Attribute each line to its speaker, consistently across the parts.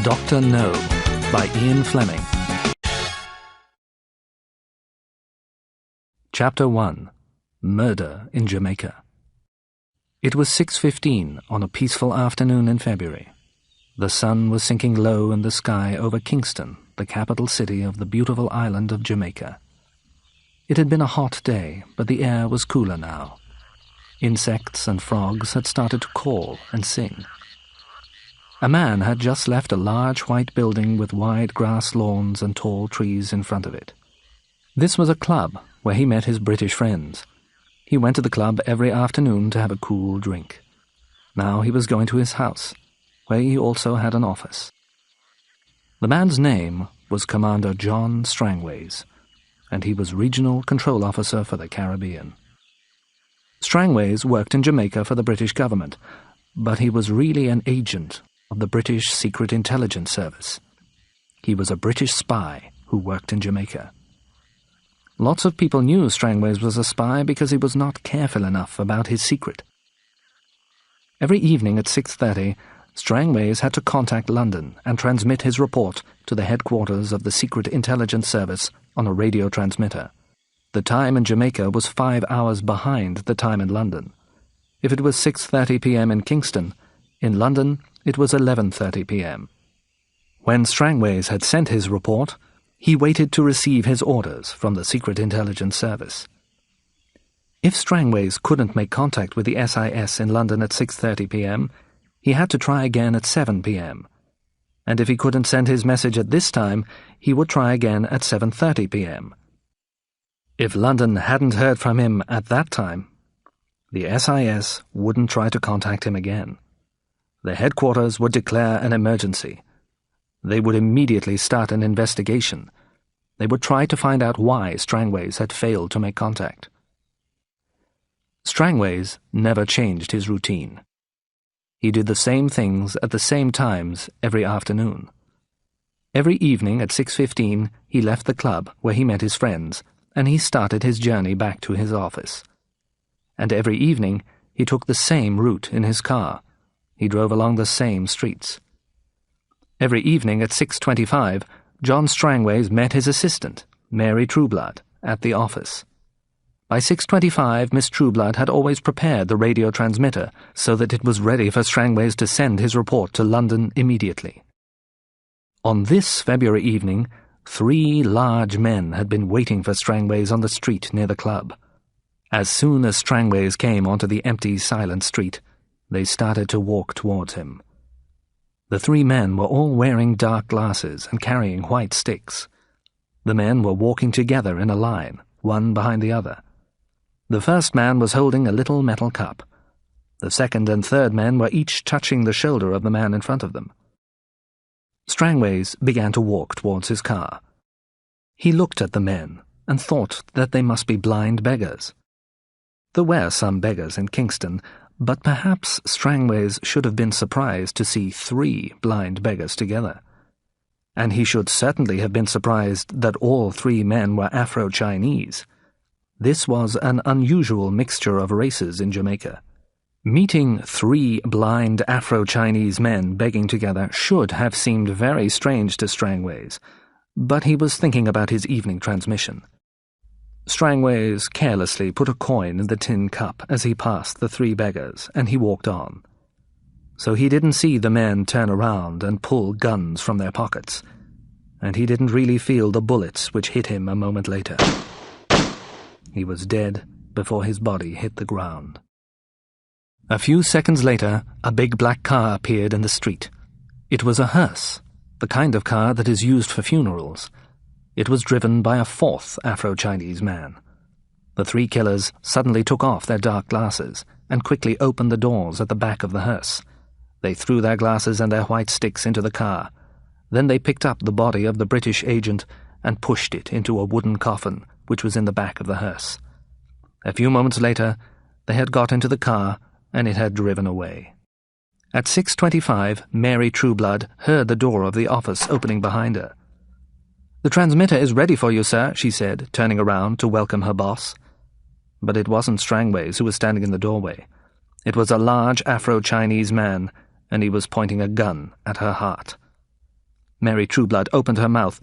Speaker 1: Dr. No by Ian Fleming. Chapter 1. Murder in Jamaica. It was 6:15 on a peaceful afternoon in February. The sun was sinking low in the sky over Kingston, the capital city of the beautiful island of Jamaica. It had been a hot day, but the air was cooler now. Insects and frogs had started to call and sing. A man had just left a large white building with wide grass lawns and tall trees in front of it. This was a club where he met his British friends. He went to the club every afternoon to have a cool drink. Now he was going to his house, where he also had an office. The man's name was Commander John Strangways, and he was Regional Control Officer for the Caribbean. Strangways worked in Jamaica for the British government, but he was really an agent of the British Secret Intelligence Service. He was a British spy who worked in Jamaica. Lots of people knew Strangways was a spy because he was not careful enough about his secret. Every evening at 6:30, Strangways had to contact London and transmit his report to the headquarters of the Secret Intelligence Service on a radio transmitter. The time in Jamaica was 5 hours behind the time in London. If it was 6:30 p.m. in Kingston, in London it was 11:30 p.m. When Strangways had sent his report, he waited to receive his orders from the Secret Intelligence Service. If Strangways couldn't make contact with the SIS in London at 6:30 p.m., he had to try again at 7 p.m. And if he couldn't send his message at this time, he would try again at 7:30 p.m. If London hadn't heard from him at that time, the SIS wouldn't try to contact him again. The headquarters would declare an emergency. They would immediately start an investigation. They would try to find out why Strangways had failed to make contact. Strangways never changed his routine. He did the same things at the same times every afternoon. Every evening at 6:15 he left the club where he met his friends, and he started his journey back to his office. And every evening he took the same route in his car. He drove along the same streets. Every evening at 6:25, John Strangways met his assistant, Mary Trueblood, at the office. By 6:25, Miss Trueblood had always prepared the radio transmitter so that it was ready for Strangways to send his report to London immediately. On this February evening, 3 large men had been waiting for Strangways on the street near the club. As soon as Strangways came onto the empty, silent street, they started to walk towards him. The 3 men were all wearing dark glasses and carrying white sticks. The men were walking together in a line, one behind the other. The first man was holding a little metal cup. The second and third men were each touching the shoulder of the man in front of them. Strangways began to walk towards his car. He looked at the men and thought that they must be blind beggars. There were some beggars in Kingston, but perhaps Strangways should have been surprised to see 3 blind beggars together. And he should certainly have been surprised that all 3 men were Afro-Chinese. This was an unusual mixture of races in Jamaica. Meeting 3 blind Afro-Chinese men begging together should have seemed very strange to Strangways, but he was thinking about his evening transmission. Strangways carelessly put a coin in the tin cup as he passed the 3 beggars, and he walked on. So he didn't see the men turn around and pull guns from their pockets, and he didn't really feel the bullets which hit him a moment later. He was dead before his body hit the ground. A few seconds later, a big black car appeared in the street. It was a hearse, the kind of car that is used for funerals. It was driven by a 4th Afro-Chinese man. The 3 killers suddenly took off their dark glasses and quickly opened the doors at the back of the hearse. They threw their glasses and their white sticks into the car. Then they picked up the body of the British agent and pushed it into a wooden coffin which was in the back of the hearse. A few moments later, they had got into the car and it had driven away. At 6:25, Mary Trueblood heard the door of the office opening behind her. "The transmitter is ready for you, sir," she said, turning around to welcome her boss. But it wasn't Strangways who was standing in the doorway. It was a large Afro-Chinese man, and he was pointing a gun at her heart. Mary Trueblood opened her mouth,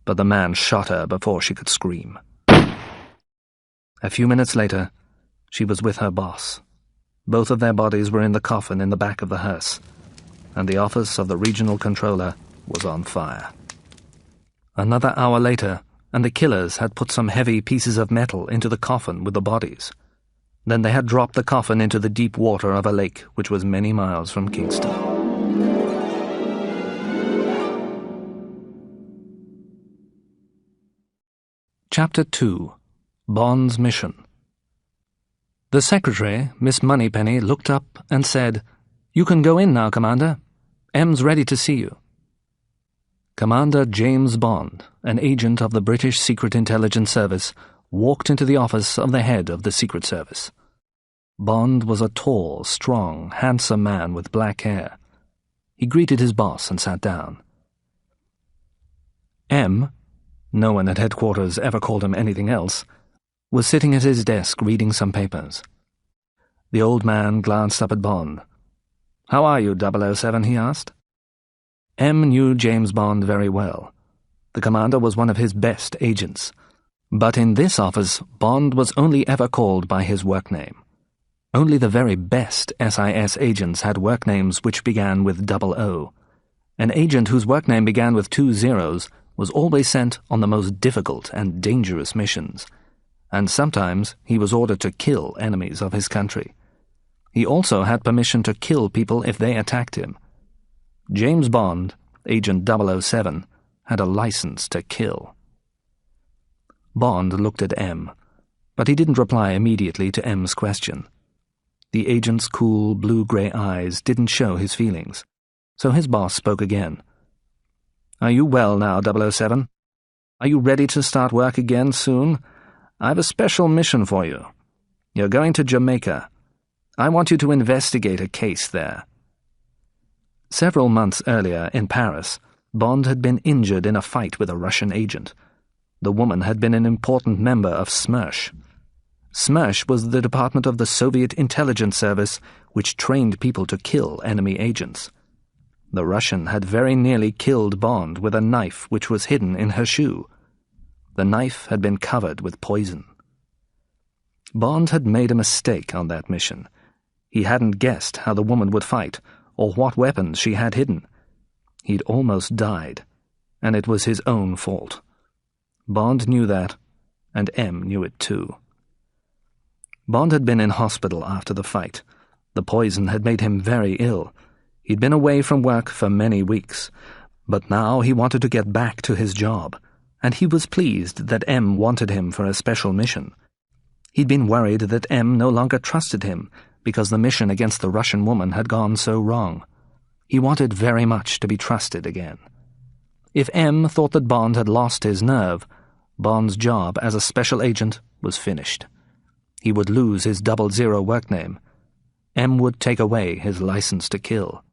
Speaker 1: but the man shot her before she could scream. A few minutes later, she was with her boss. Both of their bodies were in the coffin in the back of the hearse, and the office of the regional controller was on fire. Another hour later, and the killers had put some heavy pieces of metal into the coffin with the bodies. Then they had dropped the coffin into the deep water of a lake which was many miles from Kingston. Chapter 2. Bond's Mission. The secretary, Miss Moneypenny, looked up and said, "You can go in now, Commander. M's ready to see you." Commander James Bond, an agent of the British Secret Intelligence Service, walked into the office of the head of the Secret Service. Bond was a tall, strong, handsome man with black hair. He greeted his boss and sat down. M, no one at headquarters ever called him anything else, was sitting at his desk reading some papers. The old man glanced up at Bond. "How are you, 007?" he asked. M knew James Bond very well. The commander was one of his best agents. But in this office, Bond was only ever called by his work name. Only the very best SIS agents had work names which began with 00. An agent whose work name began with 2 zeros was always sent on the most difficult and dangerous missions, and sometimes he was ordered to kill enemies of his country. He also had permission to kill people if they attacked him. James Bond, Agent 007, had a license to kill. Bond looked at M, but he didn't reply immediately to M's question. The agent's cool, blue-grey eyes didn't show his feelings, so his boss spoke again. "Are you well now, 007? Are you ready to start work again soon? I've a special mission for you. You're going to Jamaica. I want you to investigate a case there." Several months earlier, in Paris, Bond had been injured in a fight with a Russian agent. The woman had been an important member of SMERSH. SMERSH was the department of the Soviet intelligence service which trained people to kill enemy agents. The Russian had very nearly killed Bond with a knife which was hidden in her shoe. The knife had been covered with poison. Bond had made a mistake on that mission. He hadn't guessed how the woman would fight, or what weapons she had hidden. He'd almost died, and it was his own fault. Bond knew that, and M knew it too. Bond had been in hospital after the fight. The poison had made him very ill. He'd been away from work for many weeks, but now he wanted to get back to his job, and he was pleased that M wanted him for a special mission. He'd been worried that M no longer trusted him, because the mission against the Russian woman had gone so wrong. He wanted very much to be trusted again. If M thought that Bond had lost his nerve, Bond's job as a special agent was finished. He would lose his 00 work name. M would take away his license to kill.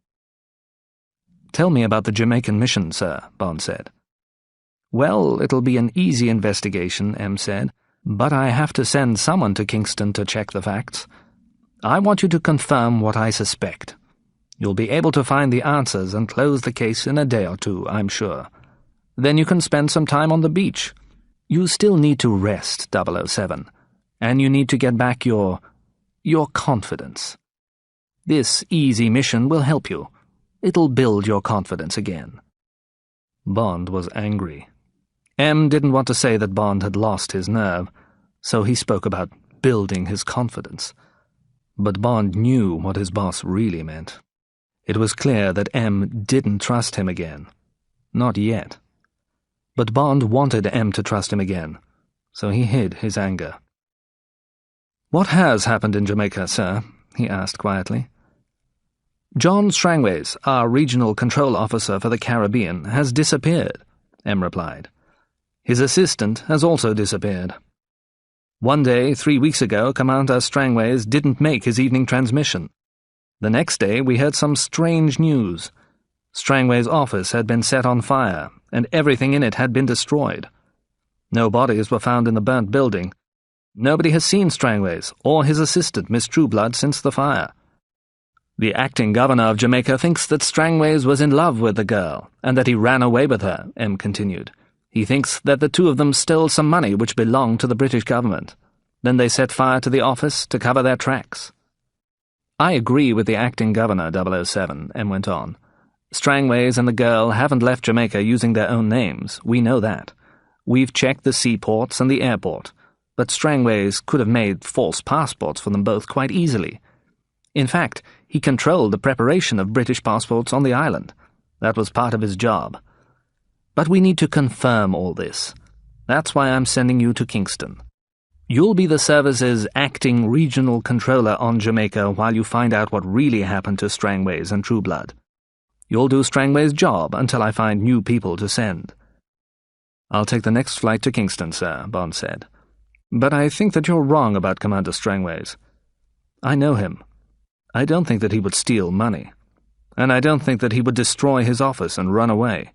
Speaker 1: "Tell me about the Jamaican mission, sir," Bond said. "Well, it'll be an easy investigation," M said, "but I have to send someone to Kingston to check the facts. I want you to confirm what I suspect. You'll be able to find the answers and close the case in a day or two, I'm sure. Then you can spend some time on the beach. You still need to rest, 007, and you need to get back your confidence. This easy mission will help you. It'll build your confidence again." Bond was angry. M didn't want to say that Bond had lost his nerve, so he spoke about building his confidence. But Bond knew what his boss really meant. It was clear that M didn't trust him again. Not yet. But Bond wanted M to trust him again, so he hid his anger. "What has happened in Jamaica, sir?" he asked quietly. "John Strangways, our regional control officer for the Caribbean, has disappeared," M replied. "His assistant has also disappeared. One day, 3 weeks ago, Commander Strangways didn't make his evening transmission. The next day, we heard some strange news. Strangways' office had been set on fire, and everything in it had been destroyed. No bodies were found in the burnt building. Nobody has seen Strangways or his assistant, Miss Trueblood, since the fire. The acting governor of Jamaica thinks that Strangways was in love with the girl, and that he ran away with her, M continued. He thinks that the two of them stole some money which belonged to the British government. Then they set fire to the office to cover their tracks. I agree with the acting governor, 007, M went on. Strangways and the girl haven't left Jamaica using their own names, we know that. We've checked the seaports and the airport, but Strangways could have made false passports for them both quite easily. In fact, he controlled the preparation of British passports on the island. That was part of his job. But we need to confirm all this. That's why I'm sending you to Kingston. You'll be the service's acting regional controller on Jamaica while you find out what really happened to Strangways and Trueblood. You'll do Strangways' job until I find new people to send. I'll take the next flight to Kingston, sir, Bond said. But I think that you're wrong about Commander Strangways. I know him. I don't think that he would steal money. And I don't think that he would destroy his office and run away.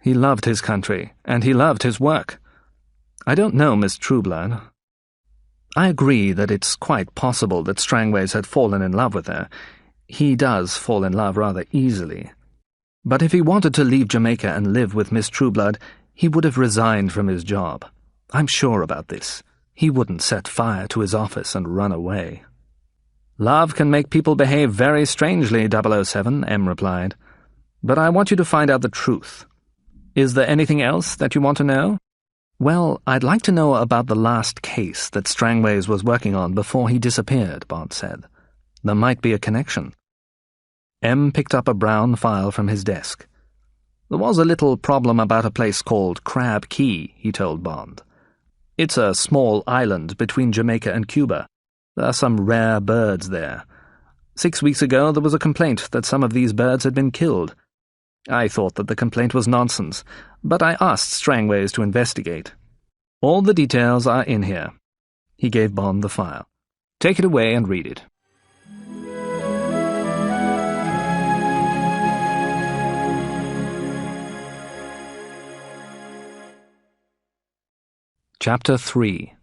Speaker 1: He loved his country, and he loved his work. I don't know Miss Trueblood. I agree that it's quite possible that Strangways had fallen in love with her. He does fall in love rather easily. But if he wanted to leave Jamaica and live with Miss Trueblood, he would have resigned from his job. I'm sure about this. He wouldn't set fire to his office and run away. Love can make people behave very strangely, 007, M replied. But I want you to find out the truth. Is there anything else that you want to know? Well, I'd like to know about the last case that Strangways was working on before he disappeared, Bond said. There might be a connection. M picked up a brown file from his desk. There was a little problem about a place called Crab Key, he told Bond. It's a small island between Jamaica and Cuba. There are some rare birds there. 6 weeks ago there was a complaint that some of these birds had been killed. I thought that the complaint was nonsense, but I asked Strangways to investigate. All the details are in here. He gave Bond the file. Take it away and read it. Chapter 3.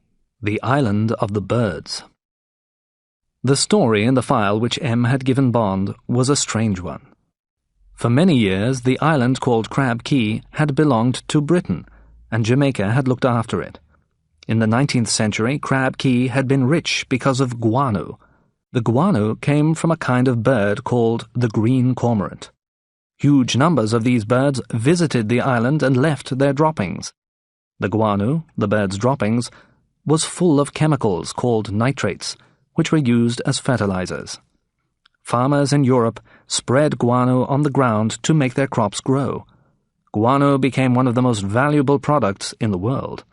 Speaker 1: The Island of the Birds. The story in the file which M had given Bond was a strange one. For many years, the island called Crab Key had belonged to Britain, and Jamaica had looked after it. In the 19th century, Crab Key had been rich because of guano. The guano came from a kind of bird called the green cormorant. Huge numbers of these birds visited the island and left their droppings. The guano, the bird's droppings, was full of chemicals called nitrates, which were used as fertilizers. Farmers in Europe spread guano on the ground to make their crops grow. Guano became one of the most valuable products in the world.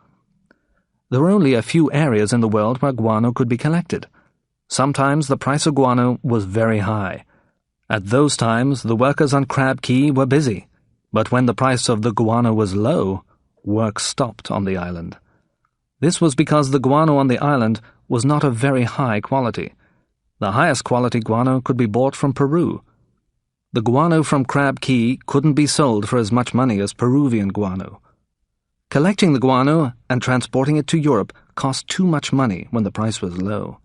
Speaker 1: There were only a few areas in the world where guano could be collected. Sometimes the price of guano was very high. At those times, the workers on Crab Key were busy, but when the price of the guano was low, work stopped on the island. This was because the guano on the island was not of very high quality. The highest quality guano could be bought from Peru. The guano from Crab Key couldn't be sold for as much money as Peruvian guano. Collecting the guano and transporting it to Europe cost too much money when the price was low.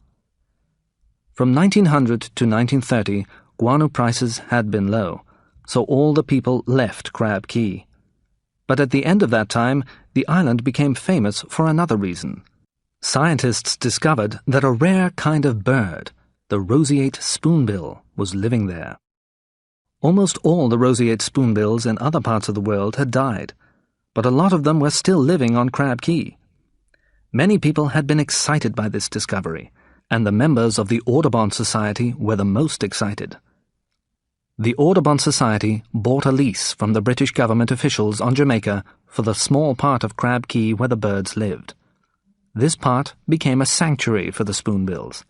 Speaker 1: From 1900 to 1930, guano prices had been low, so all the people left Crab Key. But at the end of that time, the island became famous for another reason. Scientists discovered that a rare kind of bird, the roseate spoonbill, was living there. Almost all the roseate spoonbills in other parts of the world had died, but a lot of them were still living on Crab Key. Many people had been excited by this discovery, and the members of the Audubon Society were the most excited. The Audubon Society bought a lease from the British government officials on Jamaica for the small part of Crab Key where the birds lived. This part became a sanctuary for the spoonbills.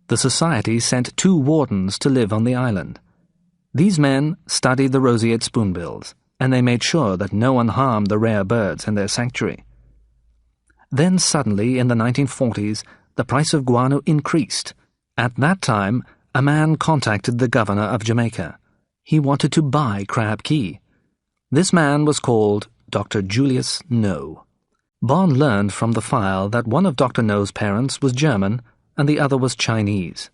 Speaker 1: The society sent 2 wardens to live on the island. These men studied the roseate spoonbills, and they made sure that no one harmed the rare birds in their sanctuary. Then suddenly, in the 1940s, the price of guano increased. At that time, a man contacted the governor of Jamaica. He wanted to buy Crab Key. This man was called Dr. Julius No. Bond learned from the file that one of Dr. No's parents was German and the other was Chinese.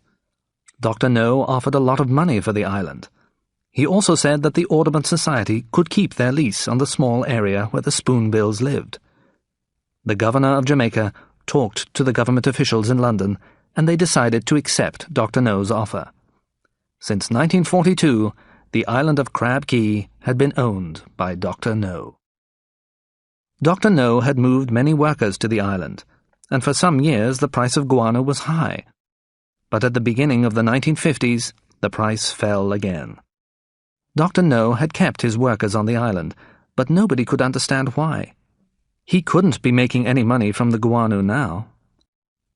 Speaker 1: Dr. No offered a lot of money for the island. He also said that the Audubon Society could keep their lease on the small area where the Spoonbills lived. The governor of Jamaica talked to the government officials in London, and they decided to accept Dr. No's offer. Since 1942, the island of Crab Key had been owned by Dr. No. Dr. No had moved many workers to the island, and for some years the price of guano was high. But at the beginning of the 1950s, the price fell again. Dr. No had kept his workers on the island, but nobody could understand why. He couldn't be making any money from the guano now.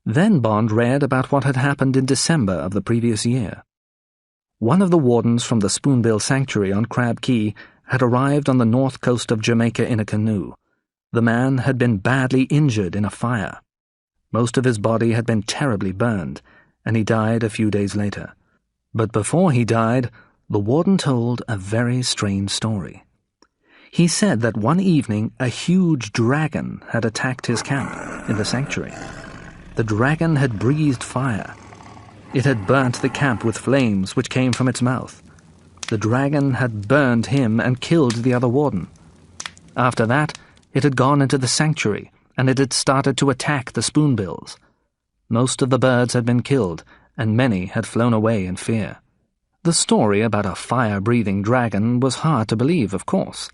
Speaker 1: Then Bond read about what had happened in December of the previous year. One of the wardens from the Spoonbill Sanctuary on Crab Key had arrived on the north coast of Jamaica in a canoe. The man had been badly injured in a fire. Most of his body had been terribly burned, and he died a few days later. But before he died, the warden told a very strange story. He said that one evening a huge dragon had attacked his camp in the sanctuary. The dragon had breathed fire. It had burnt the camp with flames which came from its mouth. The dragon had burned him and killed the other warden. After that, it had gone into the sanctuary, and it had started to attack the Spoonbills. Most of the birds had been killed, and many had flown away in fear. The story about a fire-breathing dragon was hard to believe, of course.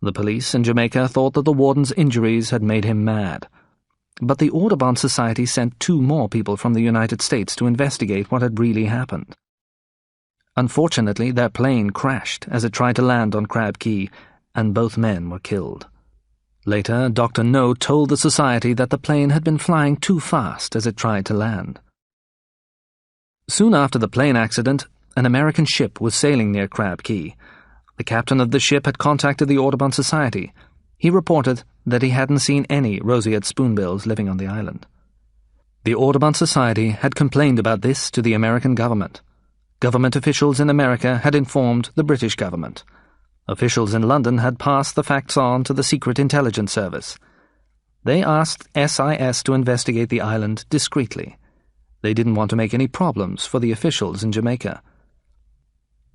Speaker 1: The police in Jamaica thought that the warden's injuries had made him mad. But the Audubon Society sent 2 more people from the United States to investigate what had really happened. Unfortunately, their plane crashed as it tried to land on Crab Key, and both men were killed. Later, Dr. No told the society that the plane had been flying too fast as it tried to land. Soon after the plane accident, an American ship was sailing near Crab Key. The captain of the ship had contacted the Audubon Society. He reported that he hadn't seen any roseate spoonbills living on the island. The Audubon Society had complained about this to the American government. Government officials in America had informed the British government. Officials in London had passed the facts on to the Secret Intelligence Service. They asked SIS to investigate the island discreetly. They didn't want to make any problems for the officials in Jamaica.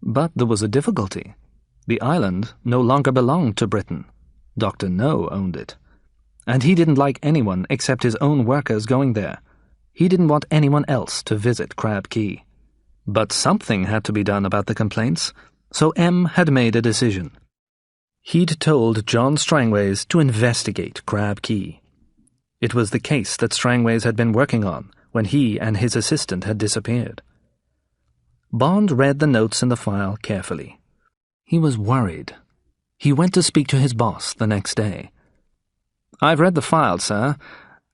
Speaker 1: But there was a difficulty. The island no longer belonged to Britain. Dr. No owned it. And he didn't like anyone except his own workers going there. He didn't want anyone else to visit Crab Key. But something had to be done about the complaints, so M had made a decision. He'd told John Strangways to investigate Crab Key. It was the case that Strangways had been working on when he and his assistant had disappeared. Bond read the notes in the file carefully. He was worried. He went to speak to his boss the next day. "I've read the file, sir,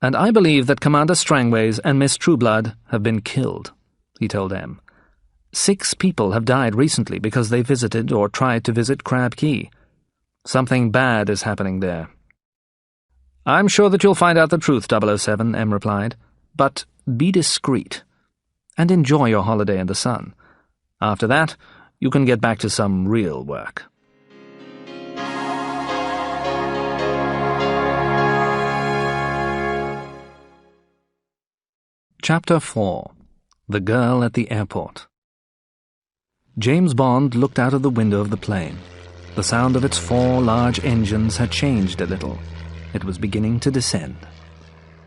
Speaker 1: and I believe that Commander Strangways and Miss Trueblood have been killed," he told M. 6 people have died recently because they visited or tried to visit Crab Key. Something bad is happening there. "I'm sure that you'll find out the truth, 007, M replied. "But be discreet, and enjoy your holiday in the sun. After that, you can get back to some real work." Chapter 4. The Girl at the Airport. James Bond looked out of the window of the plane. The sound of its 4 large engines had changed a little. It was beginning to descend.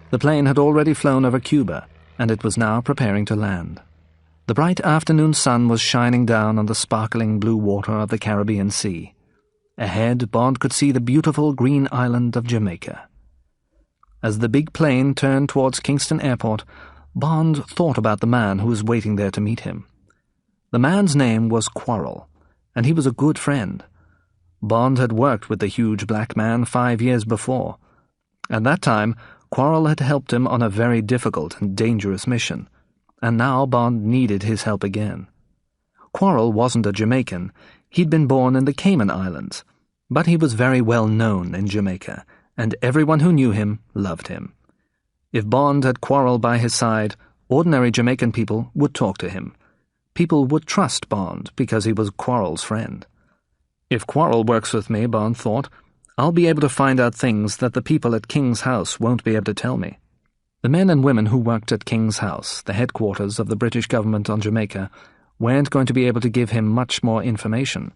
Speaker 1: The plane had already flown over Cuba, and it was now preparing to land. The bright afternoon sun was shining down on the sparkling blue water of the Caribbean Sea. Ahead, Bond could see the beautiful green island of Jamaica. As the big plane turned towards Kingston Airport, Bond thought about the man who was waiting there to meet him. The man's name was Quarrel, and he was a good friend. Bond had worked with the huge black man 5 years before. At that time, Quarrel had helped him on a very difficult and dangerous mission, and now Bond needed his help again. Quarrel wasn't a Jamaican. He'd been born in the Cayman Islands, but he was very well known in Jamaica, and everyone who knew him loved him. If Bond had Quarrel by his side, ordinary Jamaican people would talk to him. People would trust Bond because he was Quarrel's friend. If Quarrel works with me, Bond thought, I'll be able to find out things that the people at King's house won't be able to tell me. The men and women who worked at King's House, the headquarters of the British government on Jamaica, weren't going to be able to give him much more information,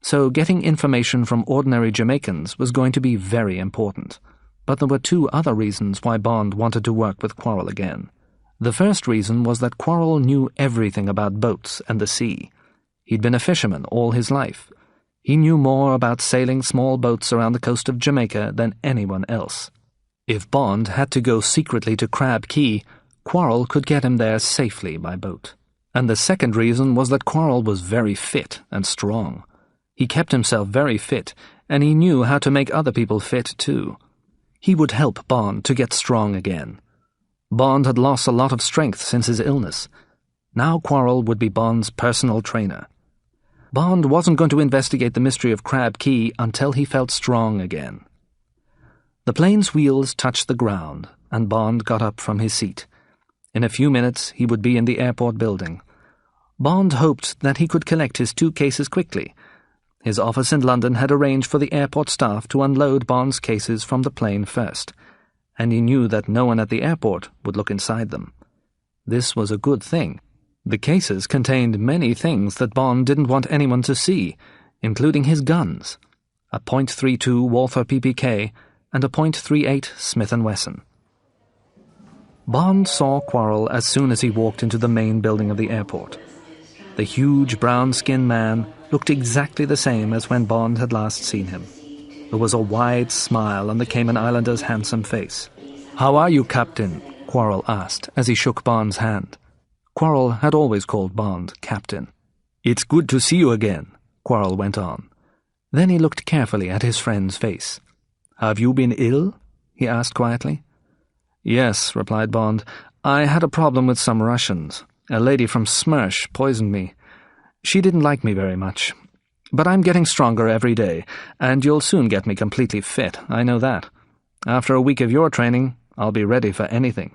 Speaker 1: so getting information from ordinary Jamaicans was going to be very important. But there were two other reasons why Bond wanted to work with Quarrel again. The first reason was that Quarrel knew everything about boats and the sea. He'd been a fisherman all his life. He knew more about sailing small boats around the coast of Jamaica than anyone else. If Bond had to go secretly to Crab Key, Quarrel could get him there safely by boat. And the second reason was that Quarrel was very fit and strong. He kept himself very fit, and he knew how to make other people fit too. He would help Bond to get strong again. Bond had lost a lot of strength since his illness. Now Quarrel would be Bond's personal trainer. Bond wasn't going to investigate the mystery of Crab Key until he felt strong again. The plane's wheels touched the ground, and Bond got up from his seat. In a few minutes he would be in the airport building. Bond hoped that he could collect his 2 cases quickly. His office in London had arranged for the airport staff to unload Bond's cases from the plane first, and he knew that no one at the airport would look inside them. This was a good thing. The cases contained many things that Bond didn't want anyone to see, including his guns, a .32 Walther PPK and a .38 Smith & Wesson. Bond saw Quarrel as soon as he walked into the main building of the airport. The huge brown-skinned man looked exactly the same as when Bond had last seen him. There was a wide smile on the Cayman Islander's handsome face. "How are you, Captain?" Quarrel asked as he shook Bond's hand. Quarrel had always called Bond Captain. "It's good to see you again," Quarrel went on. Then he looked carefully at his friend's face. "Have you been ill?" he asked quietly. "Yes," replied Bond. "I had a problem with some Russians. A lady from Smersh poisoned me. She didn't like me very much. But I'm getting stronger every day, and you'll soon get me completely fit, I know that. After a week of your training, I'll be ready for anything."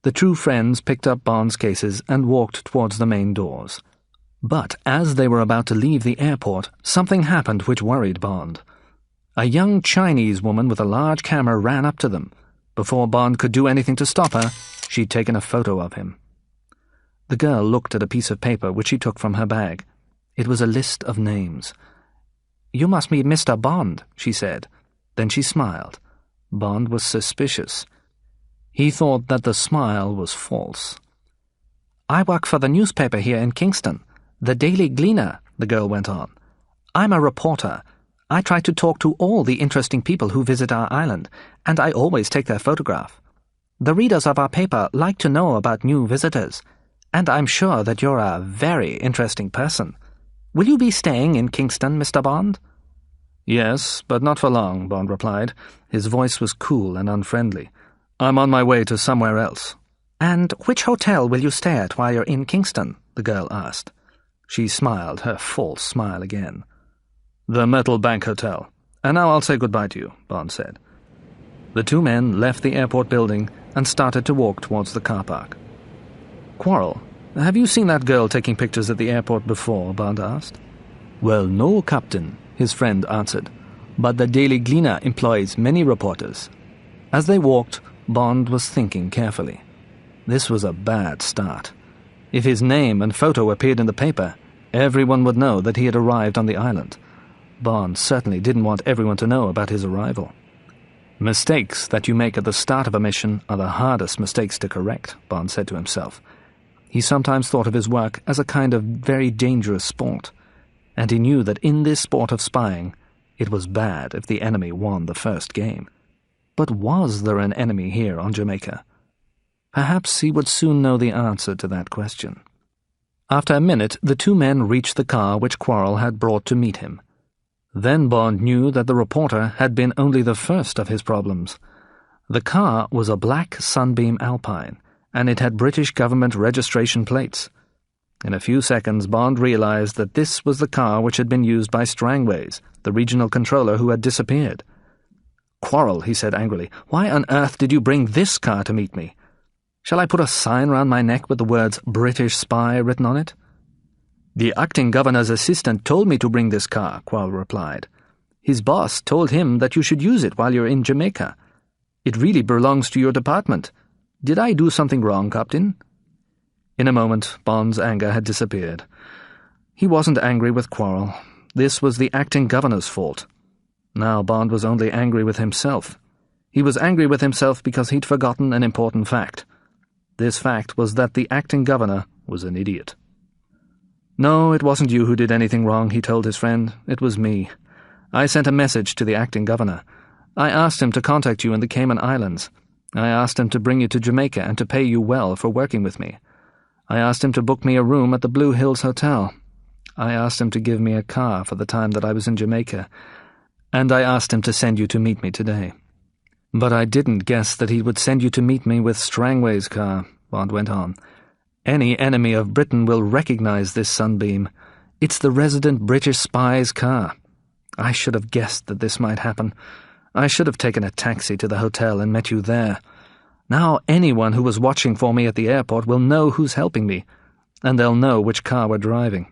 Speaker 1: The two friends picked up Bond's cases and walked towards the main doors. But as they were about to leave the airport, something happened which worried Bond. A young Chinese woman with a large camera ran up to them. Before Bond could do anything to stop her, she'd taken a photo of him. The girl looked at a piece of paper which she took from her bag. It was a list of names. "You must be Mr. Bond," she said. Then she smiled. Bond was suspicious. He thought that the smile was false. "I work for the newspaper here in Kingston, the Daily Gleaner," the girl went on. "I'm a reporter. I try to talk to all the interesting people who visit our island, and I always take their photograph. The readers of our paper like to know about new visitors, and I'm sure that you're a very interesting person. Will you be staying in Kingston, Mr. Bond?" "Yes, but not for long," Bond replied. His voice was cool and unfriendly. "I'm on my way to somewhere else." "And which hotel will you stay at while you're in Kingston?" the girl asked. She smiled, her false smile again. "The Metal Bank Hotel. And now I'll say goodbye to you," Bond said. The two men left the airport building and started to walk towards the car park. "Quarrel, have you seen that girl taking pictures at the airport before?" Bond asked. "Well, no, Captain," his friend answered. "But the Daily Gleaner employs many reporters." As they walked, Bond was thinking carefully. This was a bad start. If his name and photo appeared in the paper, everyone would know that he had arrived on the island. Bond certainly didn't want everyone to know about his arrival. Mistakes that you make at the start of a mission are the hardest mistakes to correct, Bond said to himself. He sometimes thought of his work as a kind of very dangerous sport, and he knew that in this sport of spying, it was bad if the enemy won the first game. But was there an enemy here on Jamaica? Perhaps he would soon know the answer to that question. After a minute, the two men reached the car which Quarrel had brought to meet him. Then Bond knew that the reporter had been only the first of his problems. The car was a black Sunbeam Alpine, and it had British government registration plates. In a few seconds, Bond realized that this was the car which had been used by Strangways, the regional controller who had disappeared. "Quarrel," he said angrily, "why on earth did you bring this car to meet me? Shall I put a sign round my neck with the words British Spy written on it?" "The acting governor's assistant told me to bring this car," Quarrel replied. "His boss told him that you should use it while you're in Jamaica. It really belongs to your department. "Did I do something wrong, Captain?" In a moment, Bond's anger had disappeared. He wasn't angry with Quarrel. This was the acting governor's fault. Now Bond was only angry with himself. He was angry with himself because he'd forgotten an important fact. This fact was that the acting governor was an idiot. "No, it wasn't you who did anything wrong," he told his friend. "It was me. I sent a message to the acting governor. I asked him to contact you in the Cayman Islands. I asked him to bring you to Jamaica and to pay you well for working with me. I asked him to book me a room at the Blue Hills Hotel. I asked him to give me a car for the time that I was in Jamaica. And I asked him to send you to meet me today. But I didn't guess that he would send you to meet me with Strangway's car," Bond went on. "Any enemy of Britain will recognize this sunbeam. It's the resident British spy's car. I should have guessed that this might happen. I should have taken a taxi to the hotel and met you there. Now anyone who was watching for me at the airport will know who's helping me, and they'll know which car we're driving."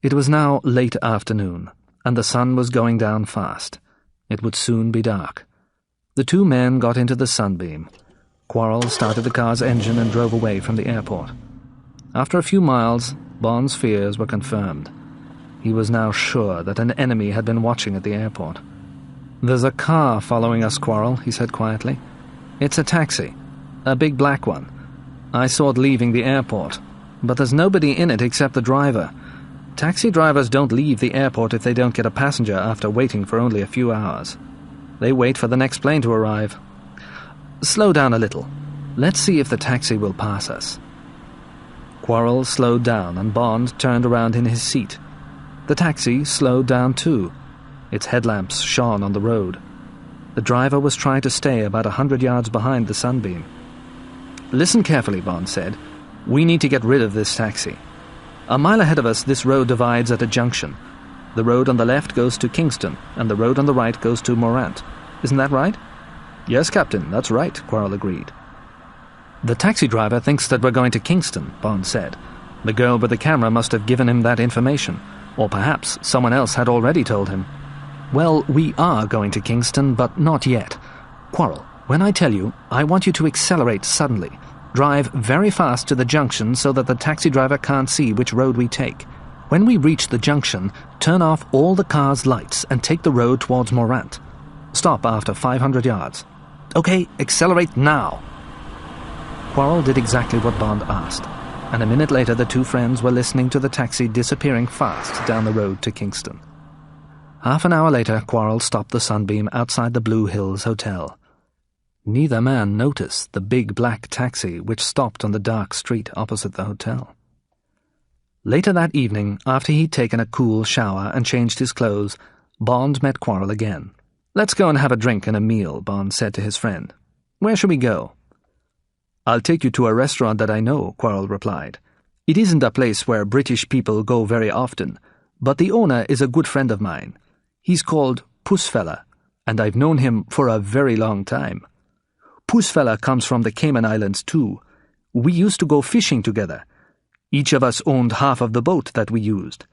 Speaker 1: It was now late afternoon, and the sun was going down fast. It would soon be dark. The two men got into the sunbeam. Quarrel started the car's engine and drove away from the airport. After a few miles, Bond's fears were confirmed. He was now sure that an enemy had been watching at the airport. "There's a car following us, Quarrel," he said quietly. "It's a taxi, a big black one. I saw it leaving the airport, but there's nobody in it except the driver. Taxi drivers don't leave the airport if they don't get a passenger after waiting for only a few hours. They wait for the next plane to arrive. Slow down a little. Let's see if the taxi will pass us." Quarrel slowed down, and Bond turned around in his seat. The taxi slowed down too. Its headlamps shone on the road. The driver was trying to stay about 100 yards behind the sunbeam. "Listen carefully," Bond said. "We need to get rid of this taxi. A mile ahead of us, this road divides at a junction. The road on the left goes to Kingston, and the road on the right goes to Morant. Isn't that right?" "Yes, Captain, that's right," Quarrel agreed. "The taxi driver thinks that we're going to Kingston," Bond said. "The girl with the camera must have given him that information, or perhaps someone else had already told him. Well, we are going to Kingston, but not yet. Quarrel, when I tell you, I want you to accelerate suddenly. Drive very fast to the junction so that the taxi driver can't see which road we take. When we reach the junction, turn off all the car's lights and take the road towards Morant. Stop after 500 yards. Okay, accelerate now." Quarrel did exactly what Bond asked, and a minute later the two friends were listening to the taxi disappearing fast down the road to Kingston. Half an hour later, Quarrel stopped the sunbeam outside the Blue Hills Hotel. Neither man noticed the big black taxi which stopped on the dark street opposite the hotel. Later that evening, after he'd taken a cool shower and changed his clothes, Bond met Quarrel again. "Let's go and have a drink and a meal," Bond said to his friend. "Where shall we go?" "I'll take you to a restaurant that I know," Quarrel replied. "It isn't a place where British people go very often, but the owner is a good friend of mine. He's called Pussfella, and I've known him for a very long time. Pussfella comes from the Cayman Islands too. We used to go fishing together. Each of us owned half of the boat that we used.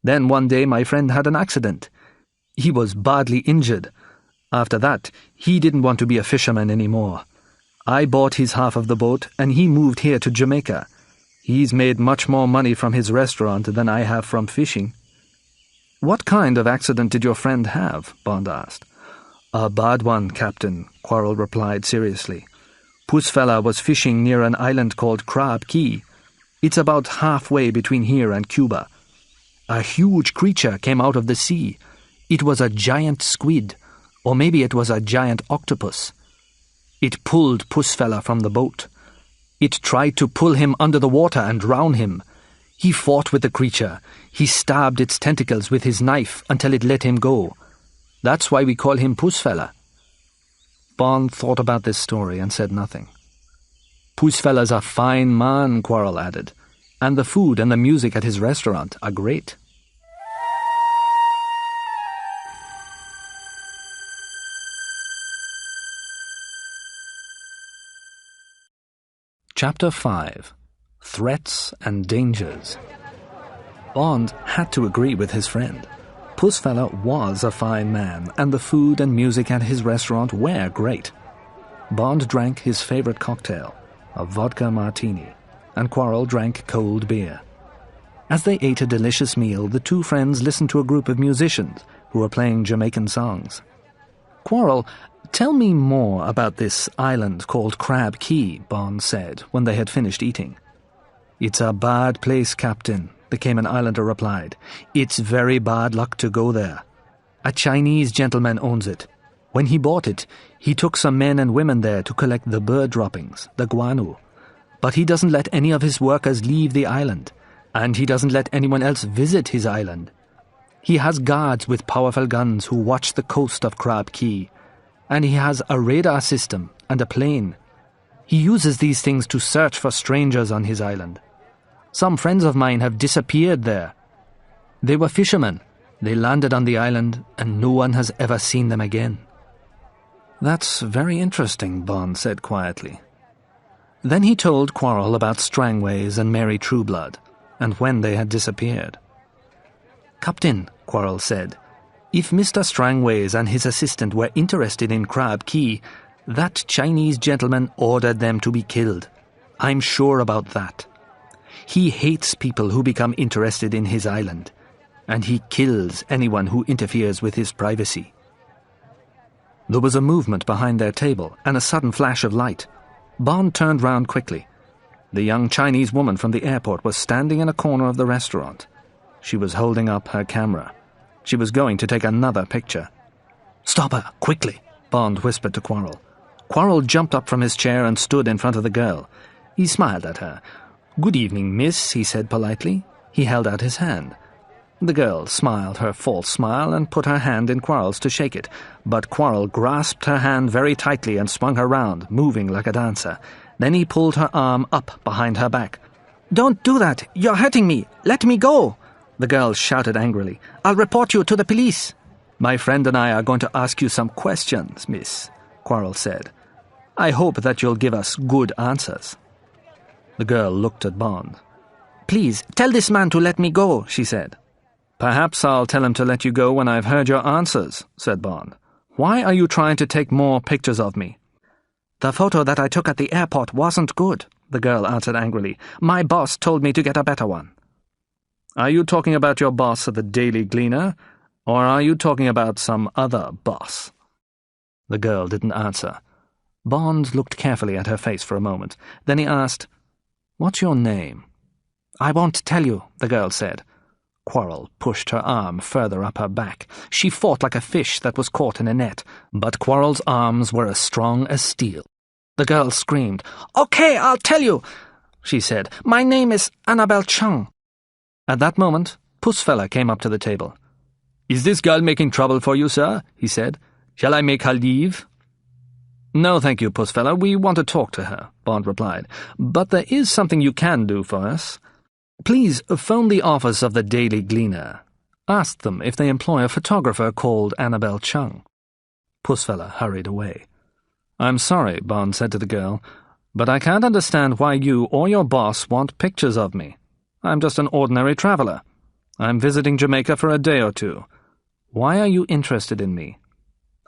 Speaker 1: Then one day my friend had an accident. He was badly injured. After that, he didn't want to be a fisherman anymore. I bought his half of the boat, and he moved here to Jamaica. He's made much more money from his restaurant than I have from fishing." "What kind of accident did your friend have?" Bond asked. "A bad one, Captain," Quarrel replied seriously. "Pussfella was fishing near an island called Crab Key. It's about halfway between here and Cuba. A huge creature came out of the sea. It was a giant squid, or maybe it was a giant octopus. It pulled Pussfella from the boat. It tried to pull him under the water and drown him. He fought with the creature. He stabbed its tentacles with his knife until it let him go. That's why we call him Pussfella." Bond thought about this story and said nothing. "Pussfella's a fine man," Quarrel added, "and the food and the music at his restaurant are great." Chapter 5. Threats and Dangers. Bond had to agree with his friend. Pussfella was a fine man, and the food and music at his restaurant were great. Bond drank his favorite cocktail, a vodka martini, and Quarrel drank cold beer. As they ate a delicious meal, the two friends listened to a group of musicians who were playing Jamaican songs. "Quarrel, tell me more about this island called Crab Key," Bond said when they had finished eating. "It's a bad place, Captain," the Cayman Islander replied. "It's very bad luck to go there. A Chinese gentleman owns it. When he bought it, he took some men and women there to collect the bird droppings, the guano. But he doesn't let any of his workers leave the island, and he doesn't let anyone else visit his island. He has guards with powerful guns who watch the coast of Crab Key, and he has a radar system and a plane. He uses these things to search for strangers on his island. Some friends of mine have disappeared there. They were fishermen. They landed on the island, and no one has ever seen them again." "That's very interesting," Bond said quietly. Then he told Quarrel about Strangways and Mary Trueblood, and when they had disappeared. "Captain," Quarrel said, "if Mr. Strangways and his assistant were interested in Crab Key, that Chinese gentleman ordered them to be killed. I'm sure about that. He hates people who become interested in his island, and he kills anyone who interferes with his privacy." There was a movement behind their table and a sudden flash of light. Bond turned round quickly. The young Chinese woman from the airport was standing in a corner of the restaurant. She was holding up her camera. She was going to take another picture. "Stop her, quickly," Bond whispered to Quarrel. Quarrel jumped up from his chair and stood in front of the girl. He smiled at her. "Good evening, miss," he said politely. He held out his hand. The girl smiled her false smile and put her hand in Quarrel's to shake it, but Quarrel grasped her hand very tightly and swung her round, moving like a dancer. Then he pulled her arm up behind her back. "Don't do that! You're hurting me! Let me go!" The girl shouted angrily. "I'll report you to the police." "My friend and I are going to ask you some questions, miss," Quarrel said. "I hope that you'll give us good answers." The girl looked at Bond. "Please, tell this man to let me go," she said. "Perhaps I'll tell him to let you go when I've heard your answers," said Bond. "Why are you trying to take more pictures of me?" "The photo that I took at the airport wasn't good," the girl answered angrily. "My boss told me to get a better one." "Are you talking about your boss at the Daily Gleaner, or are you talking about some other boss?" The girl didn't answer. Bond looked carefully at her face for a moment. Then he asked, "What's your name?" "I won't tell you," the girl said. Quarrel pushed her arm further up her back. She fought like a fish that was caught in a net, but Quarrel's arms were as strong as steel. The girl screamed. "Okay, I'll tell you," she said. "My name is Annabelle Chung." At that moment, Pussfella came up to the table. "Is this girl making trouble for you, sir?" he said. "Shall I make her leave?" "No, thank you, Pussfella. We want to talk to her," Bond replied. "But there is something you can do for us. Please phone the office of the Daily Gleaner. Ask them if they employ a photographer called Annabelle Chung." Pussfella hurried away. "I'm sorry," Bond said to the girl, "but I can't understand why you or your boss want pictures of me. I'm just an ordinary traveler. I'm visiting Jamaica for a day or two. Why are you interested in me?"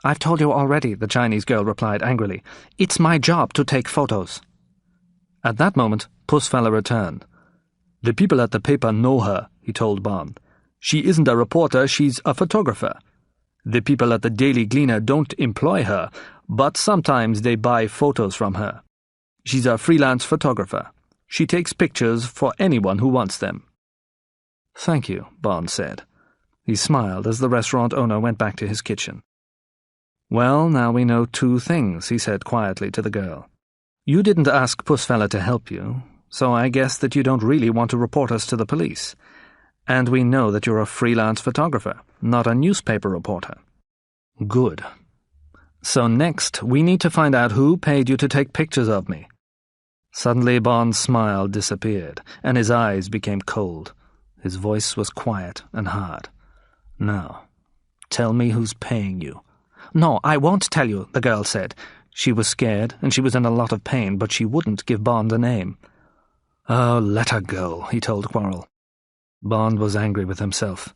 Speaker 1: "I've told you already," the Chinese girl replied angrily. "It's my job to take photos." At that moment, Pussfella returned. "The people at the paper know her," he told Bond. "She isn't a reporter, she's a photographer. The people at the Daily Gleaner don't employ her, but sometimes they buy photos from her. She's a freelance photographer. She takes pictures for anyone who wants them." "Thank you," Bond said. He smiled as the restaurant owner went back to his kitchen. "Well, now we know two things," he said quietly to the girl. "You didn't ask Pussfella to help you, so I guess that you don't really want to report us to the police. And we know that you're a freelance photographer, not a newspaper reporter." "Good. So next, we need to find out who paid you to take pictures of me." Suddenly Bond's smile disappeared, and his eyes became cold. His voice was quiet and hard. "Now, tell me who's paying you." "No, I won't tell you," the girl said. She was scared, and she was in a lot of pain, but she wouldn't give Bond a name. "Oh, let her go," he told Quarrel. Bond was angry with himself.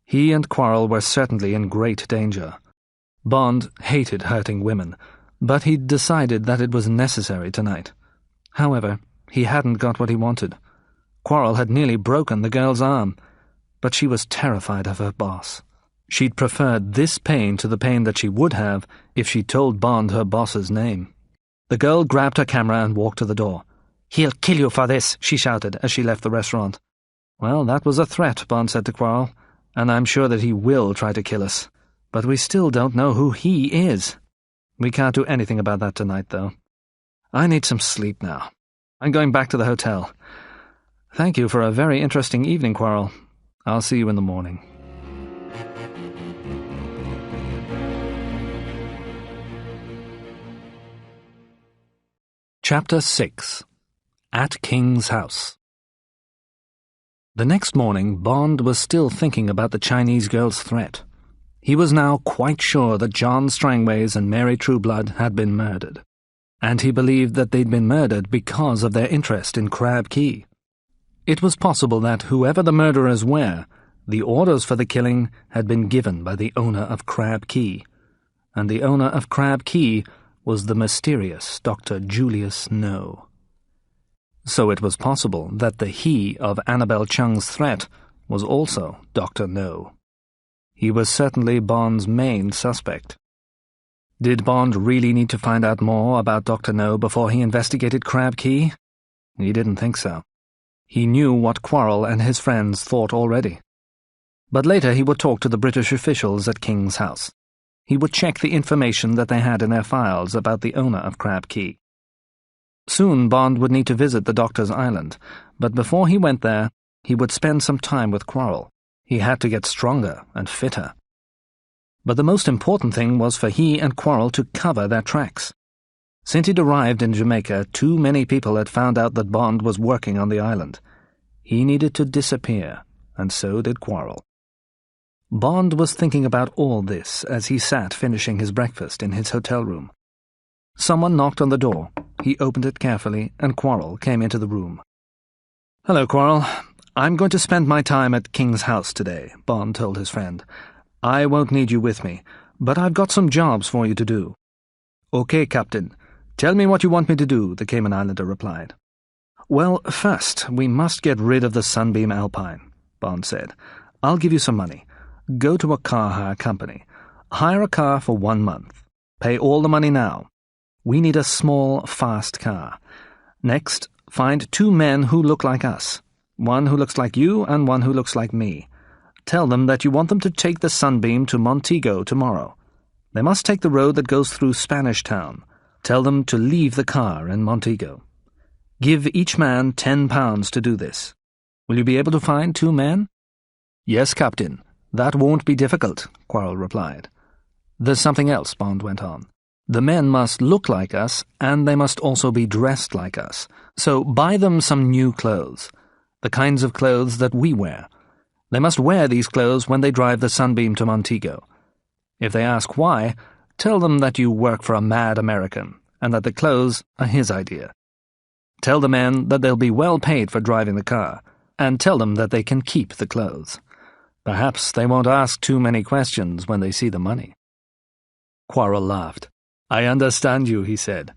Speaker 1: He and Quarrel were certainly in great danger. Bond hated hurting women, but he'd decided that it was necessary tonight. However, he hadn't got what he wanted. Quarrel had nearly broken the girl's arm, but she was terrified of her boss. She'd preferred this pain to the pain that she would have if she'd told Bond her boss's name. The girl grabbed her camera and walked to the door. "He'll kill you for this," she shouted as she left the restaurant. "Well, that was a threat," Bond said to Quarrel, "and I'm sure that he will try to kill us. But we still don't know who he is. We can't do anything about that tonight, though. I need some sleep now. I'm going back to the hotel. Thank you for a very interesting evening, Quarrel. I'll see you in the morning." Chapter 6. At King's House. The next morning, Bond was still thinking about the Chinese girl's threat. He was now quite sure that John Strangways and Mary Trueblood had been murdered, and he believed that they'd been murdered because of their interest in Crab Key. It was possible that, whoever the murderers were, the orders for the killing had been given by the owner of Crab Key, and the owner of Crab Key was the mysterious Dr. Julius No. So it was possible that the he of Annabel Chung's threat was also Dr. No. He was certainly Bond's main suspect. Did Bond really need to find out more about Dr. No before he investigated Crab Key? He didn't think so. He knew what Quarrel and his friends thought already. But later he would talk to the British officials at King's House. He would check the information that they had in their files about the owner of Crab Key. Soon Bond would need to visit the Doctor's Island, but before he went there, he would spend some time with Quarrel. He had to get stronger and fitter. But the most important thing was for he and Quarrel to cover their tracks. Since he'd arrived in Jamaica, too many people had found out that Bond was working on the island. He needed to disappear, and so did Quarrel. Bond was thinking about all this as he sat finishing his breakfast in his hotel room. Someone knocked on the door. He opened it carefully, and Quarrel came into the room. "Hello, Quarrel. I'm going to spend my time at King's House today," Bond told his friend. "I won't need you with me, but I've got some jobs for you to do." "Okay, Captain. Tell me what you want me to do," the Cayman Islander replied. "Well, first, we must get rid of the Sunbeam Alpine," Bond said. "I'll give you some money. Go to a car hire company. Hire a car for 1 month. Pay all the money now. We need a small, fast car. Next, find 2 men who look like us. One who looks like you and one who looks like me. Tell them that you want them to take the Sunbeam to Montego tomorrow. They must take the road that goes through Spanish Town. Tell them to leave the car in Montego. Give each man £10 to do this. Will you be able to find 2 men?" "Yes, Captain. That won't be difficult," Quarrel replied. "There's something else," Bond went on. "The men must look like us, and they must also be dressed like us. So buy them some new clothes, the kinds of clothes that we wear. They must wear these clothes when they drive the Sunbeam to Montego. If they ask why, tell them that you work for a mad American, and that the clothes are his idea. Tell the men that they'll be well paid for driving the car, and tell them that they can keep the clothes. Perhaps they won't ask too many questions when they see the money." Quarrel laughed. "I understand you," he said.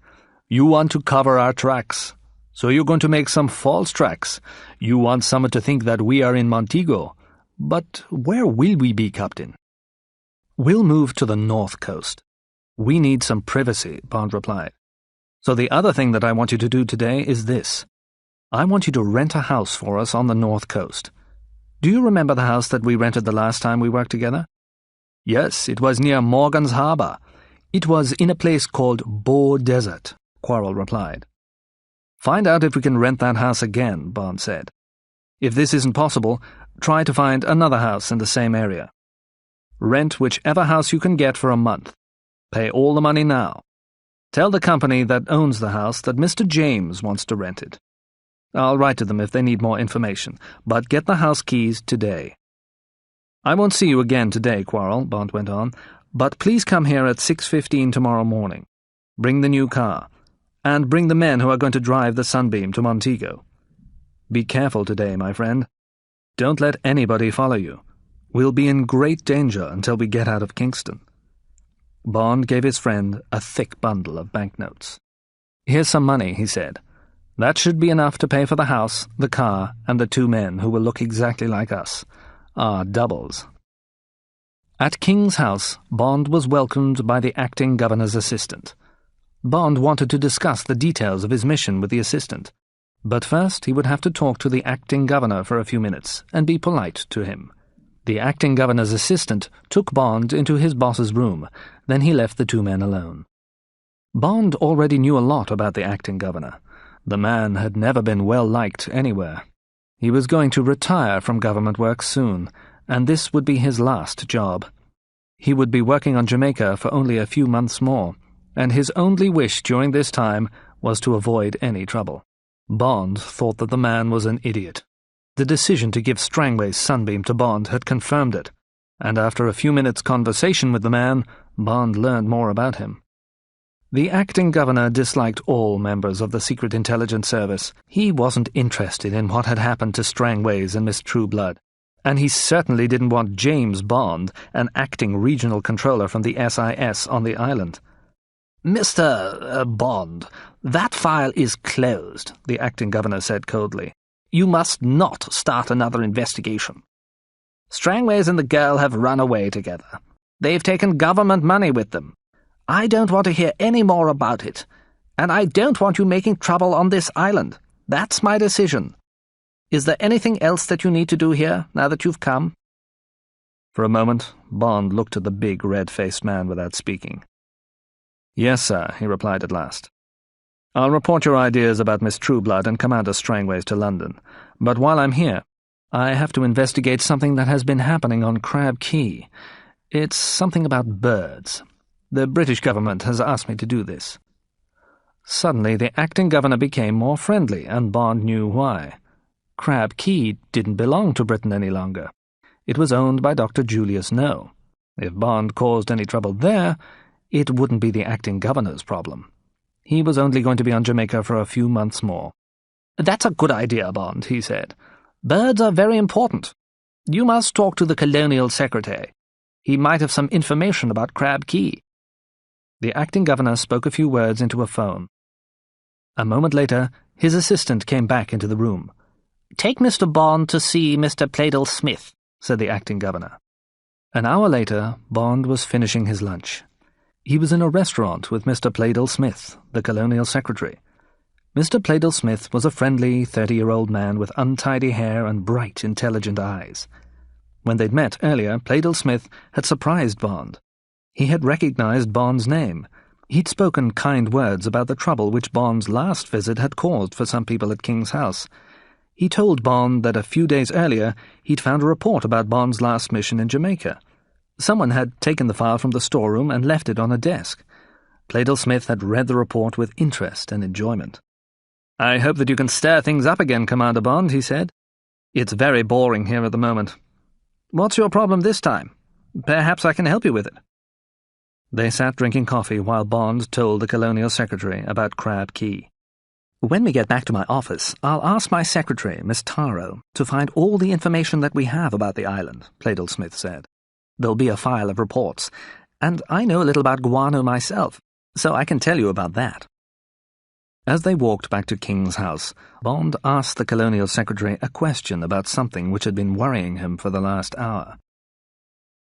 Speaker 1: "You want to cover our tracks. So you're going to make some false tracks. You want someone to think that we are in Montego. But where will we be, Captain?" "We'll move to the north coast. We need some privacy," Bond replied. "So the other thing that I want you to do today is this. I want you to rent a house for us on the north coast. Do you remember the house that we rented the last time we worked together?" "Yes, it was near Morgan's Harbour. It was in a place called Bow Desert," Quarrel replied. "Find out if we can rent that house again," Bond said. "If this isn't possible, try to find another house in the same area. Rent whichever house you can get for a month. Pay all the money now. Tell the company that owns the house that Mr. James wants to rent it. I'll write to them if they need more information, but get the house keys today." "I won't see you again today, Quarrel," Bond went on, "but please come here at 6:15 tomorrow morning. Bring the new car, and bring the men who are going to drive the Sunbeam to Montego. Be careful today, my friend. Don't let anybody follow you. We'll be in great danger until we get out of Kingston." Bond gave his friend a thick bundle of banknotes. "Here's some money," he said. "That should be enough to pay for the house, the car, and the 2 men who will look exactly like us. Our doubles." At King's house, Bond was welcomed by the acting governor's assistant. Bond wanted to discuss the details of his mission with the assistant, but first he would have to talk to the acting governor for a few minutes and be polite to him. The acting governor's assistant took Bond into his boss's room, then he left the 2 men alone. Bond already knew a lot about the acting governor. The man had never been well liked anywhere. He was going to retire from government work soon, and this would be his last job. He would be working on Jamaica for only a few months more, and his only wish during this time was to avoid any trouble. Bond thought that the man was an idiot. The decision to give Strangway's Sunbeam to Bond had confirmed it, and after a few minutes' conversation with the man, Bond learned more about him. The acting governor disliked all members of the Secret Intelligence Service. He wasn't interested in what had happened to Strangways and Miss Trueblood, and he certainly didn't want James Bond, an acting regional controller from the SIS on the island. "Mr. Bond, that file is closed," the acting governor said coldly. "You must not start another investigation. Strangways and the girl have run away together. They've taken government money with them. I don't want to hear any more about it, and I don't want you making trouble on this island. That's my decision. Is there anything else that you need to do here, now that you've come?" For a moment, Bond looked at the big, red-faced man without speaking. "Yes, sir," he replied at last. "I'll report your ideas about Miss Trueblood and Commander Strangways to London. But while I'm here, I have to investigate something that has been happening on Crab Key. It's something about birds. The British government has asked me to do this." Suddenly, the acting governor became more friendly, and Bond knew why. Crab Key didn't belong to Britain any longer. It was owned by Dr. Julius No. If Bond caused any trouble there, it wouldn't be the acting governor's problem. He was only going to be on Jamaica for a few months more. "That's a good idea, Bond," he said. "Birds are very important. You must talk to the colonial secretary. He might have some information about Crab Key." The acting governor spoke a few words into a phone. A moment later, his assistant came back into the room. "Take Mr. Bond to see Mr. Pleydell Smith," said the acting governor. An hour later, Bond was finishing his lunch. He was in a restaurant with Mr. Pleydell Smith, the colonial secretary. Mr. Pleydell Smith was a friendly 30-year-old man with untidy hair and bright, intelligent eyes. When they'd met earlier, Pleydell Smith had surprised Bond. He had recognized Bond's name. He'd spoken kind words about the trouble which Bond's last visit had caused for some people at King's house. He told Bond that a few days earlier he'd found a report about Bond's last mission in Jamaica. Someone had taken the file from the storeroom and left it on a desk. Pleydell Smith had read the report with interest and enjoyment. "I hope that you can stir things up again, Commander Bond," he said. "It's very boring here at the moment. What's your problem this time? Perhaps I can help you with it." They sat drinking coffee while Bond told the colonial secretary about Crab Key. "When we get back to my office, I'll ask my secretary, Miss Taro, to find all the information that we have about the island," Pleydell Smith said. "There'll be a file of reports, and I know a little about guano myself, so I can tell you about that." As they walked back to King's house, Bond asked the colonial secretary a question about something which had been worrying him for the last hour.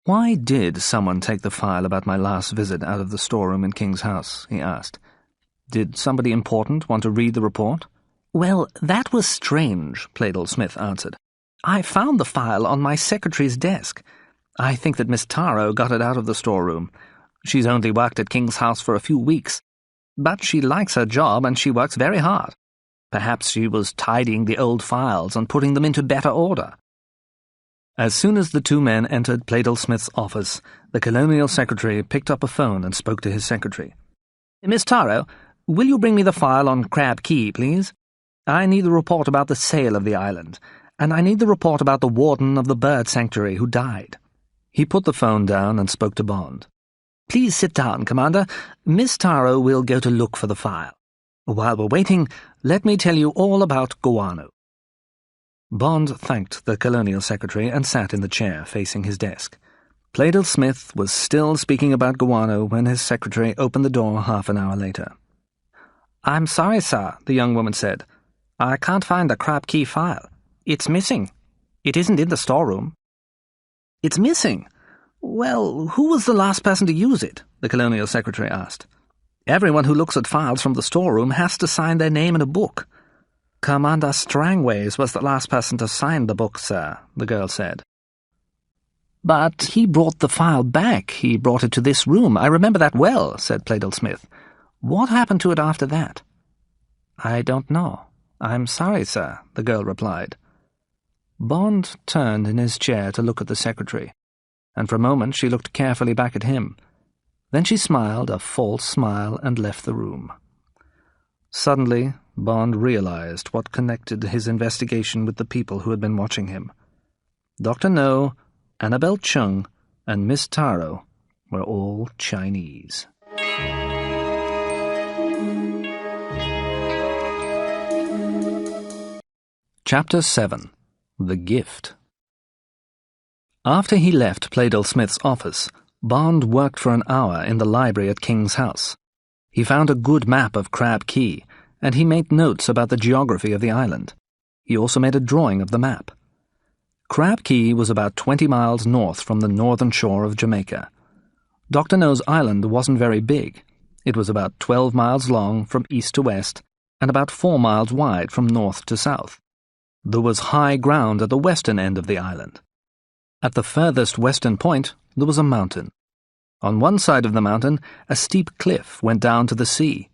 Speaker 1: "Why did someone take the file about my last visit out of the storeroom in King's house?" he asked. "Did somebody important want to read the report?" "Well, that was strange," Pleydell Smith answered. "I found the file on my secretary's desk. I think that Miss Taro got it out of the storeroom. She's only worked at King's house for a few weeks, but she likes her job and she works very hard. Perhaps she was tidying the old files and putting them into better order." As soon as the 2 men entered Pleydell Smith's office, the colonial secretary picked up a phone and spoke to his secretary. "Miss Taro, will you bring me the file on Crab Key, please? I need the report about the sale of the island, and I need the report about the warden of the bird sanctuary who died." He put the phone down and spoke to Bond. "Please sit down, Commander. Miss Taro will go to look for the file. While we're waiting, let me tell you all about guano." Bond thanked the colonial secretary and sat in the chair facing his desk. Pleydell Smith was still speaking about guano when his secretary opened the door half an hour later. "I'm sorry, sir," the young woman said. "I can't find the crab key file. It's missing. It isn't in the storeroom." "It's missing? Well, who was the last person to use it?" the colonial secretary asked. "Everyone who looks at files from the storeroom has to sign their name in a book." "Commander Strangways was the last person to sign the book, sir," the girl said. "But he brought the file back. He brought it to this room. I remember that well," said Pleydell Smith. "What happened to it after that?" "I don't know. I'm sorry, sir," the girl replied. Bond turned in his chair to look at the secretary, and for a moment she looked carefully back at him. Then she smiled a false smile and left the room. Suddenly, Bond realized what connected his investigation with the people who had been watching him. Dr. No, Annabelle Chung, and Miss Taro were all Chinese. Chapter 7. The Gift. After he left Pleydell Smith's office, Bond worked for an hour in the library at King's house. He found a good map of Crab Key, and he made notes about the geography of the island. He also made a drawing of the map. Crab Key was about 20 miles north from the northern shore of Jamaica. Dr. No's island wasn't very big. It was about 12 miles long from east to west, and about 4 miles wide from north to south. There was high ground at the western end of the island. At the furthest western point, there was a mountain. On one side of the mountain, a steep cliff went down to the sea.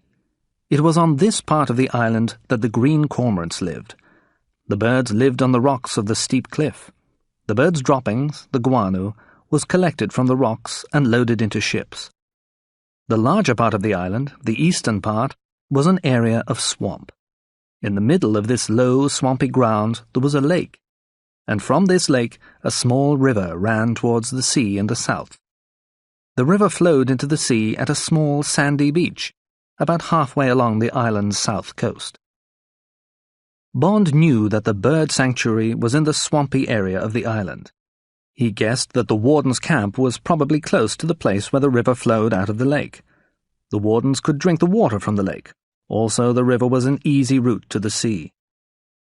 Speaker 1: It was on this part of the island that the green cormorants lived. The birds lived on the rocks of the steep cliff. The birds' droppings, the guano, was collected from the rocks and loaded into ships. The larger part of the island, the eastern part, was an area of swamp. In the middle of this low, swampy ground there was a lake, and from this lake a small river ran towards the sea in the south. The river flowed into the sea at a small sandy beach, about halfway along the island's south coast. Bond knew that the bird sanctuary was in the swampy area of the island. He guessed that the warden's camp was probably close to the place where the river flowed out of the lake. The wardens could drink the water from the lake. Also, the river was an easy route to the sea.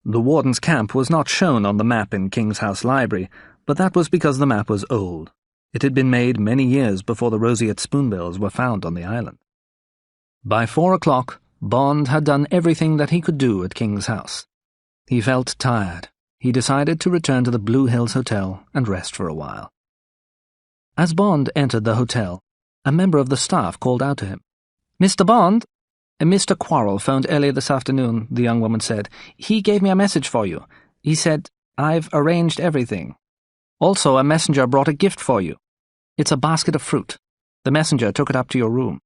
Speaker 1: The warden's camp was not shown on the map in King's House Library, but that was because the map was old. It had been made many years before the roseate spoonbills were found on the island. By 4 o'clock, Bond had done everything that he could do at King's House. He felt tired. He decided to return to the Blue Hills Hotel and rest for a while. As Bond entered the hotel, a member of the staff called out to him. "Mr. Bond?" "Mr. Quarrel phoned earlier this afternoon," the young woman said. "He gave me a message for you. He said, 'I've arranged everything. Also, a messenger brought a gift for you. It's a basket of fruit. The messenger took it up to your room.'"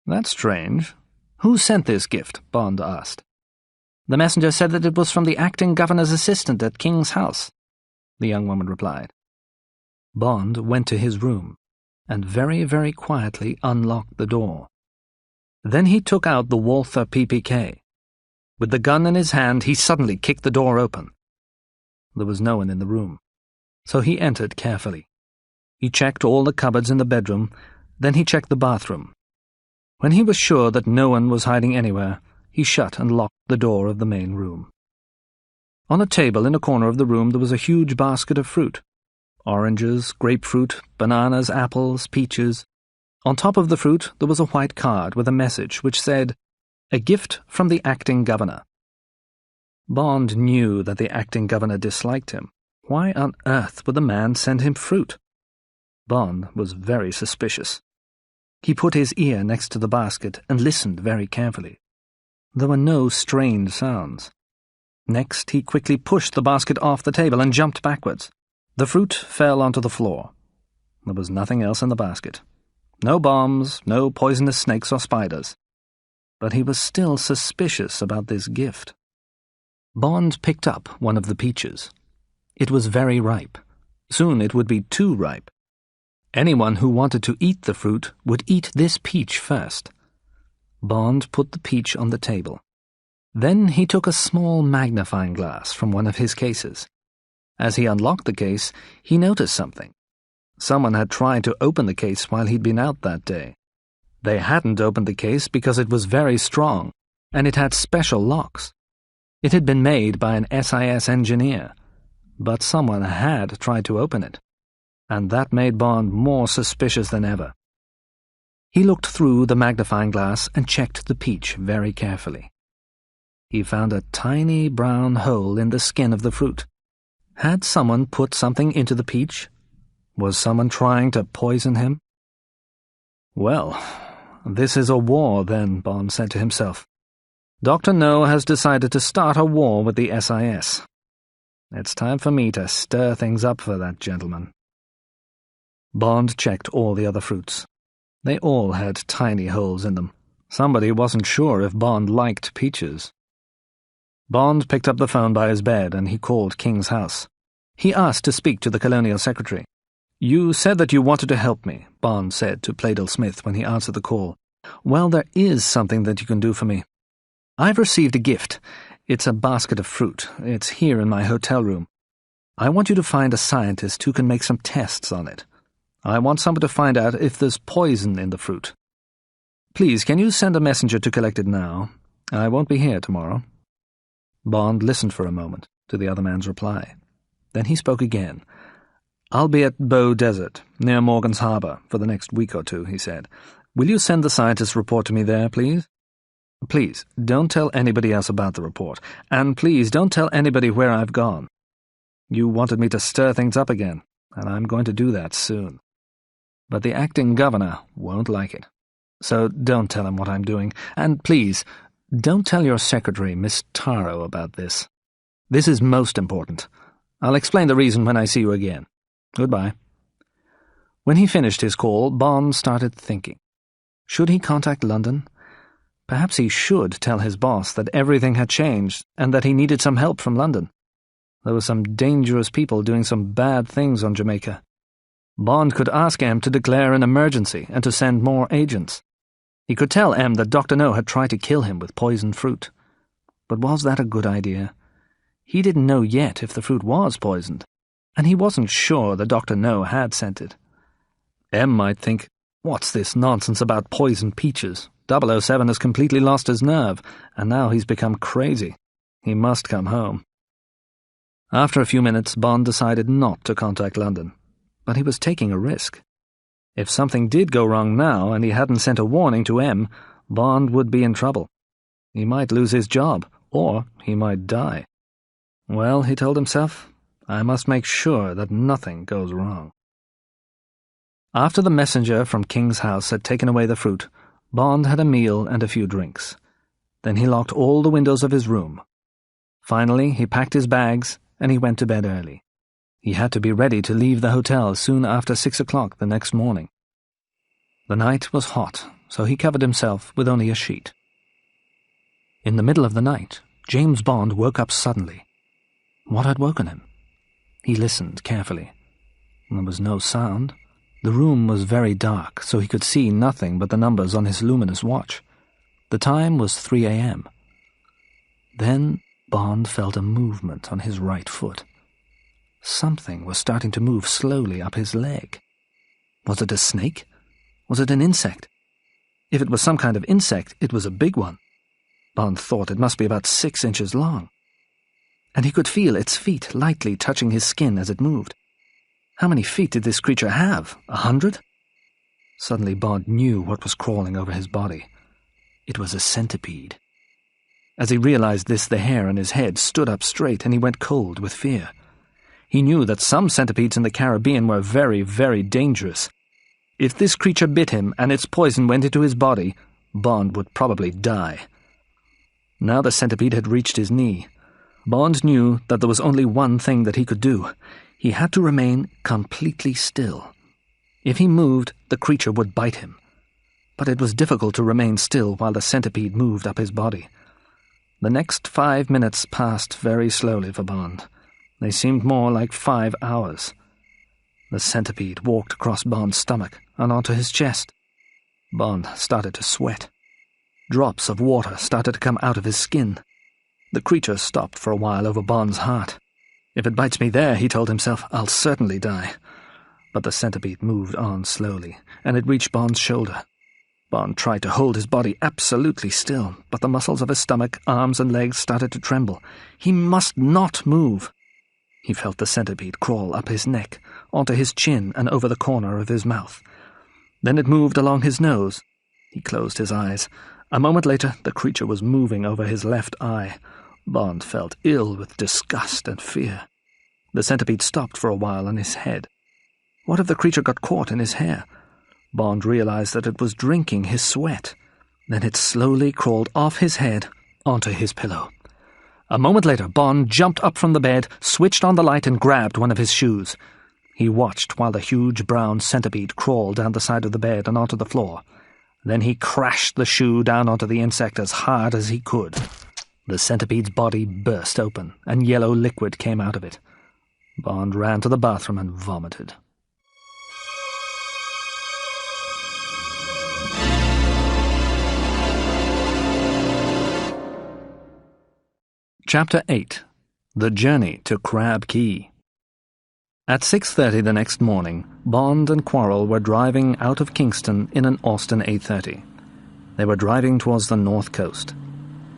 Speaker 1: "That's strange. Who sent this gift?" Bond asked. "The messenger said that it was from the acting governor's assistant at King's House," the young woman replied. Bond went to his room and very, very quietly unlocked the door. Then he took out the Walther PPK. With the gun in his hand, he suddenly kicked the door open. There was no one in the room, so he entered carefully. He checked all the cupboards in the bedroom, then he checked the bathroom. When he was sure that no one was hiding anywhere, he shut and locked the door of the main room. On a table in a corner of the room there was a huge basket of fruit. Oranges, grapefruit, bananas, apples, peaches. On top of the fruit there was a white card with a message which said, "A gift from the acting governor." Bond knew that the acting governor disliked him. Why on earth would the man send him fruit? Bond was very suspicious. He put his ear next to the basket and listened very carefully. There were no strange sounds. Next, he quickly pushed the basket off the table and jumped backwards. The fruit fell onto the floor. There was nothing else in the basket. No bombs, no poisonous snakes or spiders. But he was still suspicious about this gift. Bond picked up one of the peaches. It was very ripe. Soon it would be too ripe. Anyone who wanted to eat the fruit would eat this peach first. Bond put the peach on the table. Then he took a small magnifying glass from one of his cases. As he unlocked the case, he noticed something. Someone had tried to open the case while he'd been out that day. They hadn't opened the case because it was very strong, and it had special locks. It had been made by an SIS engineer, but someone had tried to open it, and that made Bond more suspicious than ever. He looked through the magnifying glass and checked the peach very carefully. He found a tiny brown hole in the skin of the fruit. Had someone put something into the peach? Was someone trying to poison him? Well, this is a war then, Bond said to himself. Dr. No has decided to start a war with the SIS. It's time for me to stir things up for that gentleman. Bond checked all the other fruits. They all had tiny holes in them. Somebody wasn't sure if Bond liked peaches. Bond picked up the phone by his bed and he called King's house. He asked to speak to the Colonial Secretary. "You said that you wanted to help me," Bond said to Playdell Smith when he answered the call. "Well, there is something that you can do for me. I've received a gift. It's a basket of fruit. It's here in my hotel room. I want you to find a scientist who can make some tests on it. I want someone to find out if there's poison in the fruit. Please, can you send a messenger to collect it now? I won't be here tomorrow." Bond listened for a moment to the other man's reply. Then he spoke again. "I'll be at Bow Desert, near Morgan's Harbor, for the next week or two," he said. "Will you send the scientist's report to me there, please? Please, don't tell anybody else about the report, and please don't tell anybody where I've gone. You wanted me to stir things up again, and I'm going to do that soon. But the acting governor won't like it. So don't tell him what I'm doing, and please, don't tell your secretary, Miss Taro, about this. This is most important. I'll explain the reason when I see you again. Goodbye." When he finished his call, Bond started thinking. Should he contact London? Perhaps he should tell his boss that everything had changed and that he needed some help from London. There were some dangerous people doing some bad things on Jamaica. Bond could ask M to declare an emergency and to send more agents. He could tell M that Dr. No had tried to kill him with poisoned fruit. But was that a good idea? He didn't know yet if the fruit was poisoned, and he wasn't sure that Dr. No had sent it. M might think, "What's this nonsense about poisoned peaches? 007 has completely lost his nerve, and now he's become crazy. He must come home." After a few minutes, Bond decided not to contact London, but he was taking a risk. If something did go wrong now and he hadn't sent a warning to M, Bond would be in trouble. He might lose his job, or he might die. Well, he told himself, I must make sure that nothing goes wrong. After the messenger from King's house had taken away the fruit, Bond had a meal and a few drinks. Then he locked all the windows of his room. Finally, he packed his bags and he went to bed early. He had to be ready to leave the hotel soon after 6 o'clock the next morning. The night was hot, so he covered himself with only a sheet. In the middle of the night, James Bond woke up suddenly. What had woken him? He listened carefully. There was no sound. The room was very dark, so he could see nothing but the numbers on his luminous watch. The time was 3 a.m. Then Bond felt a movement on his right foot. Something was starting to move slowly up his leg. Was it a snake? Was it an insect? If it was some kind of insect, it was a big one. Bond thought it must be about 6 inches long. And he could feel its feet lightly touching his skin as it moved. How many feet did this creature have? 100? Suddenly Bond knew what was crawling over his body. It was a centipede. As he realized this, the hair on his head stood up straight and he went cold with fear. He knew that some centipedes in the Caribbean were very, very dangerous. If this creature bit him and its poison went into his body, Bond would probably die. Now the centipede had reached his knee. Bond knew that there was only one thing that he could do. He had to remain completely still. If he moved, the creature would bite him. But it was difficult to remain still while the centipede moved up his body. The next 5 minutes passed very slowly for Bond. They seemed more like 5 hours. The centipede walked across Bond's stomach and onto his chest. Bond started to sweat. Drops of water started to come out of his skin. The creature stopped for a while over Bond's heart. If it bites me there, he told himself, I'll certainly die. But the centipede moved on slowly, and it reached Bond's shoulder. Bond tried to hold his body absolutely still, but the muscles of his stomach, arms, and legs started to tremble. He must not move. He felt the centipede crawl up his neck, onto his chin, and over the corner of his mouth. Then it moved along his nose. He closed his eyes. A moment later, the creature was moving over his left eye. Bond felt ill with disgust and fear. The centipede stopped for a while on his head. What if the creature got caught in his hair? Bond realized that it was drinking his sweat. Then it slowly crawled off his head onto his pillow. A moment later, Bond jumped up from the bed, switched on the light, and grabbed one of his shoes. He watched while the huge brown centipede crawled down the side of the bed and onto the floor. Then he crashed the shoe down onto the insect as hard as he could. The centipede's body burst open, and yellow liquid came out of it. Bond ran to the bathroom and vomited. Chapter 8. The Journey to Crab Key. At 6:30 the next morning, Bond and Quarrel were driving out of Kingston in an Austin 830. They were driving towards the north coast.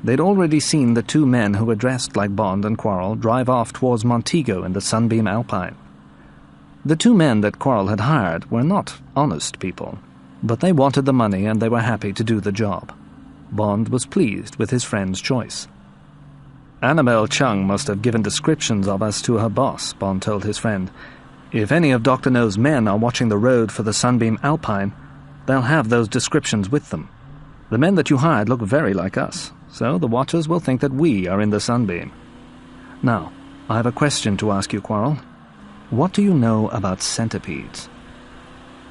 Speaker 1: They'd already seen the two men who were dressed like Bond and Quarrel drive off towards Montego in the Sunbeam Alpine. The two men that Quarrel had hired were not honest people, but they wanted the money and they were happy to do the job. Bond was pleased with his friend's choice. Annabelle Chung must have given descriptions of us to her boss, Bond told his friend. If any of Dr. No's men are watching the road for the Sunbeam Alpine, they'll have those descriptions with them. The men that you hired look very like us, so the watchers will think that we are in the Sunbeam. Now, I have a question to ask you, Quarrel. What do you know about centipedes?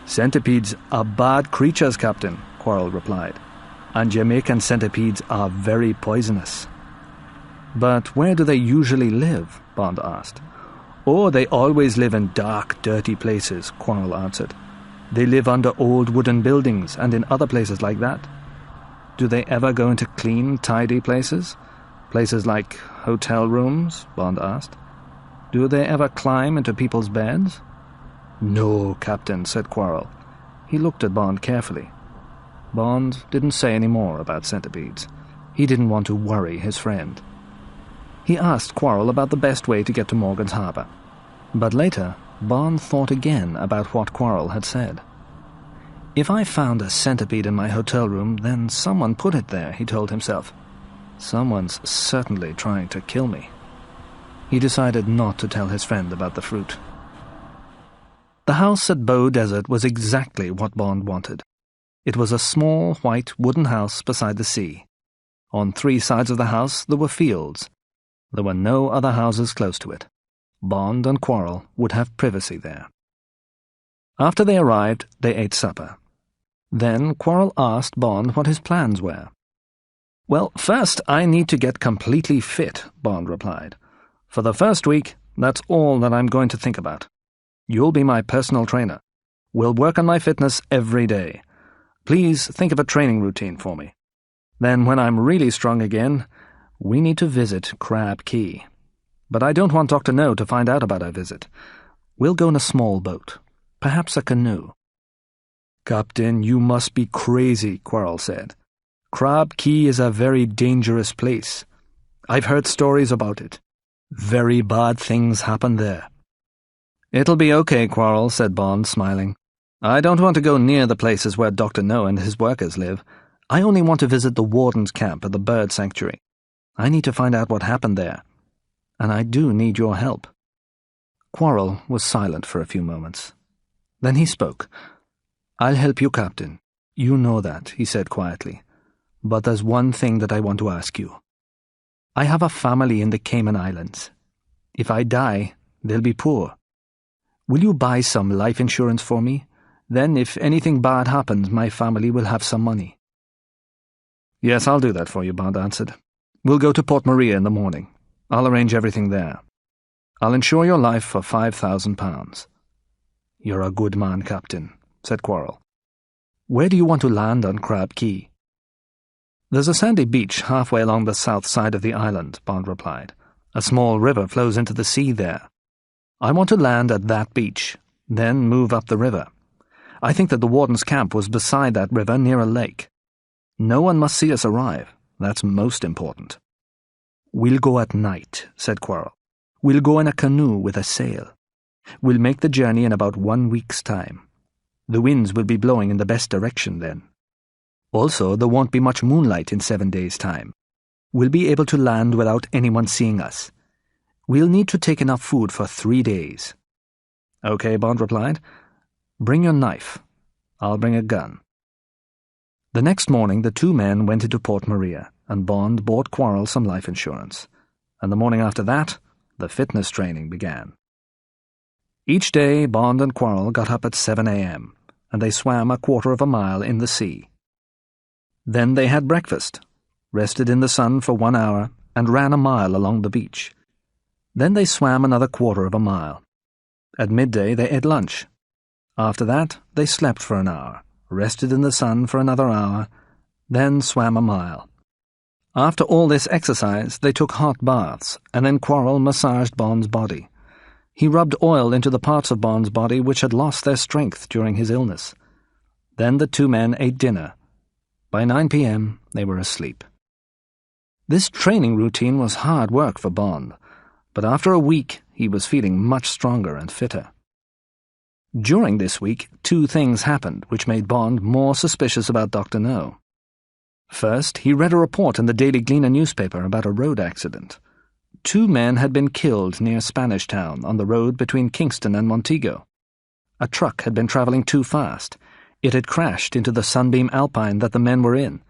Speaker 1: Centipedes are bad creatures, Captain, Quarrel replied, and Jamaican centipedes are very poisonous. But where do they usually live? Bond asked. Oh, they always live in dark, dirty places, Quarrel answered. They live under old wooden buildings and in other places like that. Do they ever go into clean, tidy places? Places like hotel rooms? Bond asked. Do they ever climb into people's beds? No, Captain, said Quarrel. He looked at Bond carefully. Bond didn't say any more about centipedes. He didn't want to worry his friend. He asked Quarrel about the best way to get to Morgan's Harbour. But later, Bond thought again about what Quarrel had said. If I found a centipede in my hotel room, then someone put it there, he told himself. Someone's certainly trying to kill me. He decided not to tell his friend about the fruit. The house at Bow Desert was exactly what Bond wanted. It was a small, white wooden house beside the sea. On 3 sides of the house there were fields. There were no other houses close to it. Bond and Quarrel would have privacy there. After they arrived, they ate supper. Then Quarrel asked Bond what his plans were. Well, first I need to get completely fit, Bond replied. For the first week, that's all that I'm going to think about. You'll be my personal trainer. We'll work on my fitness every day. Please think of a training routine for me. Then when I'm really strong again, we need to visit Crab Key. But I don't want Dr. No to find out about our visit. We'll go in a small boat, perhaps a canoe. Captain, you must be crazy, Quarrel said. Crab Key is a very dangerous place. I've heard stories about it. Very bad things happen there. It'll be okay, Quarrel, said Bond, smiling. I don't want to go near the places where Dr. No and his workers live. I only want to visit the warden's camp at the bird sanctuary. I need to find out what happened there. And I do need your help. Quarrel was silent for a few moments. Then he spoke. I'll help you, Captain. You know that, he said quietly. But there's one thing that I want to ask you. I have a family in the Cayman Islands. If I die, they'll be poor. Will you buy some life insurance for me? Then if anything bad happens, my family will have some money. Yes, I'll do that for you, Bond answered. We'll go to Port Maria in the morning. I'll arrange everything there. I'll insure your life for £5,000. You're a good man, Captain, said Quarrel. Where do you want to land on Crab Key? There's a sandy beach halfway along the south side of the island, Bond replied. A small river flows into the sea there. I want to land at that beach. Then move up the river. I think that the warden's camp was beside that river near a lake. No one must see us arrive. That's most important." "We'll go at night," said Quarrel. "We'll go in a canoe with a sail. We'll make the journey in about 1 week's time. The winds will be blowing in the best direction then. Also, there won't be much moonlight in 7 days' time. We'll be able to land without anyone seeing us. We'll need to take enough food for 3 days." "Okay," Bond replied. "Bring your knife. I'll bring a gun." The next morning the two men went into Port Maria, and Bond bought Quarrel some life insurance. And the morning after that, the fitness training began. Each day Bond and Quarrel got up at 7 a.m., and they swam a quarter of a mile in the sea. Then they had breakfast, rested in the sun for 1 hour, and ran a mile along the beach. Then they swam another quarter of a mile. At midday they ate lunch. After that they slept for an hour, rested in the sun for another hour, then swam a mile. After all this exercise they took hot baths, and then Quarrel massaged Bond's body. He rubbed oil into the parts of Bond's body which had lost their strength during his illness. Then the two men ate dinner. By 9 p.m. they were asleep. This training routine was hard work for Bond, but after a week he was feeling much stronger and fitter. During this week, 2 things happened which made Bond more suspicious about Dr. No. First, he read a report in the Daily Gleaner newspaper about a road accident. 2 men had been killed near Spanish Town on the road between Kingston and Montego. A truck had been traveling too fast. It had crashed into the Sunbeam Alpine that the men were in.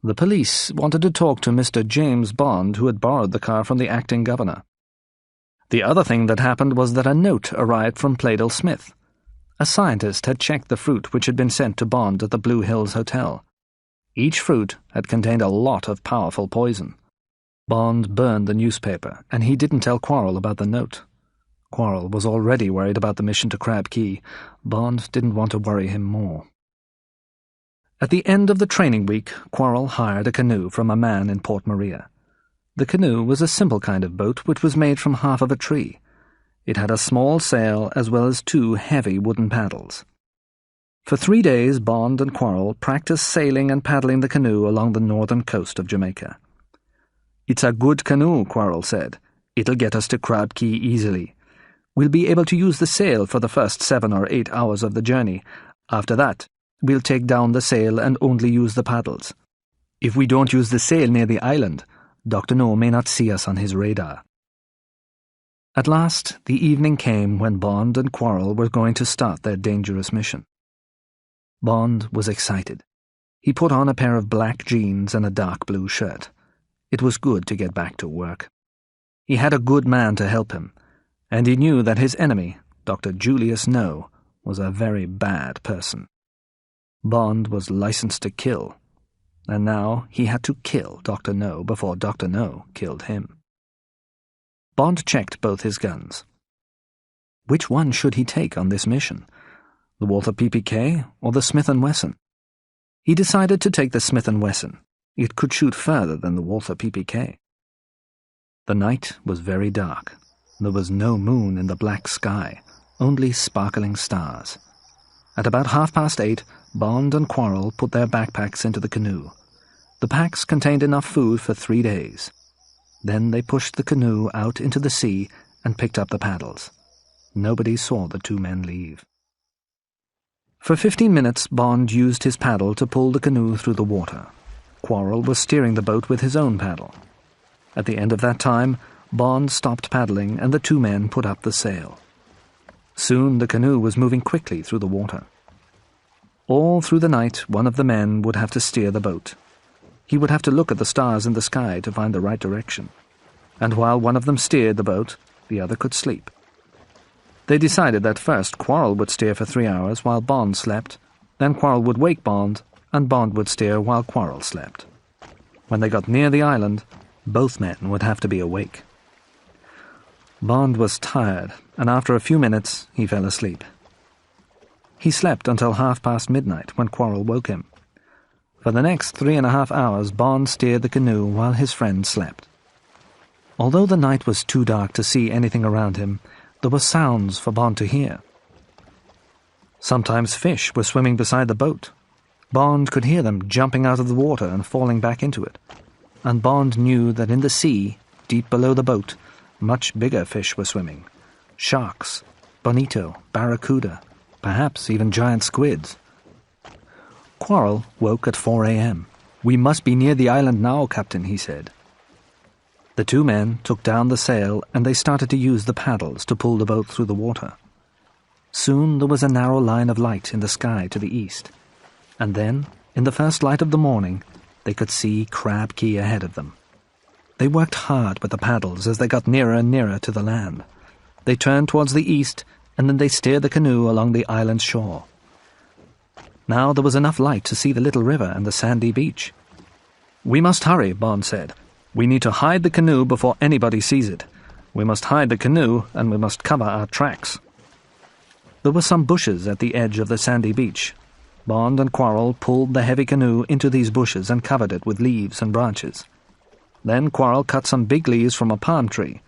Speaker 1: The police wanted to talk to Mr. James Bond, who had borrowed the car from the acting governor. The other thing that happened was that a note arrived from Playdell Smith. A scientist had checked the fruit which had been sent to Bond at the Blue Hills Hotel. Each fruit had contained a lot of powerful poison. Bond burned the newspaper, and he didn't tell Quarrel about the note. Quarrel was already worried about the mission to Crab Key. Bond didn't want to worry him more. At the end of the training week, Quarrel hired a canoe from a man in Port Maria. The canoe was a simple kind of boat which was made from half of a tree. It had a small sail as well as 2 heavy wooden paddles. For 3 days Bond and Quarrel practiced sailing and paddling the canoe along the northern coast of Jamaica. "It's a good canoe," Quarrel said. "It'll get us to Crab Key easily. We'll be able to use the sail for the first 7 or 8 hours of the journey. After that, we'll take down the sail and only use the paddles. If we don't use the sail near the island, Dr. No may not see us on his radar." At last, the evening came when Bond and Quarrel were going to start their dangerous mission. Bond was excited. He put on a pair of black jeans and a dark blue shirt. It was good to get back to work. He had a good man to help him, and he knew that his enemy, Dr. Julius No, was a very bad person. Bond was licensed to kill, and now he had to kill Dr. No before Dr. No killed him. Bond checked both his guns. Which one should he take on this mission? The Walther PPK or the Smith & Wesson? He decided to take the Smith & Wesson. It could shoot further than the Walther PPK. The night was very dark. There was no moon in the black sky, only sparkling stars. At about 8:30, Bond and Quarrel put their backpacks into the canoe. The packs contained enough food for 3 days. Then they pushed the canoe out into the sea and picked up the paddles. Nobody saw the 2 men leave. For 15 minutes, Bond used his paddle to pull the canoe through the water. Quarrel was steering the boat with his own paddle. At the end of that time, Bond stopped paddling and the 2 men put up the sail. Soon the canoe was moving quickly through the water. All through the night, one of the men would have to steer the boat. He would have to look at the stars in the sky to find the right direction. And while one of them steered the boat, the other could sleep. They decided that first Quarrel would steer for 3 hours while Bond slept, then Quarrel would wake Bond, and Bond would steer while Quarrel slept. When they got near the island, both men would have to be awake. Bond was tired, and after a few minutes he fell asleep. He slept until midnight when Quarrel woke him. For the next 3.5 hours Bond steered the canoe while his friend slept. Although the night was too dark to see anything around him, there were sounds for Bond to hear. Sometimes fish were swimming beside the boat. Bond could hear them jumping out of the water and falling back into it. And Bond knew that in the sea, deep below the boat, much bigger fish were swimming. Sharks, bonito, barracuda, perhaps even giant squids. Quarrel woke at 4 a.m. "We must be near the island now, Captain," he said. The two men took down the sail and they started to use the paddles to pull the boat through the water. Soon there was a narrow line of light in the sky to the east, and then, in the first light of the morning, they could see Crab Key ahead of them. They worked hard with the paddles as they got nearer and nearer to the land. They turned towards the east, and then they steered the canoe along the island's shore. Now there was enough light to see the little river and the sandy beach. "We must hurry," Bond said. "We need to hide the canoe before anybody sees it. We must hide the canoe, and we must cover our tracks." There were some bushes at the edge of the sandy beach. Bond and Quarrel pulled the heavy canoe into these bushes and covered it with leaves and branches. Then Quarrel cut some big leaves from a palm tree.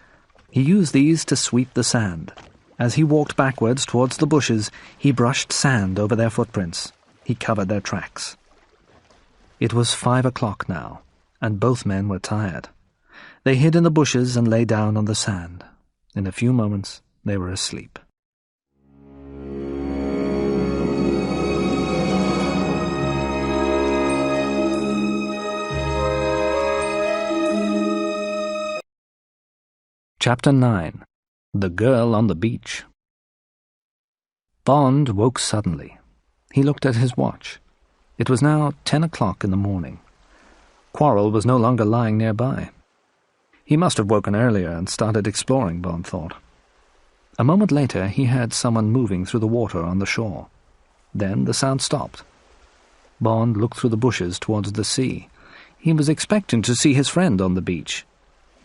Speaker 1: He used these to sweep the sand. As he walked backwards towards the bushes, he brushed sand over their footprints. He covered their tracks. It was 5 o'clock now, and both men were tired. They hid in the bushes and lay down on the sand. In a few moments, they were asleep. Chapter 9. The Girl on the Beach. Bond woke suddenly. He looked at his watch. It was now 10 o'clock in the morning. Quarrel was no longer lying nearby. He must have woken earlier and started exploring, Bond thought. A moment later he heard someone moving through the water on the shore. Then the sound stopped. Bond looked through the bushes towards the sea. He was expecting to see his friend on the beach.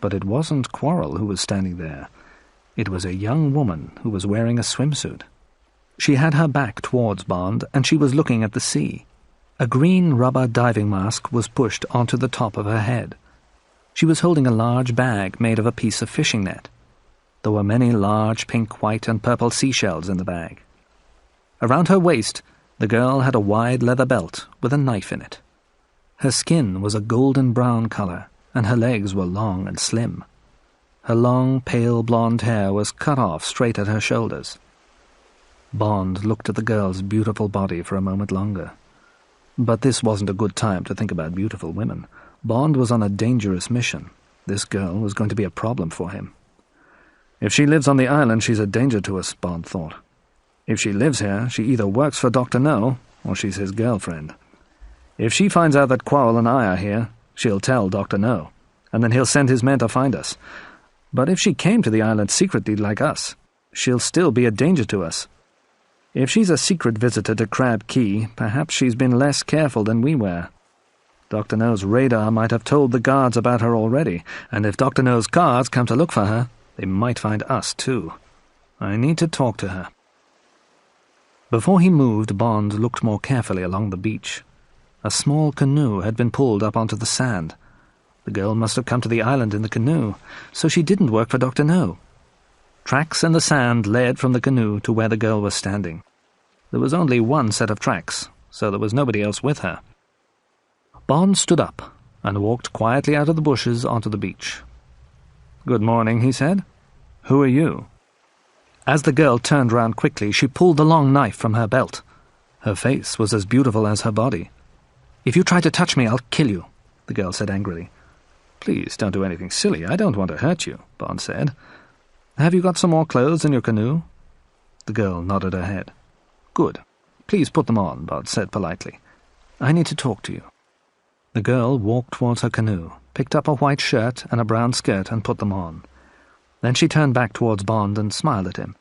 Speaker 1: But it wasn't Quarrel who was standing there. It was a young woman who was wearing a swimsuit. She had her back towards Bond, and she was looking at the sea. A green rubber diving mask was pushed onto the top of her head. She was holding a large bag made of a piece of fishing net. There were many large pink, white, and purple seashells in the bag. Around her waist, the girl had a wide leather belt with a knife in it. Her skin was a golden brown color, and her legs were long and slim. Her long, pale blonde hair was cut off straight at her shoulders. Bond looked at the girl's beautiful body for a moment longer. But this wasn't a good time to think about beautiful women. Bond was on a dangerous mission. This girl was going to be a problem for him. If she lives on the island, she's a danger to us, Bond thought. If she lives here, she either works for Dr. No, or she's his girlfriend. If she finds out that Quarrel and I are here, she'll tell Dr. No, and then he'll send his men to find us. But if she came to the island secretly like us, she'll still be a danger to us. If she's a secret visitor to Crab Key, perhaps she's been less careful than we were. Dr. No's radar might have told the guards about her already, and if Dr. No's guards come to look for her, they might find us too. I need to talk to her. Before he moved, Bond looked more carefully along the beach. A small canoe had been pulled up onto the sand. The girl must have come to the island in the canoe, so she didn't work for Dr. No. Tracks in the sand led from the canoe to where the girl was standing. There was only one set of tracks, so there was nobody else with her. Bond stood up and walked quietly out of the bushes onto the beach. "Good morning," he said. "Who are you?" As the girl turned round quickly, she pulled the long knife from her belt. Her face was as beautiful as her body. "If you try to touch me, I'll kill you," the girl said angrily. "Please don't do anything silly. I don't want to hurt you," Bond said. "Have you got some more clothes in your canoe?" The girl nodded her head. "Good. Please put them on," Bond said politely. "I need to talk to you." The girl walked towards her canoe, picked up a white shirt and a brown skirt and put them on. Then she turned back towards Bond and smiled at him.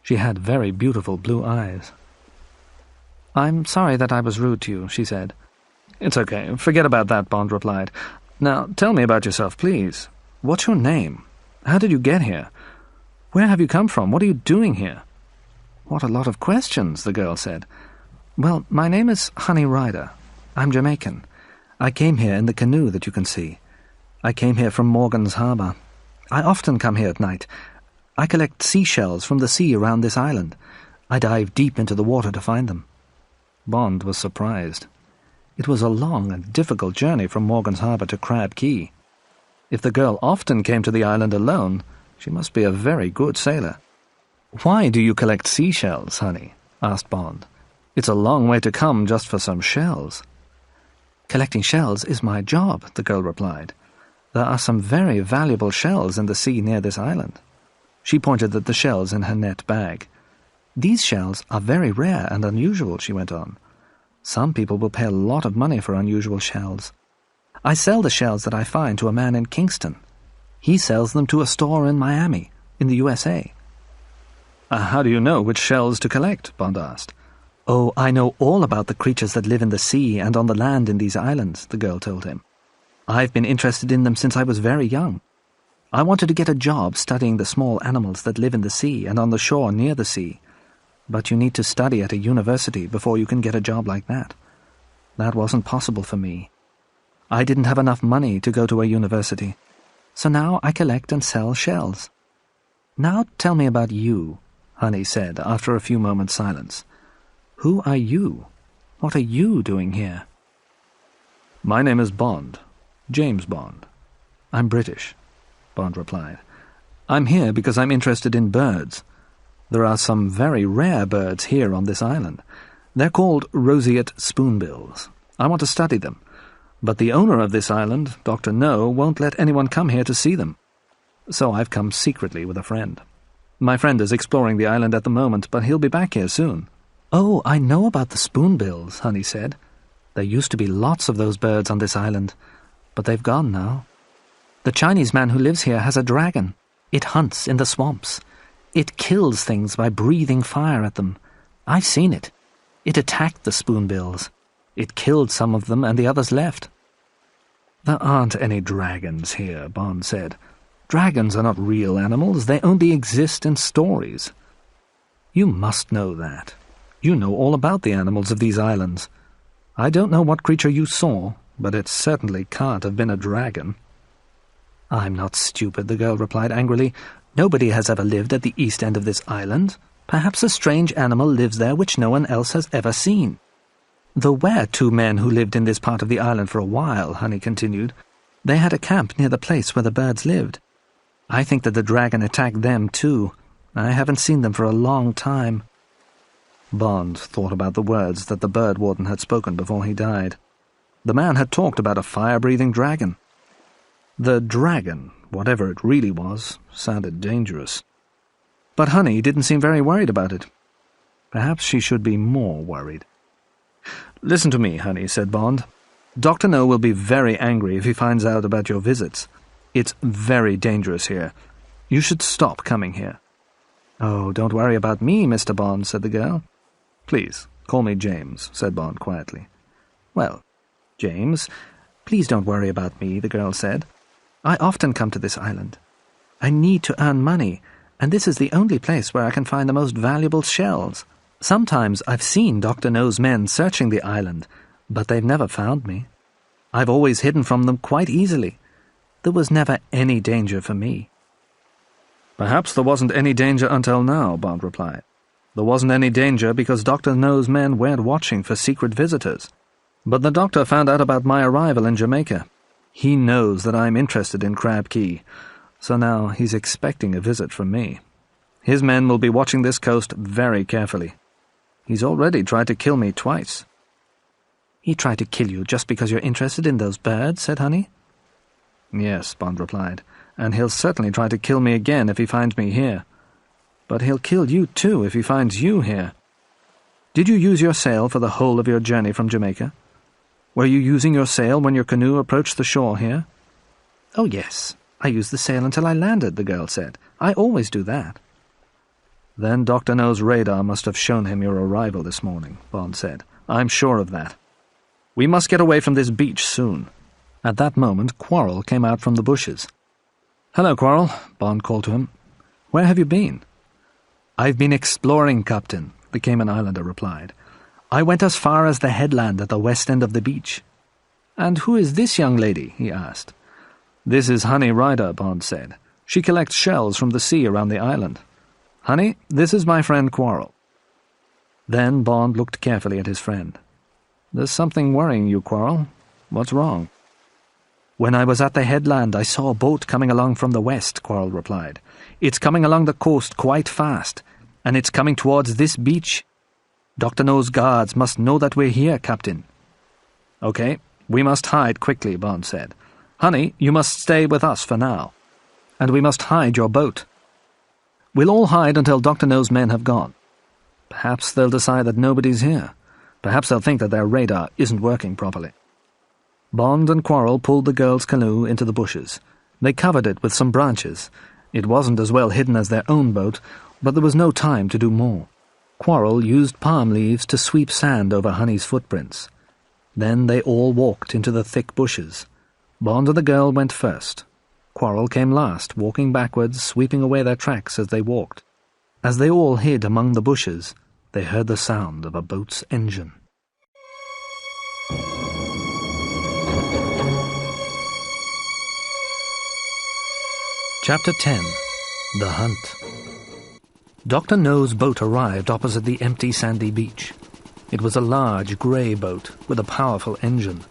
Speaker 1: She had very beautiful blue eyes. "I'm sorry that I was rude to you," she said. "It's okay. Forget about that," Bond replied. "Now, tell me about yourself, please. What's your name? How did you get here? Where have you come from? What are you doing here?" "What a lot of questions," the girl said. "Well, my name is Honey Ryder. I'm Jamaican. I came here in the canoe that you can see. I came here from Morgan's Harbour. I often come here at night. I collect seashells from the sea around this island. I dive deep into the water to find them." Bond was surprised. It was a long and difficult journey from Morgan's Harbour to Crab Key. If the girl often came to the island alone, she must be a very good sailor. "Why do you collect seashells, honey?" asked Bond. "It's a long way to come just for some shells." "Collecting shells is my job," the girl replied. "There are some very valuable shells in the sea near this island." She pointed at the shells in her net bag. "These shells are very rare and unusual," she went on. "Some people will pay a lot of money for unusual shells. I sell the shells that I find to a man in Kingston. He sells them to a store in Miami, in the USA. How do you know which shells to collect?" Bond asked. "Oh, I know all about the creatures that live in the sea and on the land in these islands," the girl told him. "I've been interested in them since I was very young. I wanted to get a job studying the small animals that live in the sea and on the shore near the sea. But you need to study at a university before you can get a job like that. That wasn't possible for me. I didn't have enough money to go to a university, so now I collect and sell shells." "Now tell me about you," Honey said after a few moments' silence. "Who are you? What are you doing here?" "My name is Bond, James Bond. I'm British," Bond replied. "I'm here because I'm interested in birds. There are some very rare birds here on this island. They're called roseate spoonbills. I want to study them. But the owner of this island, Dr. No, won't let anyone come here to see them. So I've come secretly with a friend. My friend is exploring the island at the moment, but he'll be back here soon." "Oh, I know about the spoonbills," Honey said. "There used to be lots of those birds on this island, but they've gone now. The Chinese man who lives here has a dragon. It hunts in the swamps. It kills things by breathing fire at them. I've seen it. It attacked the spoonbills. It killed some of them and the others left." "There aren't any dragons here," Bond said. "Dragons are not real animals. They only exist in stories. You must know that. You know all about the animals of these islands. I don't know what creature you saw, but it certainly can't have been a dragon." "I'm not stupid," the girl replied angrily. "Nobody has ever lived at the east end of this island. Perhaps a strange animal lives there which no one else has ever seen." "There were two men who lived in this part of the island for a while," Honey continued. "They had a camp near the place where the birds lived. I think that the dragon attacked them too. I haven't seen them for a long time." Bond thought about the words that the bird warden had spoken before he died. The man had talked about a fire-breathing dragon. The dragon, whatever it really was, sounded dangerous. But Honey didn't seem very worried about it. Perhaps she should be more worried. "Listen to me, Honey," said Bond. "Dr. No will be very angry if he finds out about your visits. It's very dangerous here. You should stop coming here." "Oh, don't worry about me, Mr. Bond," said the girl. "Please, call me James," said Bond quietly. "Well, James, please don't worry about me," the girl said. "I often come to this island. I need to earn money, and this is the only place where I can find the most valuable shells. Sometimes I've seen Dr. No's men searching the island, but they've never found me. I've always hidden from them quite easily. There was never any danger for me." "Perhaps there wasn't any danger until now," Bond replied. "There wasn't any danger because Dr. No's men weren't watching for secret visitors. But the doctor found out about my arrival in Jamaica. He knows that I'm interested in Crab Key, so now he's expecting a visit from me. His men will be watching this coast very carefully. He's already tried to kill me twice." "He tried to kill you just because you're interested in those birds?" said Honey. "Yes," Bond replied, "and he'll certainly try to kill me again if he finds me here. But he'll kill you too if he finds you here. Did you use your sail for the whole of your journey from Jamaica? Were you using your sail when your canoe approached the shore here?" "Oh, yes. I used the sail until I landed," the girl said. "I always do that." "Then Dr. No's radar must have shown him your arrival this morning," Bond said. "I'm sure of that. We must get away from this beach soon." At that moment, Quarrel came out from the bushes. "Hello, Quarrel," Bond called to him. "Where have you been?" "I've been exploring, Captain," the Cayman Islander replied. "I went as far as the headland at the west end of the beach." "And who is this young lady?" he asked. "This is Honey Ryder," Bond said. "She collects shells from the sea around the island. Honey, this is my friend Quarrel." Then Bond looked carefully at his friend. "There's something worrying you, Quarrel. What's wrong?" "When I was at the headland, I saw a boat coming along from the west," Quarrel replied. "It's coming along the coast quite fast, and it's coming towards this beach. Dr. No's guards must know that we're here, Captain." "Okay, we must hide quickly," Bond said. "Honey, you must stay with us for now. And we must hide your boat. We'll all hide until Dr. No's men have gone. Perhaps they'll decide that nobody's here. Perhaps they'll think that their radar isn't working properly." Bond and Quarrel pulled the girl's canoe into the bushes. They covered it with some branches. It wasn't as well hidden as their own boat, but there was no time to do more. Quarrel used palm leaves to sweep sand over Honey's footprints. Then they all walked into the thick bushes. Bond and the girl went first. Quarrel came last, walking backwards, sweeping away their tracks as they walked. As they all hid among the bushes, they heard the sound of a boat's engine. Chapter 10. The Hunt. Dr. No's boat arrived opposite the empty sandy beach. It was a large grey boat with a powerful engine.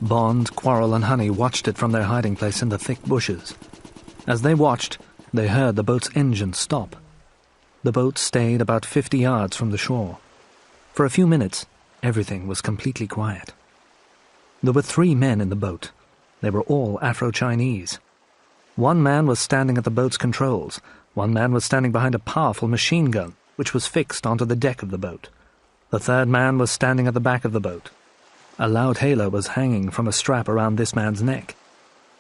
Speaker 1: Bond, Quarrel and Honey watched it from their hiding place in the thick bushes. As they watched, they heard the boat's engine stop. The boat stayed about 50 yards from the shore. For a few minutes, everything was completely quiet. There were 3 men in the boat. They were all Afro-Chinese. One man was standing at the boat's controls. One man was standing behind a powerful machine gun, which was fixed onto the deck of the boat. The third man was standing at the back of the boat. A loud hailer was hanging from a strap around this man's neck.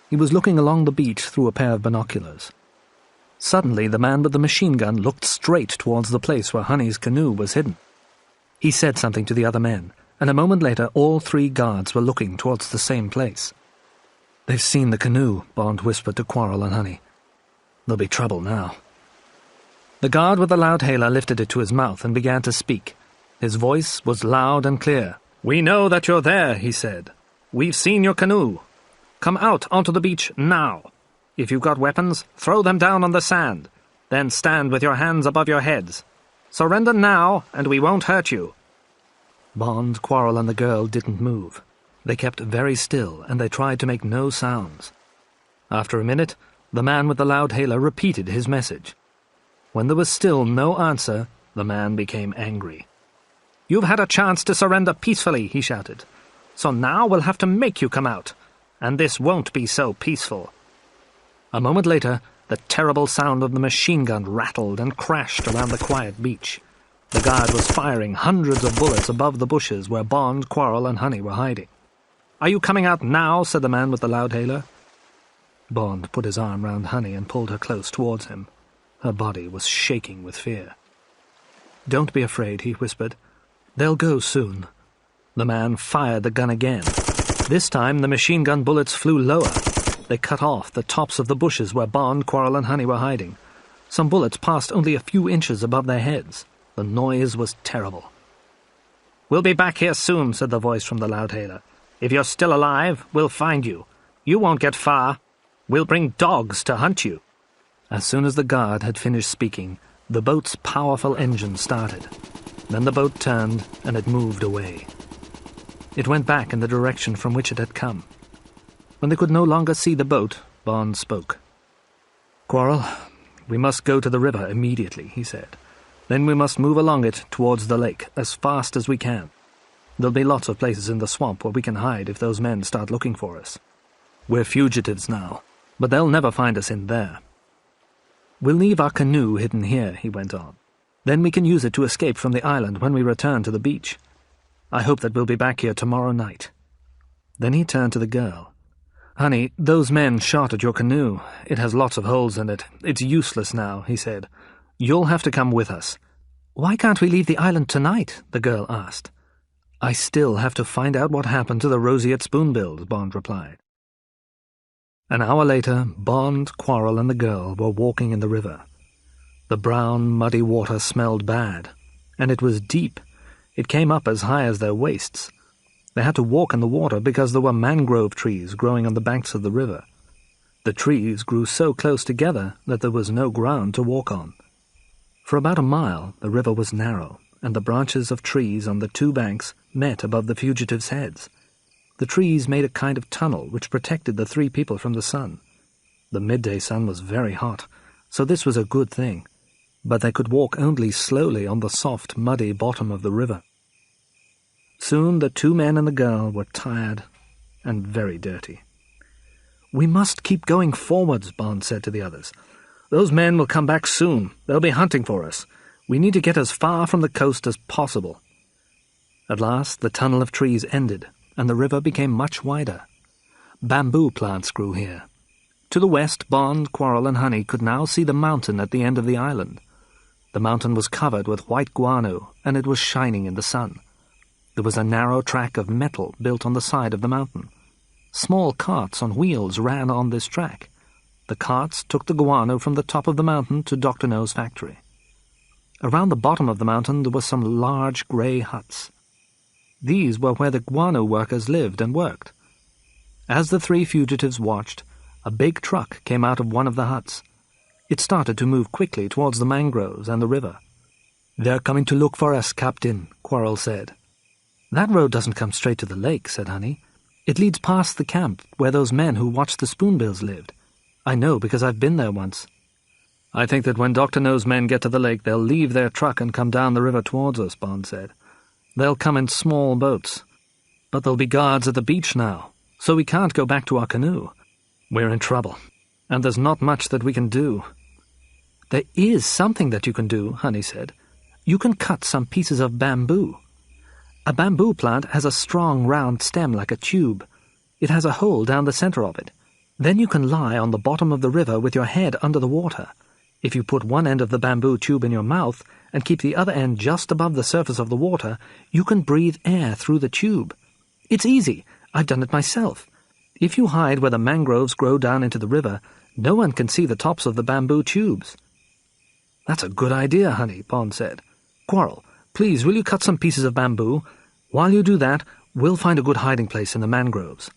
Speaker 1: He was looking along the beach through a pair of binoculars. Suddenly, the man with the machine gun looked straight towards the place where Honey's canoe was hidden. He said something to the other men, and a moment later all 3 guards were looking towards the same place. "They've seen the canoe," Bond whispered to Quarrel and Honey. "There'll be trouble now." The guard with the loud hailer lifted it to his mouth and began to speak. His voice was loud and clear. "We know that you're there," he said. "We've seen your canoe. Come out onto the beach now. If you've got weapons, throw them down on the sand. Then stand with your hands above your heads. Surrender now, and we won't hurt you." Bond, Quarrel and the girl didn't move. They kept very still, and they tried to make no sounds. After a minute, the man with the loud hailer repeated his message. When there was still no answer, the man became angry. "You've had a chance to surrender peacefully," he shouted. "So now we'll have to make you come out. And this won't be so peaceful." A moment later, the terrible sound of the machine gun rattled and crashed around the quiet beach. The guard was firing hundreds of bullets above the bushes where Bond, Quarrel and Honey were hiding. "Are you coming out now?" said the man with the loud hailer. Bond put his arm round Honey and pulled her close towards him. Her body was shaking with fear. "Don't be afraid," he whispered. "They'll go soon." The man fired the gun again. This time the machine gun bullets flew lower. They cut off the tops of the bushes where Bond, Quarrel and Honey were hiding. Some bullets passed only a few inches above their heads. The noise was terrible. "We'll be back here soon," said the voice from the loud hailer. "If you're still alive, we'll find you. You won't get far. We'll bring dogs to hunt you." As soon as the guard had finished speaking, the boat's powerful engine started. Then the boat turned and it moved away. It went back in the direction from which it had come. When they could no longer see the boat, Bond spoke. "Quarrel, we must go to the river immediately," he said. "Then we must move along it towards the lake as fast as we can. There'll be lots of places in the swamp where we can hide if those men start looking for us. We're fugitives now, but they'll never find us in there. We'll leave our canoe hidden here," he went on. "Then we can use it to escape from the island when we return to the beach. I hope that we'll be back here tomorrow night." Then he turned to the girl. "Honey, those men shot at your canoe. It has lots of holes in it. It's useless now," he said. "You'll have to come with us." "Why can't we leave the island tonight?" the girl asked. "I still have to find out what happened to the roseate spoonbills," Bond replied. An hour later, Bond, Quarrel and the girl were walking in the river. The brown, muddy water smelled bad, and it was deep. It came up as high as their waists. They had to walk in the water because there were mangrove trees growing on the banks of the river. The trees grew so close together that there was no ground to walk on. For about a mile, the river was narrow, and the branches of trees on the two banks met above the fugitives' heads. The trees made a kind of tunnel which protected the three people from the sun. The midday sun was very hot, so this was a good thing, but they could walk only slowly on the soft, muddy bottom of the river. Soon the two men and the girl were tired and very dirty. "We must keep going forwards," Bond said to the others. "Those men will come back soon. They'll be hunting for us. We need to get as far from the coast as possible." At last the tunnel of trees ended, and the river became much wider. Bamboo plants grew here. To the west, Bond, Quarrel, and Honey could now see the mountain at the end of the island. The mountain was covered with white guano, and it was shining in the sun. There was a narrow track of metal built on the side of the mountain. Small carts on wheels ran on this track. The carts took the guano from the top of the mountain to Dr. No's factory. Around the bottom of the mountain there were some large grey huts. These were where the guano workers lived and worked. As the three fugitives watched, a big truck came out of one of the huts. It started to move quickly towards the mangroves and the river. "They're coming to look for us, Captain," Quarrel said. "That road doesn't come straight to the lake," said Honey. "It leads past the camp where those men who watched the spoonbills lived. I know because I've been there once." "I think that when Dr. No's men get to the lake, they'll leave their truck and come down the river towards us," Bond said. "They'll come in small boats. But there'll be guards at the beach now, so we can't go back to our canoe. We're in trouble, and there's not much that we can do." "There is something that you can do," Honey said. "You can cut some pieces of bamboo. A bamboo plant has a strong round stem like a tube. It has a hole down the center of it. Then you can lie on the bottom of the river with your head under the water. If you put one end of the bamboo tube in your mouth and keep the other end just above the surface of the water, you can breathe air through the tube. It's easy. I've done it myself. If you hide where the mangroves grow down into the river, no one can see the tops of the bamboo tubes." "That's a good idea, Honey," Bond said. "Quarrel, please will you cut some pieces of bamboo? While you do that, we'll find a good hiding place in the mangroves."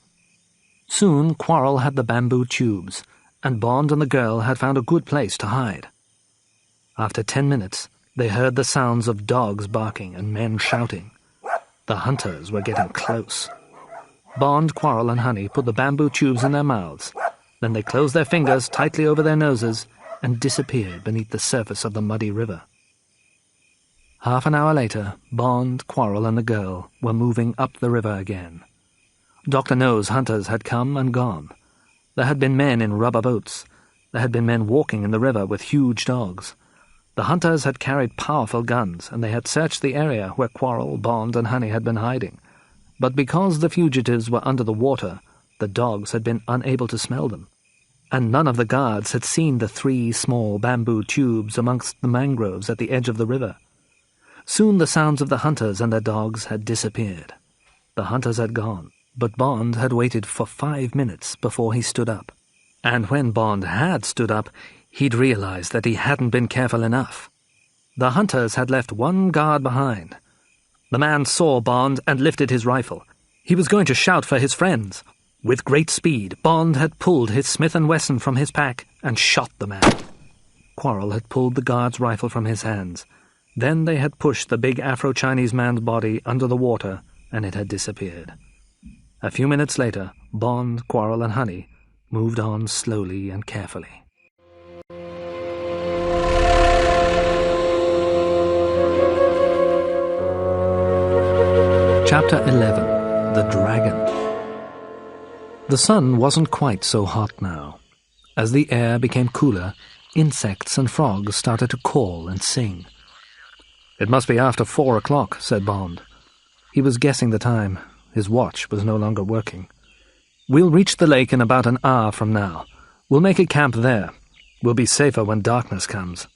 Speaker 1: Soon Quarrel had the bamboo tubes, and Bond and the girl had found a good place to hide. After 10 minutes, they heard the sounds of dogs barking and men shouting. The hunters were getting close. Bond, Quarrel, and Honey put the bamboo tubes in their mouths. Then they closed their fingers tightly over their noses and disappeared beneath the surface of the muddy river. Half an hour later, Bond, Quarrel, and the girl were moving up the river again. Dr. No's hunters had come and gone. There had been men in rubber boats. There had been men walking in the river with huge dogs. The hunters had carried powerful guns, and they had searched the area where Quarrel, Bond, and Honey had been hiding. But because the fugitives were under the water, the dogs had been unable to smell them. And none of the guards had seen the 3 small bamboo tubes amongst the mangroves at the edge of the river. Soon the sounds of the hunters and their dogs had disappeared. The hunters had gone, but Bond had waited for 5 minutes before he stood up. And when Bond had stood up, he'd realized that he hadn't been careful enough. The hunters had left one guard behind. The man saw Bond and lifted his rifle. He was going to shout for his friends. With great speed, Bond had pulled his Smith & Wesson from his pack and shot the man. Quarrel had pulled the guard's rifle from his hands. Then they had pushed the big Afro-Chinese man's body under the water, and it had disappeared. A few minutes later, Bond, Quarrel, and Honey moved on slowly and carefully. Chapter 11. The Dragon. The sun wasn't quite so hot now. As the air became cooler, insects and frogs started to call and sing. "It must be after 4 o'clock, said Bond. He was guessing the time. His watch was no longer working. "We'll reach the lake in about an hour from now. We'll make a camp there. We'll be safer when darkness comes."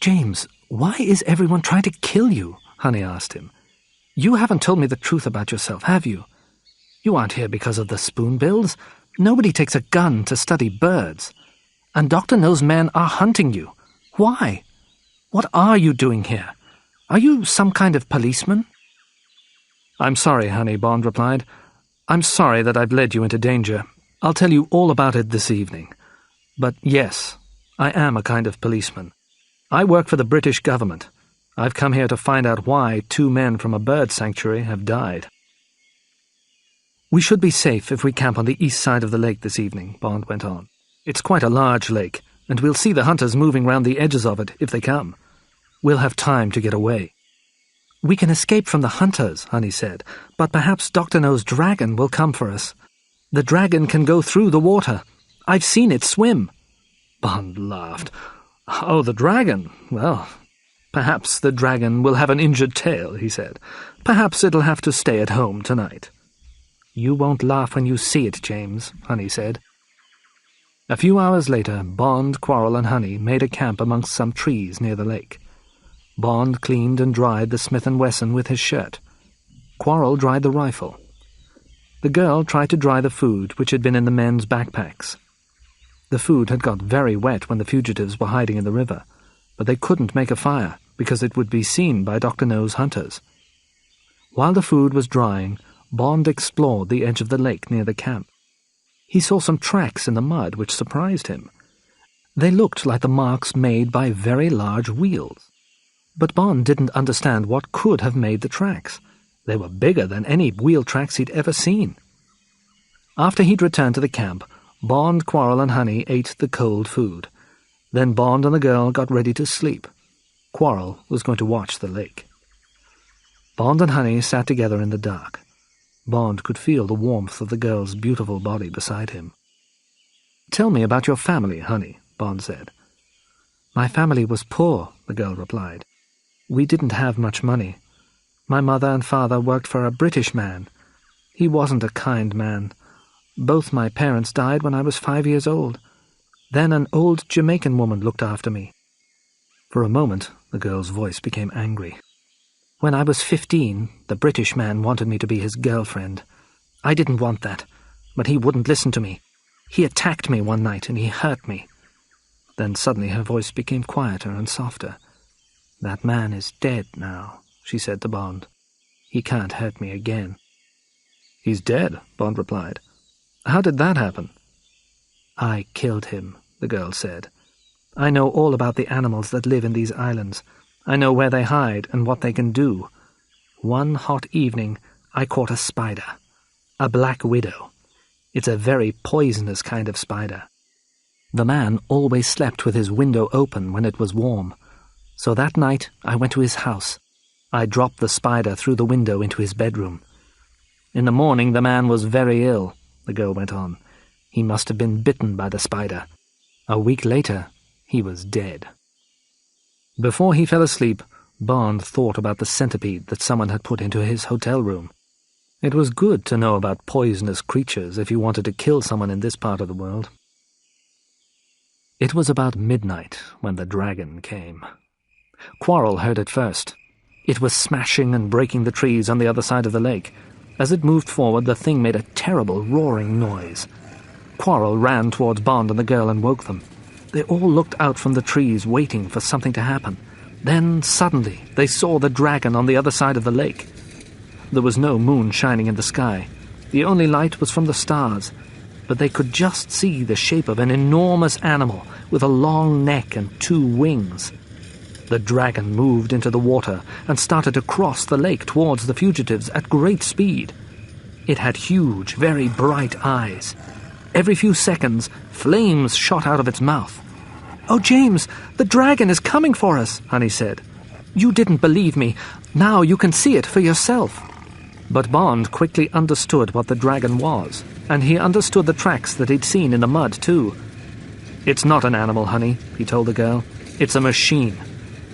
Speaker 1: "James, why is everyone trying to kill you?" Honey asked him. "You haven't told me the truth about yourself, have you? You aren't here because of the spoonbills. Nobody takes a gun to study birds. And Dr. No's men are hunting you. Why? What are you doing here? Are you some kind of policeman?" "I'm sorry, Honey," Bond replied. "I'm sorry that I've led you into danger. I'll tell you all about it this evening. But yes, I am a kind of policeman. I work for the British government. I've come here to find out why 2 men from a bird sanctuary have died." "We should be safe if we camp on the east side of the lake this evening," Bond went on. "It's quite a large lake, and we'll see the hunters moving round the edges of it if they come. We'll have time to get away." "We can escape from the hunters," Honey said, "but perhaps Dr. No's dragon will come for us. The dragon can go through the water. I've seen it swim." Bond laughed. "Oh, the dragon? Well, perhaps the dragon will have an injured tail," he said. "Perhaps it'll have to stay at home tonight." "You won't laugh when you see it, James," Honey said. A few hours later, Bond, Quarrel, and Honey made a camp amongst some trees near the lake. Bond cleaned and dried the Smith & Wesson with his shirt. Quarrel dried the rifle. The girl tried to dry the food which had been in the men's backpacks. The food had got very wet when the fugitives were hiding in the river, but they couldn't make a fire because it would be seen by Dr. No's hunters. While the food was drying, Bond explored the edge of the lake near the camp. He saw some tracks in the mud which surprised him. They looked like the marks made by very large wheels. But Bond didn't understand what could have made the tracks. They were bigger than any wheel tracks he'd ever seen. After he'd returned to the camp, Bond, Quarrel, and Honey ate the cold food. Then Bond and the girl got ready to sleep. Quarrel was going to watch the lake. Bond and Honey sat together in the dark. Bond could feel the warmth of the girl's beautiful body beside him. "Tell me about your family, Honey," Bond said. "My family was poor," the girl replied. "We didn't have much money. My mother and father worked for a British man. He wasn't a kind man. Both my parents died when I was 5 years old. Then an old Jamaican woman looked after me." For a moment, the girl's voice became angry. "When I was 15, the British man wanted me to be his girlfriend. I didn't want that, but he wouldn't listen to me. He attacked me one night and he hurt me." Then suddenly her voice became quieter and softer. "That man is dead now," she said to Bond. "He can't hurt me again." "He's dead," Bond replied. "How did that happen?" "I killed him," the girl said. "I know all about the animals that live in these islands. I know where they hide and what they can do. One hot evening, I caught a spider. A black widow. It's a very poisonous kind of spider. The man always slept with his window open when it was warm. So that night, I went to his house. I dropped the spider through the window into his bedroom. In the morning, the man was very ill," the girl went on. "He must have been bitten by the spider. A week later, he was dead." Before he fell asleep, Bond thought about the centipede that someone had put into his hotel room. It was good to know about poisonous creatures if you wanted to kill someone in this part of the world. It was about midnight when the dragon came. Quarrel heard it first. It was smashing and breaking the trees on the other side of the lake. As it moved forward, the thing made a terrible roaring noise. Quarrel ran towards Bond and the girl and woke them. They all looked out from the trees, waiting for something to happen. Then, suddenly, they saw the dragon on the other side of the lake. There was no moon shining in the sky. The only light was from the stars, but they could just see the shape of an enormous animal with a long neck and 2 wings. The dragon moved into the water and started to cross the lake towards the fugitives at great speed. It had huge, very bright eyes. Every few seconds, flames shot out of its mouth. "Oh, James, the dragon is coming for us," Honey said. "You didn't believe me. Now you can see it for yourself." But Bond quickly understood what the dragon was, and he understood the tracks that he'd seen in the mud, too. "It's not an animal, Honey," he told the girl. "It's a machine.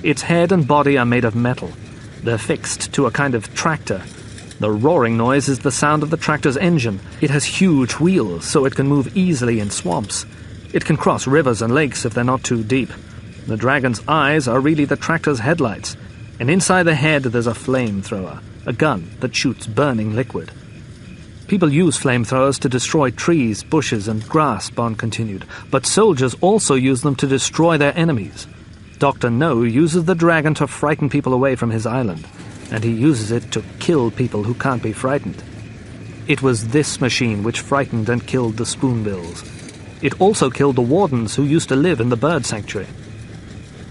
Speaker 1: Its head and body are made of metal. They're fixed to a kind of tractor. The roaring noise is the sound of the tractor's engine. It has huge wheels, so it can move easily in swamps. It can cross rivers and lakes if they're not too deep. The dragon's eyes are really the tractor's headlights, and inside the head there's a flamethrower, a gun that shoots burning liquid. People use flamethrowers to destroy trees, bushes, and grass," Bond continued, "but soldiers also use them to destroy their enemies. Dr. No uses the dragon to frighten people away from his island, and he uses it to kill people who can't be frightened. It was this machine which frightened and killed the spoonbills. It also killed the wardens who used to live in the bird sanctuary."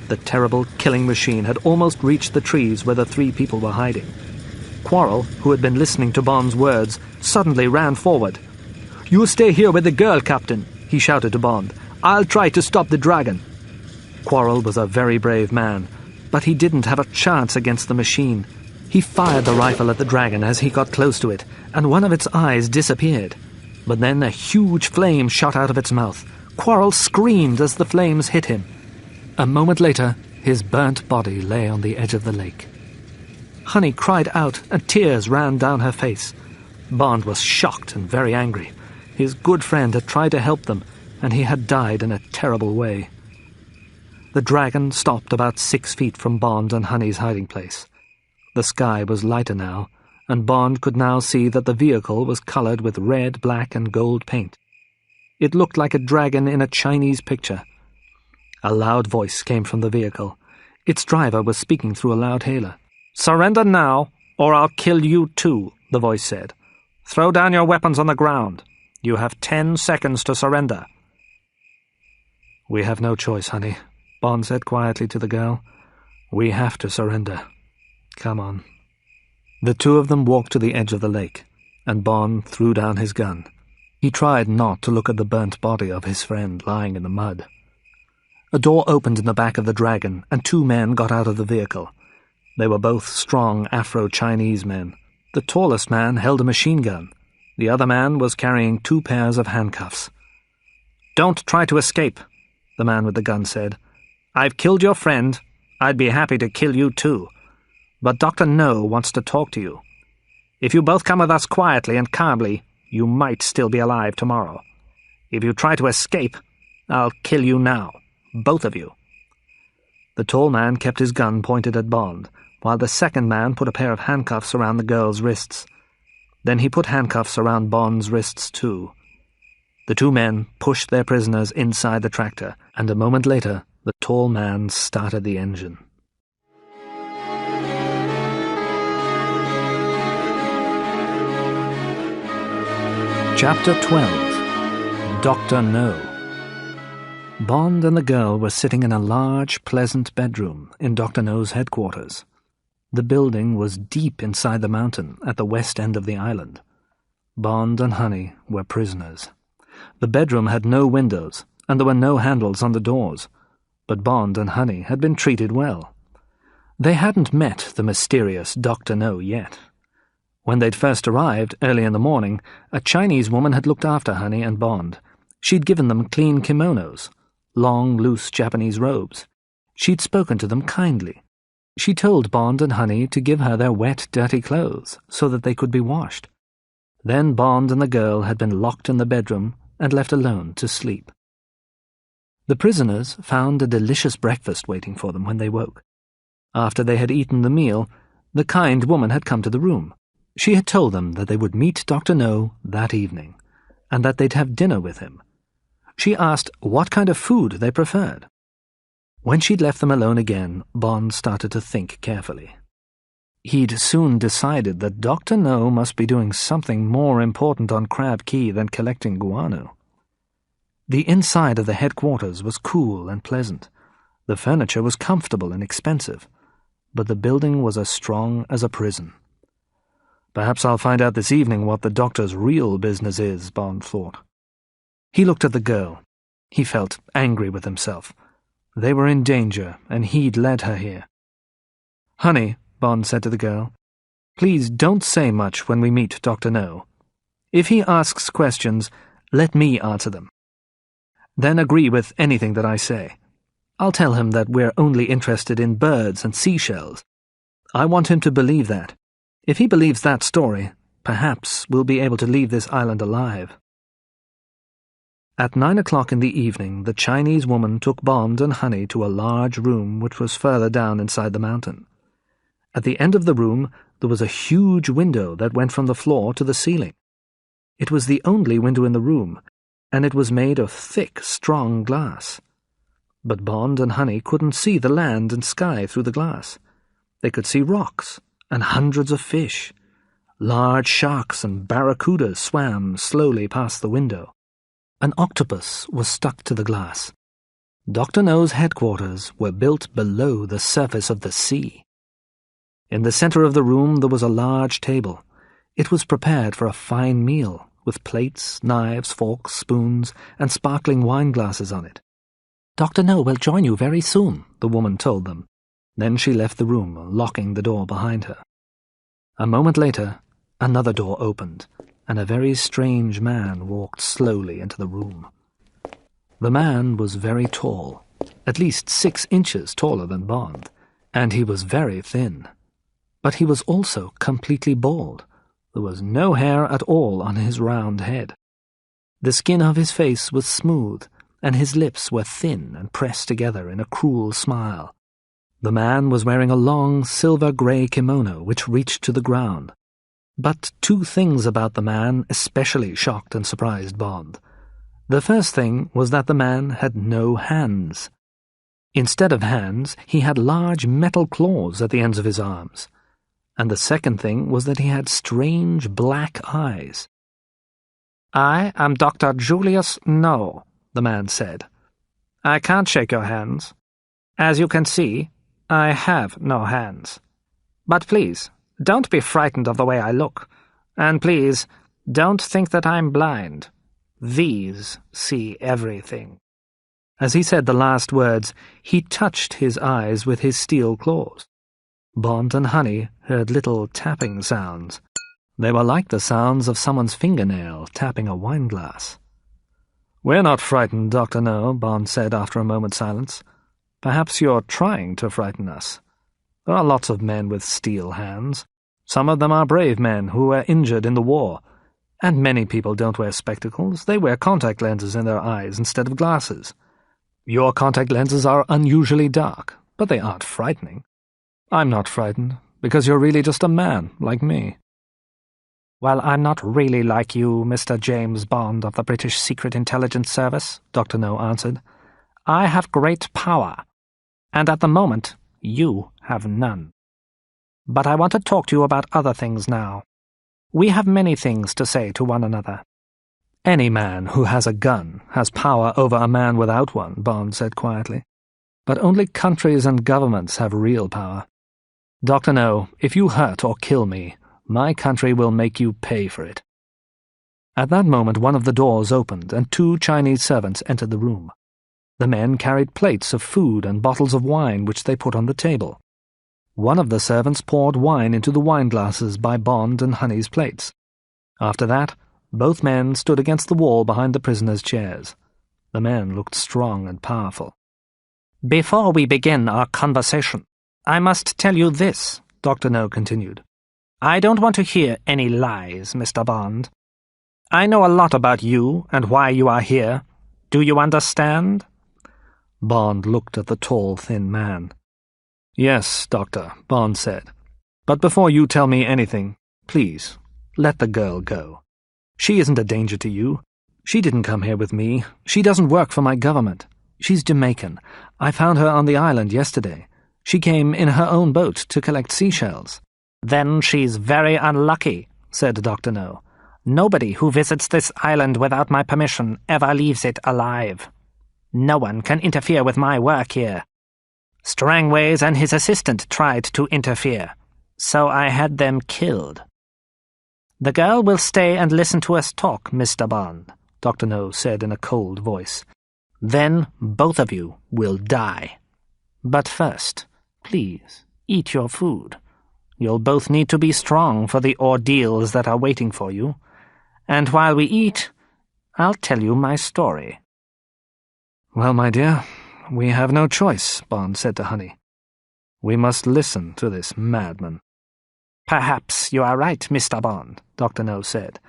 Speaker 1: The terrible killing machine had almost reached the trees where the three people were hiding. Quarrel, who had been listening to Bond's words, suddenly ran forward. "You stay here with the girl, Captain," he shouted to Bond. "I'll try to stop the dragon." Quarrel was a very brave man, but he didn't have a chance against the machine. He fired the rifle at the dragon as he got close to it, and one of its eyes disappeared. But then a huge flame shot out of its mouth. Quarrel screamed as the flames hit him. A moment later, his burnt body lay on the edge of the lake. Honey cried out, and tears ran down her face. Bond was shocked and very angry. His good friend had tried to help them, and he had died in a terrible way. The dragon stopped about 6 feet from Bond and Honey's hiding place. The sky was lighter now, and Bond could now see that the vehicle was colored with red, black, and gold paint. It looked like a dragon in a Chinese picture. A loud voice came from the vehicle. Its driver was speaking through a loud hailer. "Surrender now, or I'll kill you too," the voice said. "Throw down your weapons on the ground. You have 10 seconds to surrender." "We have no choice, honey," Bond said quietly to the girl. "We have to surrender. Come on." The two of them walked to the edge of the lake, and Bond threw down his gun. He tried not to look at the burnt body of his friend lying in the mud. A door opened in the back of the dragon, and 2 men got out of the vehicle. They were both strong Afro-Chinese men. The tallest man held a machine gun. The other man was carrying 2 pairs of handcuffs. "Don't try to escape," the man with the gun said. "I've killed your friend. I'd be happy to kill you too. But Dr. No wants to talk to you. If you both come with us quietly and calmly, you might still be alive tomorrow. If you try to escape, I'll kill you now, both of you." The tall man kept his gun pointed at Bond, while the second man put a pair of handcuffs around the girl's wrists. Then he put handcuffs around Bond's wrists too. The 2 men pushed their prisoners inside the tractor, and a moment later the tall man started the engine. Chapter 12. Dr. No. Bond and the girl were sitting in a large, pleasant bedroom in Dr. No's headquarters. The building was deep inside the mountain at the west end of the island. Bond and Honey were prisoners. The bedroom had no windows, and there were no handles on the doors, but Bond and Honey had been treated well. They hadn't met the mysterious Dr. No yet. When they'd first arrived, early in the morning, a Chinese woman had looked after Honey and Bond. She'd given them clean kimonos, long, loose Japanese robes. She'd spoken to them kindly. She told Bond and Honey to give her their wet, dirty clothes so that they could be washed. Then Bond and the girl had been locked in the bedroom and left alone to sleep. The prisoners found a delicious breakfast waiting for them when they woke. After they had eaten the meal, the kind woman had come to the room. She had told them that they would meet Dr. No that evening, and that they'd have dinner with him. She asked what kind of food they preferred. When she'd left them alone again, Bond started to think carefully. He'd soon decided that Dr. No must be doing something more important on Crab Key than collecting guano. The inside of the headquarters was cool and pleasant. The furniture was comfortable and expensive, but the building was as strong as a prison. Perhaps I'll find out this evening what the doctor's real business is, Bond thought. He looked at the girl. He felt angry with himself. They were in danger, and he'd led her here. "Honey," Bond said to the girl, "please don't say much when we meet Dr. No. If he asks questions, let me answer them. Then agree with anything that I say. I'll tell him that we're only interested in birds and seashells. I want him to believe that. If he believes that story, perhaps we'll be able to leave this island alive." At 9 o'clock in the evening, the Chinese woman took Bond and Honey to a large room which was further down inside the mountain. At the end of the room, there was a huge window that went from the floor to the ceiling. It was the only window in the room, and it was made of thick, strong glass. But Bond and Honey couldn't see the land and sky through the glass. They could see rocks and hundreds of fish. Large sharks and barracudas swam slowly past the window. An octopus was stuck to the glass. Dr. No's headquarters were built below the surface of the sea. In the center of the room there was a large table. It was prepared for a fine meal, with plates, knives, forks, spoons, and sparkling wine glasses on it. "Dr. No will join you very soon," the woman told them. Then she left the room, locking the door behind her. A moment later, another door opened, and a very strange man walked slowly into the room. The man was very tall, at least 6 inches taller than Bond, and he was very thin. But he was also completely bald. There was no hair at all on his round head. The skin of his face was smooth, and his lips were thin and pressed together in a cruel smile. The man was wearing a long silver-grey kimono which reached to the ground. But 2 things about the man especially shocked and surprised Bond. The first thing was that the man had no hands. Instead of hands, he had large metal claws at the ends of his arms. And the second thing was that he had strange black eyes. "I am Dr. Julius No," the man said. "I can't shake your hands. As you can see, I have no hands. But please, don't be frightened of the way I look. And please, don't think that I'm blind. These see everything." As he said the last words, he touched his eyes with his steel claws. Bond and Honey heard little tapping sounds. They were like the sounds of someone's fingernail tapping a wineglass. "We're not frightened, Dr. No," Bond said after a moment's silence. "Perhaps you're trying to frighten us. There are lots of men with steel hands. Some of them are brave men who were injured in the war. And many people don't wear spectacles. They wear contact lenses in their eyes instead of glasses. Your contact lenses are unusually dark, but they aren't frightening. I'm not frightened, because you're really just a man, like me." "Well, I'm not really like you, Mr. James Bond of the British Secret Intelligence Service," Dr. No answered. "I have great power, and at the moment, you have none. But I want to talk to you about other things now. We have many things to say to one another." "Any man who has a gun has power over a man without one," Bond said quietly. "But only countries and governments have real power. Dr. No, if you hurt or kill me, my country will make you pay for it." At that moment one of the doors opened, and 2 Chinese servants entered the room. The men carried plates of food and bottles of wine which they put on the table. One of the servants poured wine into the wineglasses by Bond and Honey's plates. After that, both men stood against the wall behind the prisoners' chairs. The men looked strong and powerful. "Before we begin our conversation, I must tell you this," Dr. No continued. "I don't want to hear any lies, Mr. Bond. I know a lot about you and why you are here. Do you understand?" Bond looked at the tall, thin man. "Yes, Doctor," Bond said. "But before you tell me anything, please, let the girl go. She isn't a danger to you. She didn't come here with me. She doesn't work for my government. She's Jamaican. I found her on the island yesterday. She came in her own boat to collect seashells." "Then she's very unlucky," said Dr. No. "Nobody who visits this island without my permission ever leaves it alive. No one can interfere with my work here. Strangways and his assistant tried to interfere, so I had them killed. The girl will stay and listen to us talk, Mr. Bond," Dr. No said in a cold voice. "Then both of you will die. But first, please, eat your food. You'll both need to be strong for the ordeals that are waiting for you. And while we eat, I'll tell you my story." "Well, my dear, we have no choice," Bond said to Honey. "We must listen to this madman." "Perhaps you are right, Mr. Bond," Dr. No said.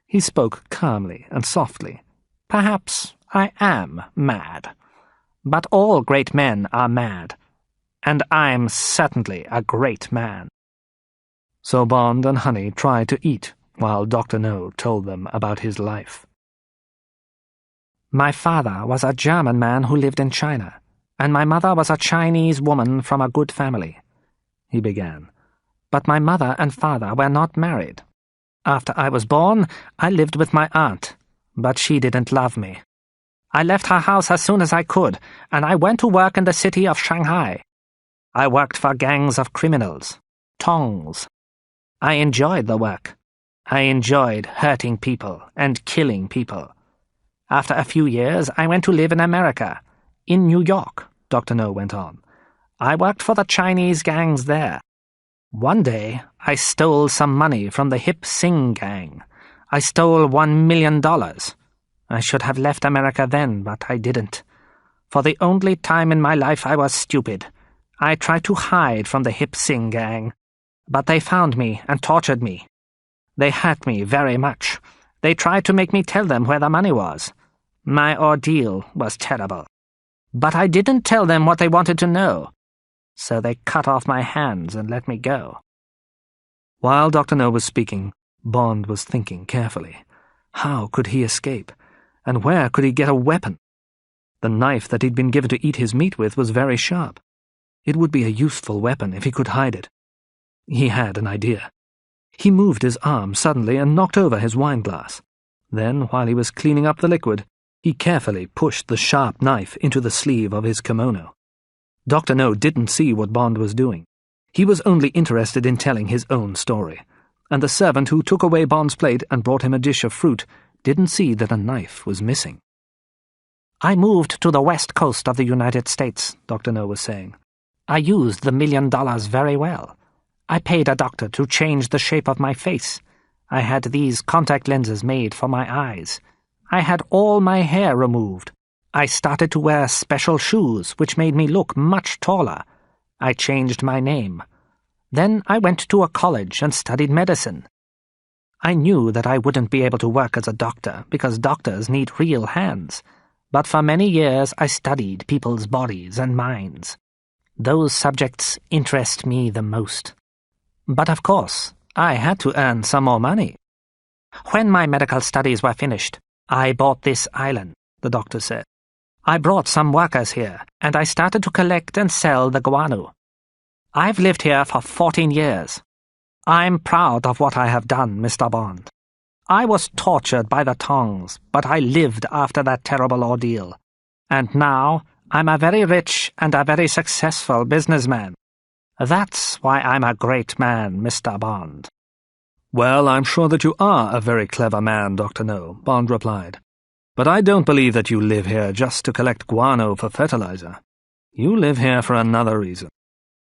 Speaker 1: He spoke calmly and softly. "Perhaps I am mad. But all great men are mad. And I'm certainly a great man." So Bond and Honey tried to eat while Dr. No told them about his life. "My father was a German man who lived in China, and my mother was a Chinese woman from a good family," he began. "But my mother and father were not married. After I was born, I lived with my aunt, but she didn't love me.
Speaker 2: I left her house as soon as I could, and I went to work in the city of Shanghai. I worked for gangs of criminals, tongs. I enjoyed the work. I enjoyed hurting people and killing people. After a few years, I went to live in America, in New York, Dr. No went on. I worked for the Chinese gangs there. One day, I stole some money from the Hip Sing gang. I stole $1 million. I should have left America then, but I didn't. For the only time in my life I was stupid. I tried to hide from the Hip Sing gang, but they found me and tortured me. They hurt me very much. They tried to make me tell them where the money was. My ordeal was terrible. But I didn't tell them what they wanted to know. So they cut off my hands and let me go.
Speaker 1: While Dr. No was speaking, Bond was thinking carefully. How could he escape? And where could he get a weapon? The knife that he'd been given to eat his meat with was very sharp. It would be a useful weapon if he could hide it. He had an idea. He moved his arm suddenly and knocked over his wineglass. Then, while he was cleaning up the liquid, he carefully pushed the sharp knife into the sleeve of his kimono. Dr. No didn't see what Bond was doing. He was only interested in telling his own story, and the servant who took away Bond's plate and brought him a dish of fruit didn't see that a knife was missing.
Speaker 2: I moved to the west coast of the United States, Dr. No was saying. I used the $1 million very well. I paid a doctor to change the shape of my face. I had these contact lenses made for my eyes. I had all my hair removed. I started to wear special shoes, which made me look much taller. I changed my name. Then I went to a college and studied medicine. I knew that I wouldn't be able to work as a doctor because doctors need real hands. But for many years I studied people's bodies and minds. Those subjects interest me the most. But of course, I had to earn some more money. When my medical studies were finished, I bought this island, the doctor said. I brought some workers here, and I started to collect and sell the guano. I've lived here for 14 years. I'm proud of what I have done, Mr. Bond. I was tortured by the tongs, but I lived after that terrible ordeal. And now, I'm a very rich and a very successful businessman. That's why I'm a great man, Mr. Bond.
Speaker 1: Well, I'm sure that you are a very clever man, Dr. No, Bond replied. But I don't believe that you live here just to collect guano for fertilizer. You live here for another reason.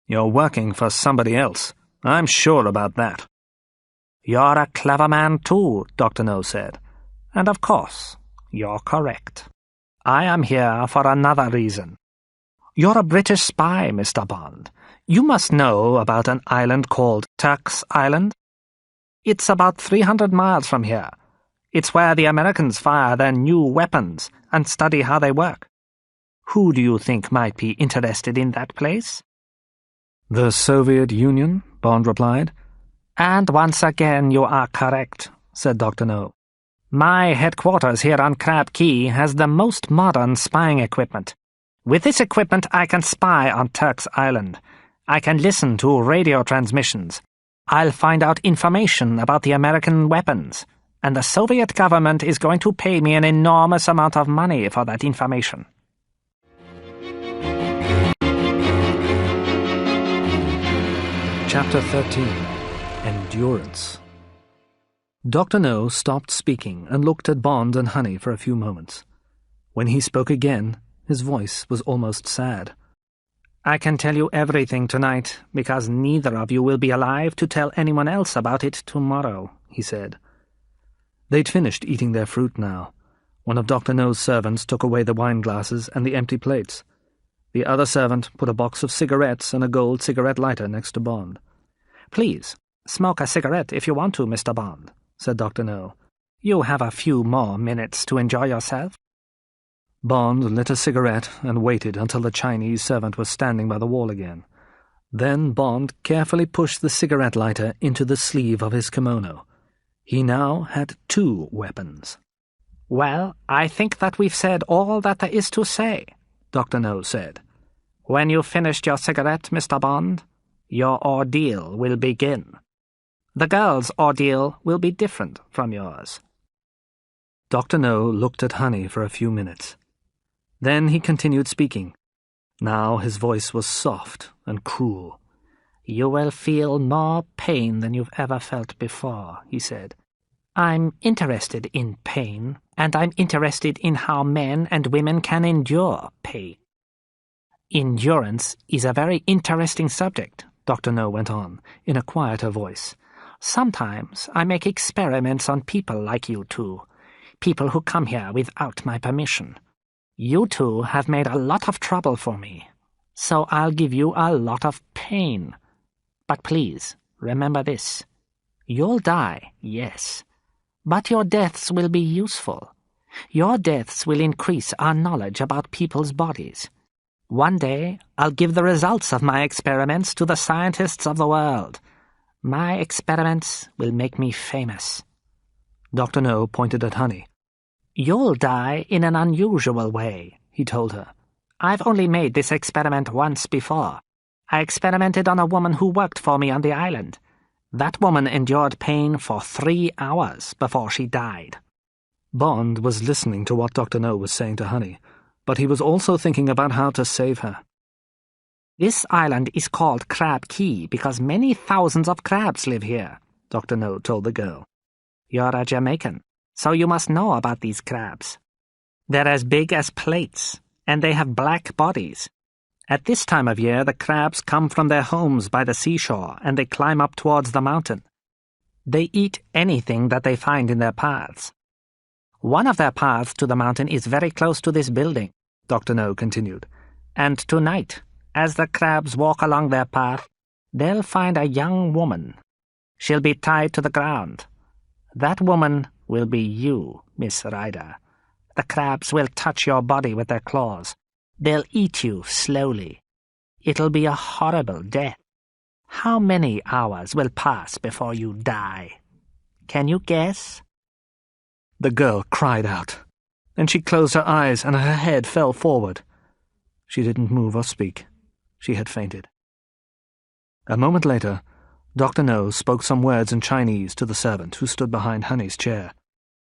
Speaker 1: You're working for somebody else. I'm sure about that.
Speaker 2: You're a clever man too, Dr. No said. And of course, you're correct. I am here for another reason. You're a British spy, Mr. Bond. You must know about an island called Turk's Island. It's about 300 miles from here. It's where the Americans fire their new weapons and study how they work. Who do you think might be interested in that place?
Speaker 1: The Soviet Union, Bond replied.
Speaker 2: And once again you are correct, said Dr. No. My headquarters here on Crab Key has the most modern spying equipment. With this equipment I can spy on Turk's Island. I can listen to radio transmissions. I'll find out information about the American weapons. And the Soviet government is going to pay me an enormous amount of money for that information.
Speaker 1: Chapter 13. Endurance. Dr. No stopped speaking and looked at Bond and Honey for a few moments. When he spoke again, his voice was almost sad.
Speaker 2: I can tell you everything tonight, because neither of you will be alive to tell anyone else about it tomorrow, he said.
Speaker 1: They'd finished eating their fruit now. One of Dr. No's servants took away the wine glasses and the empty plates. The other servant put a box of cigarettes and a gold cigarette lighter next to Bond.
Speaker 2: Please, smoke a cigarette if you want to, Mr. Bond, said Dr. No. You have a few more minutes to enjoy yourself.
Speaker 1: Bond lit a cigarette and waited until the Chinese servant was standing by the wall again. Then Bond carefully pushed the cigarette lighter into the sleeve of his kimono. He now had 2 weapons.
Speaker 2: Well, I think that we've said all that there is to say, Dr. No said. When you've finished your cigarette, Mr. Bond, your ordeal will begin. The girl's ordeal will be different from yours.
Speaker 1: Dr. No looked at Honey for a few minutes. Then he continued speaking. Now his voice was soft and cruel.
Speaker 2: "You will feel more pain than you've ever felt before," he said. "I'm interested in pain, and I'm interested in how men and women can endure pain." "Endurance is a very interesting subject," Dr. No went on, in a quieter voice. "Sometimes I make experiments on people like you two, people who come here without my permission. You two have made a lot of trouble for me, so I'll give you a lot of pain. But please, remember this. You'll die, yes, but your deaths will be useful. Your deaths will increase our knowledge about people's bodies. One day, I'll give the results of my experiments to the scientists of the world. My experiments will make me famous."
Speaker 1: Dr. No pointed at Honey.
Speaker 2: "You'll die in an unusual way," he told her. "I've only made this experiment once before. I experimented on a woman who worked for me on the island. That woman endured pain for 3 hours before she died."
Speaker 1: Bond was listening to what Dr. No was saying to Honey, but he was also thinking about how to save her.
Speaker 2: "This island is called Crab Key because many thousands of crabs live here," Dr. No told the girl. "You're a Jamaican, so you must know about these crabs. They're as big as plates, and they have black bodies. At this time of year, the crabs come from their homes by the seashore, and they climb up towards the mountain. They eat anything that they find in their paths. One of their paths to the mountain is very close to this building," Dr. No continued. "And tonight, as the crabs walk along their path, they'll find a young woman. She'll be tied to the ground. That woman will be you, Miss Ryder. The crabs will touch your body with their claws. They'll eat you slowly. It'll be a horrible death. How many hours will pass before you die? Can you guess?"
Speaker 1: The girl cried out. Then she closed her eyes and her head fell forward. She didn't move or speak. She had fainted. A moment later, Dr. No spoke some words in Chinese to the servant who stood behind Honey's chair.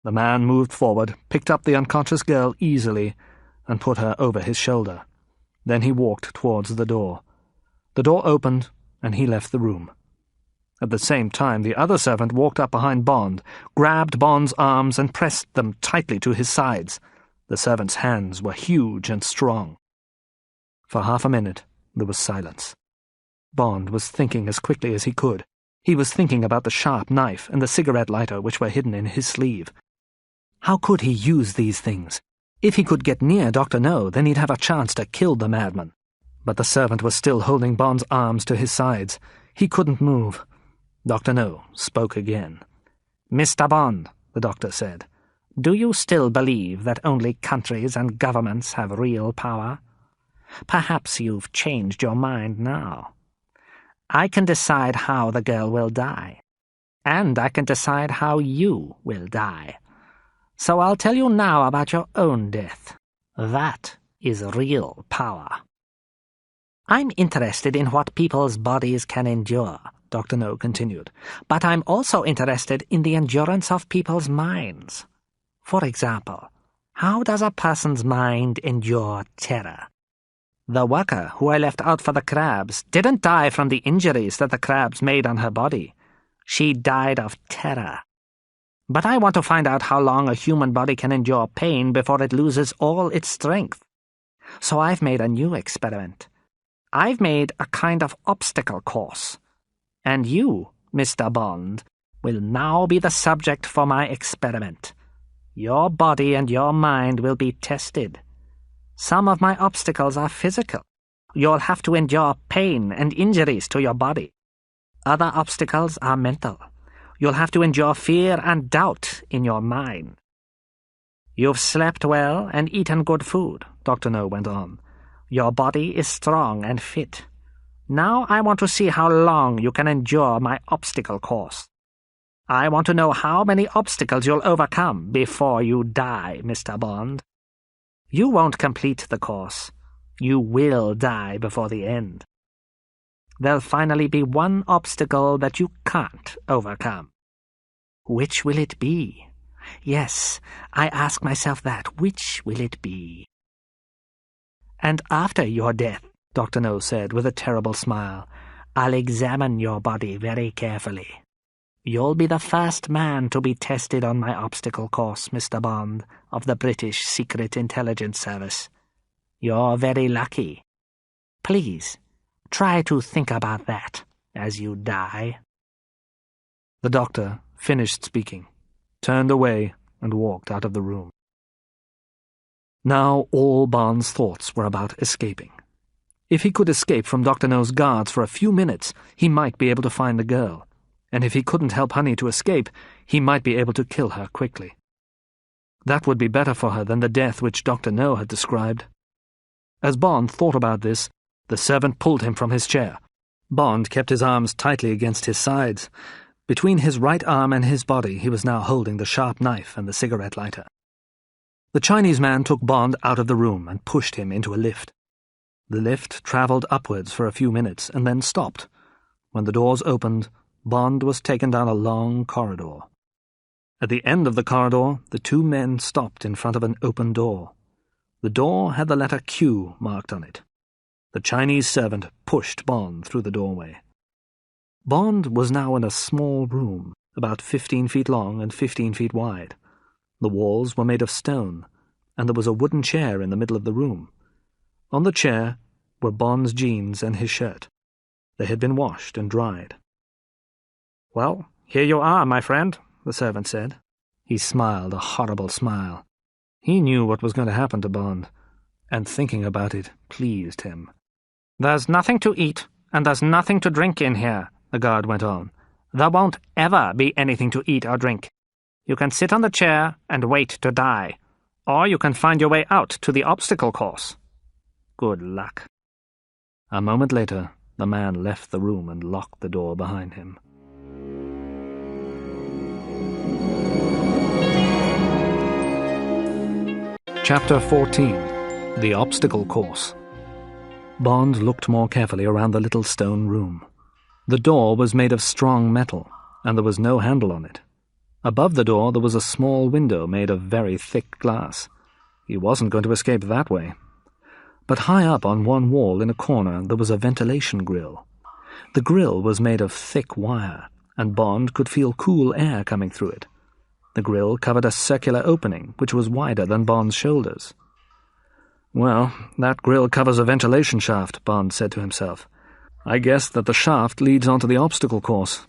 Speaker 1: The man moved forward, picked up the unconscious girl easily, and put her over his shoulder. Then he walked towards the door. The door opened, and he left the room. At the same time, the other servant walked up behind Bond, grabbed Bond's arms and pressed them tightly to his sides. The servant's hands were huge and strong. For half a minute, there was silence. Bond was thinking as quickly as he could. He was thinking about the sharp knife and the cigarette lighter which were hidden in his sleeve. How could he use these things? If he could get near Dr. No, then he'd have a chance to kill the madman. But the servant was still holding Bond's arms to his sides. He couldn't move. Dr. No spoke again. "Mr. Bond," the doctor said, "do you still believe that only countries and governments have real power? Perhaps you've changed your mind now. I can decide how the girl will die, and I can decide how you will die. So I'll tell you now about your own death. That is real power." "I'm interested in what people's bodies can endure," Dr. No continued, "but I'm also interested in the endurance of people's minds. For example, how does a person's mind endure terror? The worker who I left out for the crabs didn't die from the injuries that the crabs made on her body. She died of terror. But I want to find out how long a human body can endure pain before it loses all its strength. So I've made a new experiment. I've made a kind of obstacle course. And you, Mr. Bond, will now be the subject for my experiment. Your body and your mind will be tested. Some of my obstacles are physical. You'll have to endure pain and injuries to your body. Other obstacles are mental. You'll have to endure fear and doubt in your mind. You've slept well and eaten good food, Dr. No went on. Your body is strong and fit. Now I want to see how long you can endure my obstacle course. I want to know how many obstacles you'll overcome before you die, Mr. Bond. You won't complete the course. You will die before the end. There'll finally be one obstacle that you can't overcome. Which will it be? Yes, I ask myself that. Which will it be?
Speaker 2: And after your death, Dr. No said with a terrible smile, I'll examine your body very carefully. You'll be the first man to be tested on my obstacle course, Mr. Bond, of the British Secret Intelligence Service. You're very lucky. Please, try to think about that as you die.
Speaker 1: The doctor finished speaking, turned away, and walked out of the room. Now all Bond's thoughts were about escaping. If he could escape from Dr. No's guards for a few minutes, he might be able to find the girl. And if he couldn't help Honey to escape, he might be able to kill her quickly. That would be better for her than the death which Dr. No had described. As Bond thought about this, the servant pulled him from his chair. Bond kept his arms tightly against his sides. Between his right arm and his body he was now holding the sharp knife and the cigarette lighter. The Chinese man took Bond out of the room and pushed him into a lift. The lift travelled upwards for a few minutes and then stopped. When the doors opened, Bond was taken down a long corridor. At the end of the corridor, the two men stopped in front of an open door. The door had the letter Q marked on it. The Chinese servant pushed Bond through the doorway. Bond was now in a small room, about 15 feet long and 15 feet wide. The walls were made of stone, and there was a wooden chair in the middle of the room. On the chair were Bond's jeans and his shirt. They had been washed and dried.
Speaker 2: Well, here you are, my friend, the servant said.
Speaker 1: He smiled a horrible smile. He knew what was going to happen to Bond, and thinking about it pleased him.
Speaker 2: There's nothing to eat, and there's nothing to drink in here, the guard went on. There won't ever be anything to eat or drink. You can sit on the chair and wait to die, or you can find your way out to the obstacle course. Good luck.
Speaker 1: A moment later, the man left the room and locked the door behind him. Chapter 14. The Obstacle Course. Bond looked more carefully around the little stone room. The door was made of strong metal, and there was no handle on it. Above the door there was a small window made of very thick glass. He wasn't going to escape that way. But high up on one wall in a corner there was a ventilation grill. The grill was made of thick wire, and Bond could feel cool air coming through it. The grill covered a circular opening, which was wider than Bond's shoulders. Well, that grill covers a ventilation shaft, Bond said to himself. I guess that the shaft leads onto the obstacle course.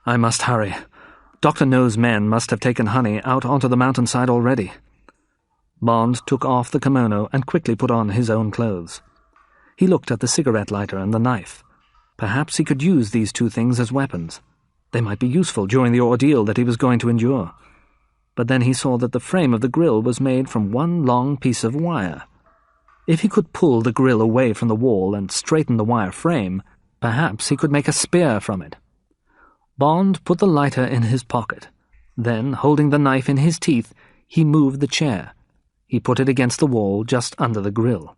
Speaker 1: I must hurry. Dr. No's men must have taken Honey out onto the mountainside already. Bond took off the kimono and quickly put on his own clothes. He looked at the cigarette lighter and the knife. Perhaps he could use these two things as weapons. They might be useful during the ordeal that he was going to endure. But then he saw that the frame of the grill was made from one long piece of wire. If he could pull the grill away from the wall and straighten the wire frame, perhaps he could make a spear from it. Bond put the lighter in his pocket. Then, holding the knife in his teeth, he moved the chair. He put it against the wall just under the grill.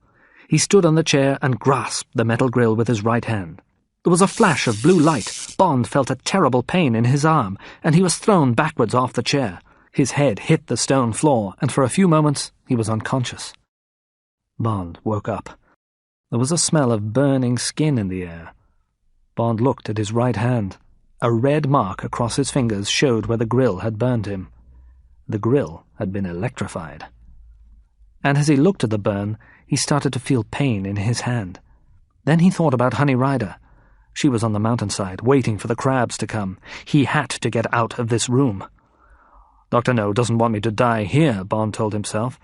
Speaker 1: He stood on the chair and grasped the metal grill with his right hand. There was a flash of blue light. Bond felt a terrible pain in his arm, and he was thrown backwards off the chair. His head hit the stone floor, and for a few moments he was unconscious. Bond woke up. There was a smell of burning skin in the air. Bond looked at his right hand. A red mark across his fingers showed where the grill had burned him. The grill had been electrified. And as he looked at the burn, he started to feel pain in his hand. Then he thought about Honey Rider. She was on the mountainside, waiting for the crabs to come. He had to get out of this room. Dr. No doesn't want me to die here, Bond told himself.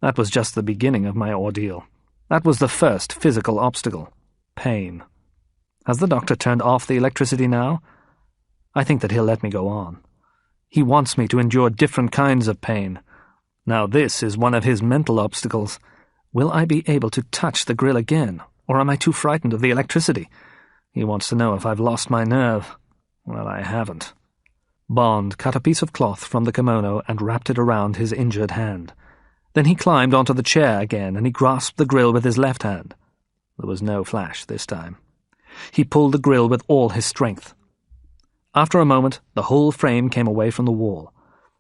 Speaker 1: That was just the beginning of my ordeal. That was the first physical obstacle. Pain. Has the doctor turned off the electricity now? I think that he'll let me go on. He wants me to endure different kinds of pain. Now this is one of his mental obstacles. Will I be able to touch the grill again, or am I too frightened of the electricity? He wants to know if I've lost my nerve. Well, I haven't. Bond cut a piece of cloth from the kimono and wrapped it around his injured hand. Then he climbed onto the chair again and he grasped the grill with his left hand. There was no flash this time. He pulled the grill with all his strength. After a moment, the whole frame came away from the wall.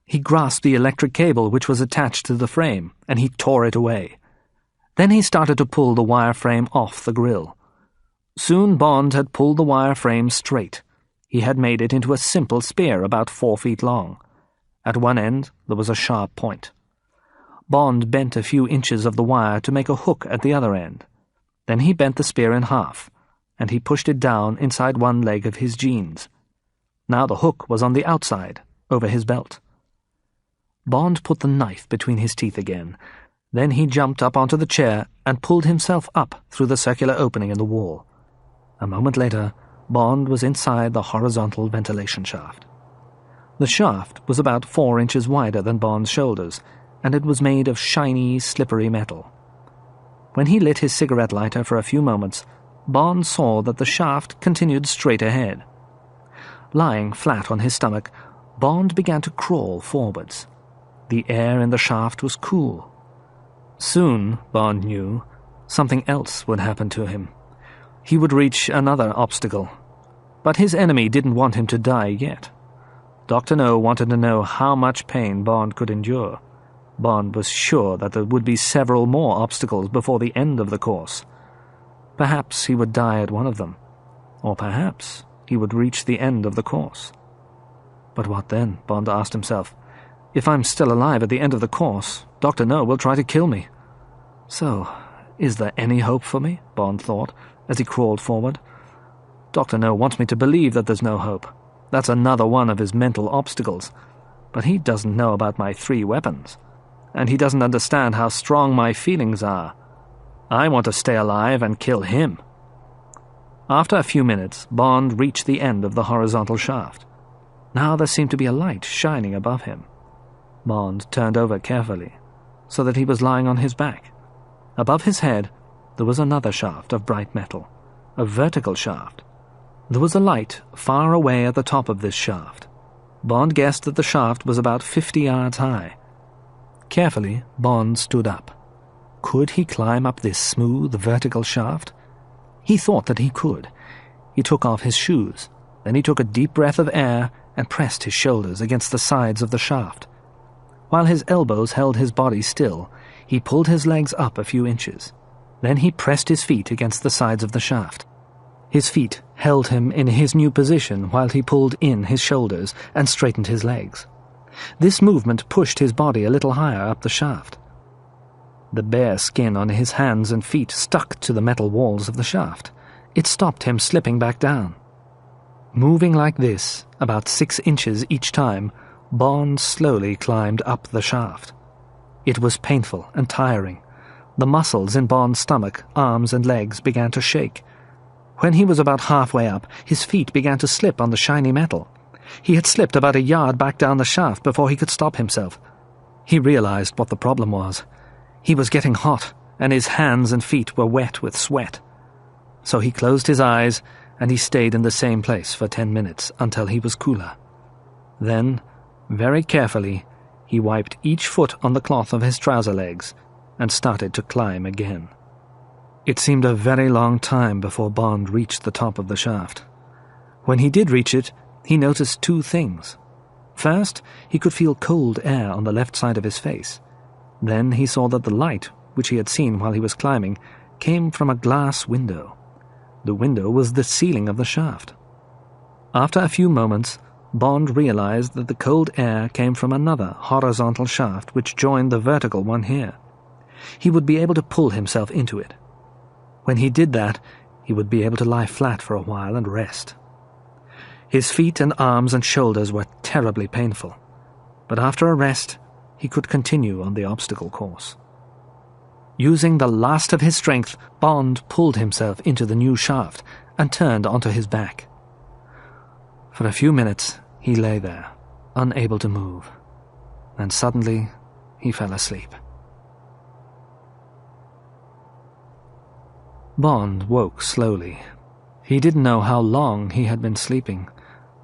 Speaker 1: He grasped the electric cable which was attached to the frame, and he tore it away. Then he started to pull the wireframe off the grill. Soon Bond had pulled the wireframe straight. He had made it into a simple spear about 4 feet long. At one end there was a sharp point. Bond bent a few inches of the wire to make a hook at the other end. Then he bent the spear in half, and he pushed it down inside one leg of his jeans. Now the hook was on the outside, over his belt. Bond put the knife between his teeth again. Then he jumped up onto the chair and pulled himself up through the circular opening in the wall. A moment later, Bond was inside the horizontal ventilation shaft. The shaft was about 4 inches wider than Bond's shoulders, and it was made of shiny, slippery metal. When he lit his cigarette lighter for a few moments, Bond saw that the shaft continued straight ahead. Lying flat on his stomach, Bond began to crawl forwards. The air in the shaft was cool. Soon, Bond knew, something else would happen to him. He would reach another obstacle. But his enemy didn't want him to die yet. Dr. No wanted to know how much pain Bond could endure. Bond was sure that there would be several more obstacles before the end of the course. Perhaps he would die at one of them, or perhaps he would reach the end of the course. But what then, Bond asked himself. If I'm still alive at the end of the course, Dr. No will try to kill me. So, is there any hope for me? Bond thought, as he crawled forward. Dr. No wants me to believe that there's no hope. That's another one of his mental obstacles. But he doesn't know about my 3 weapons. And he doesn't understand how strong my feelings are. I want to stay alive and kill him. After a few minutes, Bond reached the end of the horizontal shaft. Now there seemed to be a light shining above him. Bond turned over carefully, so that he was lying on his back. Above his head, there was another shaft of bright metal, a vertical shaft. There was a light far away at the top of this shaft. Bond guessed that the shaft was about 50 yards high. Carefully, Bond stood up. Could he climb up this smooth, vertical shaft? He thought that he could. He took off his shoes. Then he took a deep breath of air and pressed his shoulders against the sides of the shaft. While his elbows held his body still, he pulled his legs up a few inches. Then he pressed his feet against the sides of the shaft. His feet held him in his new position while he pulled in his shoulders and straightened his legs. This movement pushed his body a little higher up the shaft. The bare skin on his hands and feet stuck to the metal walls of the shaft. It stopped him slipping back down. Moving like this, about 6 inches each time, Bond slowly climbed up the shaft. It was painful and tiring. The muscles in Bond's stomach, arms and legs began to shake. When he was about halfway up, his feet began to slip on the shiny metal. He had slipped about a yard back down the shaft before he could stop himself. He realized what the problem was. He was getting hot, and his hands and feet were wet with sweat. So he closed his eyes, and he stayed in the same place for 10 minutes until he was cooler. Then, very carefully, he wiped each foot on the cloth of his trouser legs and started to climb again. It seemed a very long time before Bond reached the top of the shaft. When he did reach it, he noticed 2 things. First, he could feel cold air on the left side of his face. Then he saw that the light, which he had seen while he was climbing, came from a glass window. The window was the ceiling of the shaft. After a few moments, Bond realized that the cold air came from another horizontal shaft which joined the vertical one here. He would be able to pull himself into it. When he did that, he would be able to lie flat for a while and rest. His feet and arms and shoulders were terribly painful, but after a rest, he could continue on the obstacle course. Using the last of his strength, Bond pulled himself into the new shaft and turned onto his back. For a few minutes, he lay there, unable to move. Then suddenly, he fell asleep. Bond woke slowly. He didn't know how long he had been sleeping,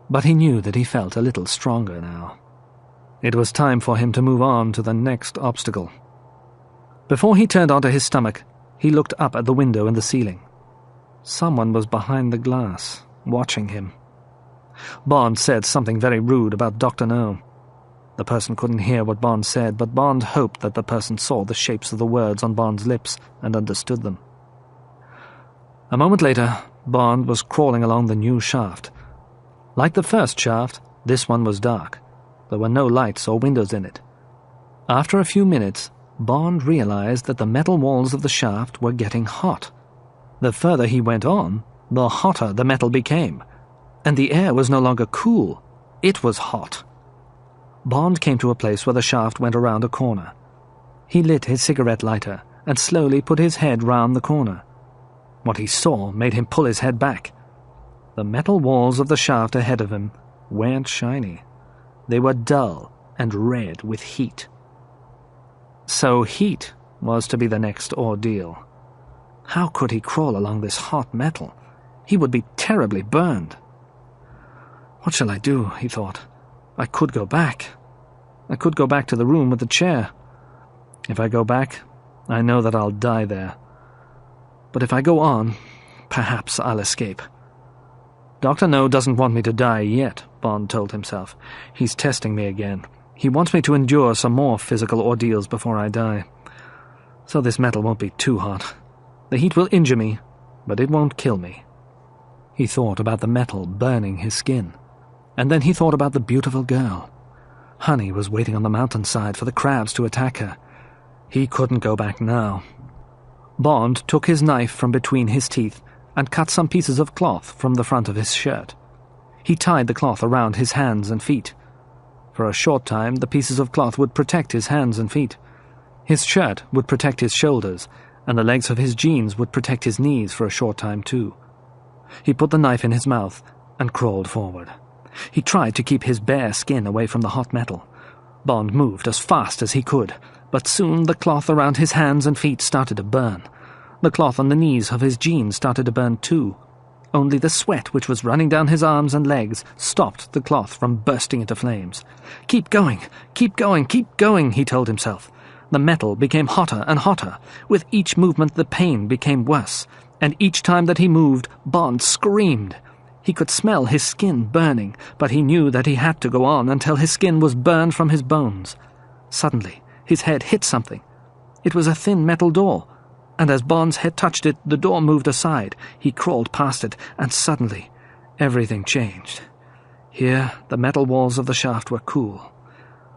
Speaker 1: but he knew that he felt a little stronger now. It was time for him to move on to the next obstacle. Before he turned onto his stomach, he looked up at the window in the ceiling. Someone was behind the glass, watching him. Bond said something very rude about Dr. No. The person couldn't hear what Bond said, but Bond hoped that the person saw the shapes of the words on Bond's lips and understood them. A moment later, Bond was crawling along the new shaft. Like the first shaft, this one was dark. There were no lights or windows in it. After a few minutes, Bond realized that the metal walls of the shaft were getting hot. The further he went on, the hotter the metal became, and the air was no longer cool, it was hot. Bond came to a place where the shaft went around a corner. He lit his cigarette lighter and slowly put his head round the corner. What he saw made him pull his head back. The metal walls of the shaft ahead of him weren't shiny. They were dull and red with heat. So heat was to be the next ordeal. How could he crawl along this hot metal? He would be terribly burned. What shall I do, he thought. I could go back. I could go back to the room with the chair. If I go back, I know that I'll die there. But if I go on, perhaps I'll escape. Dr. No doesn't want me to die yet, Bond told himself. He's testing me again. He wants me to endure some more physical ordeals before I die. So this metal won't be too hot. The heat will injure me, but it won't kill me. He thought about the metal burning his skin. And then he thought about the beautiful girl. Honey was waiting on the mountainside for the crabs to attack her. He couldn't go back now. Bond took his knife from between his teeth and cut some pieces of cloth from the front of his shirt. He tied the cloth around his hands and feet. For a short time, the pieces of cloth would protect his hands and feet. His shirt would protect his shoulders, and the legs of his jeans would protect his knees for a short time too. He put the knife in his mouth and crawled forward. He tried to keep his bare skin away from the hot metal. Bond moved as fast as he could, but soon the cloth around his hands and feet started to burn. The cloth on the knees of his jeans started to burn too. Only the sweat which was running down his arms and legs stopped the cloth from bursting into flames. Keep going, keep going, keep going, he told himself. The metal became hotter and hotter. With each movement the pain became worse, and each time that he moved, Bond screamed. He could smell his skin burning, but he knew that he had to go on until his skin was burned from his bones. Suddenly, his head hit something. It was a thin metal door, and as Bond's head touched it, the door moved aside. He crawled past it, and suddenly, everything changed. Here, the metal walls of the shaft were cool.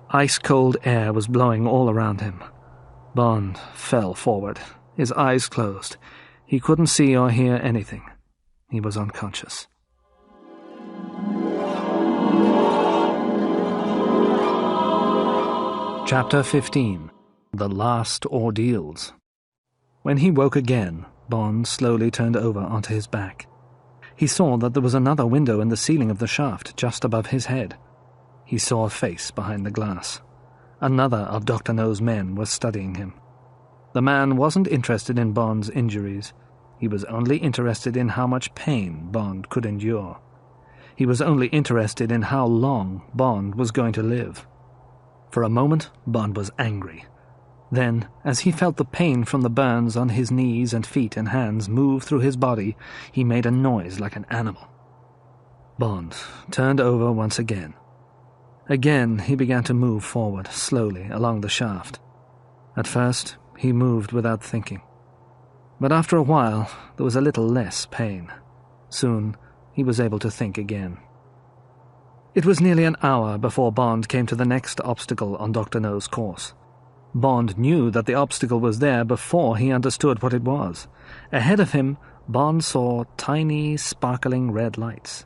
Speaker 1: Ice-cold air was blowing all around him. Bond fell forward, his eyes closed. He couldn't see or hear anything. He was unconscious. Chapter 15. The Last Ordeals. When he woke again, Bond slowly turned over onto his back. He saw that there was another window in the ceiling of the shaft just above his head. He saw a face behind the glass. Another of Dr. No's men was studying him. The man wasn't interested in Bond's injuries. He was only interested in how much pain Bond could endure. He was only interested in how long Bond was going to live. For a moment, Bond was angry. Then, as he felt the pain from the burns on his knees and feet and hands move through his body, he made a noise like an animal. Bond turned over once again. Again, he began to move forward, slowly, along the shaft. At first, he moved without thinking. But after a while, there was a little less pain. Soon, he was able to think again. It was nearly an hour before Bond came to the next obstacle on Dr. No's course. Bond knew that the obstacle was there before he understood what it was. Ahead of him, Bond saw tiny, sparkling red lights.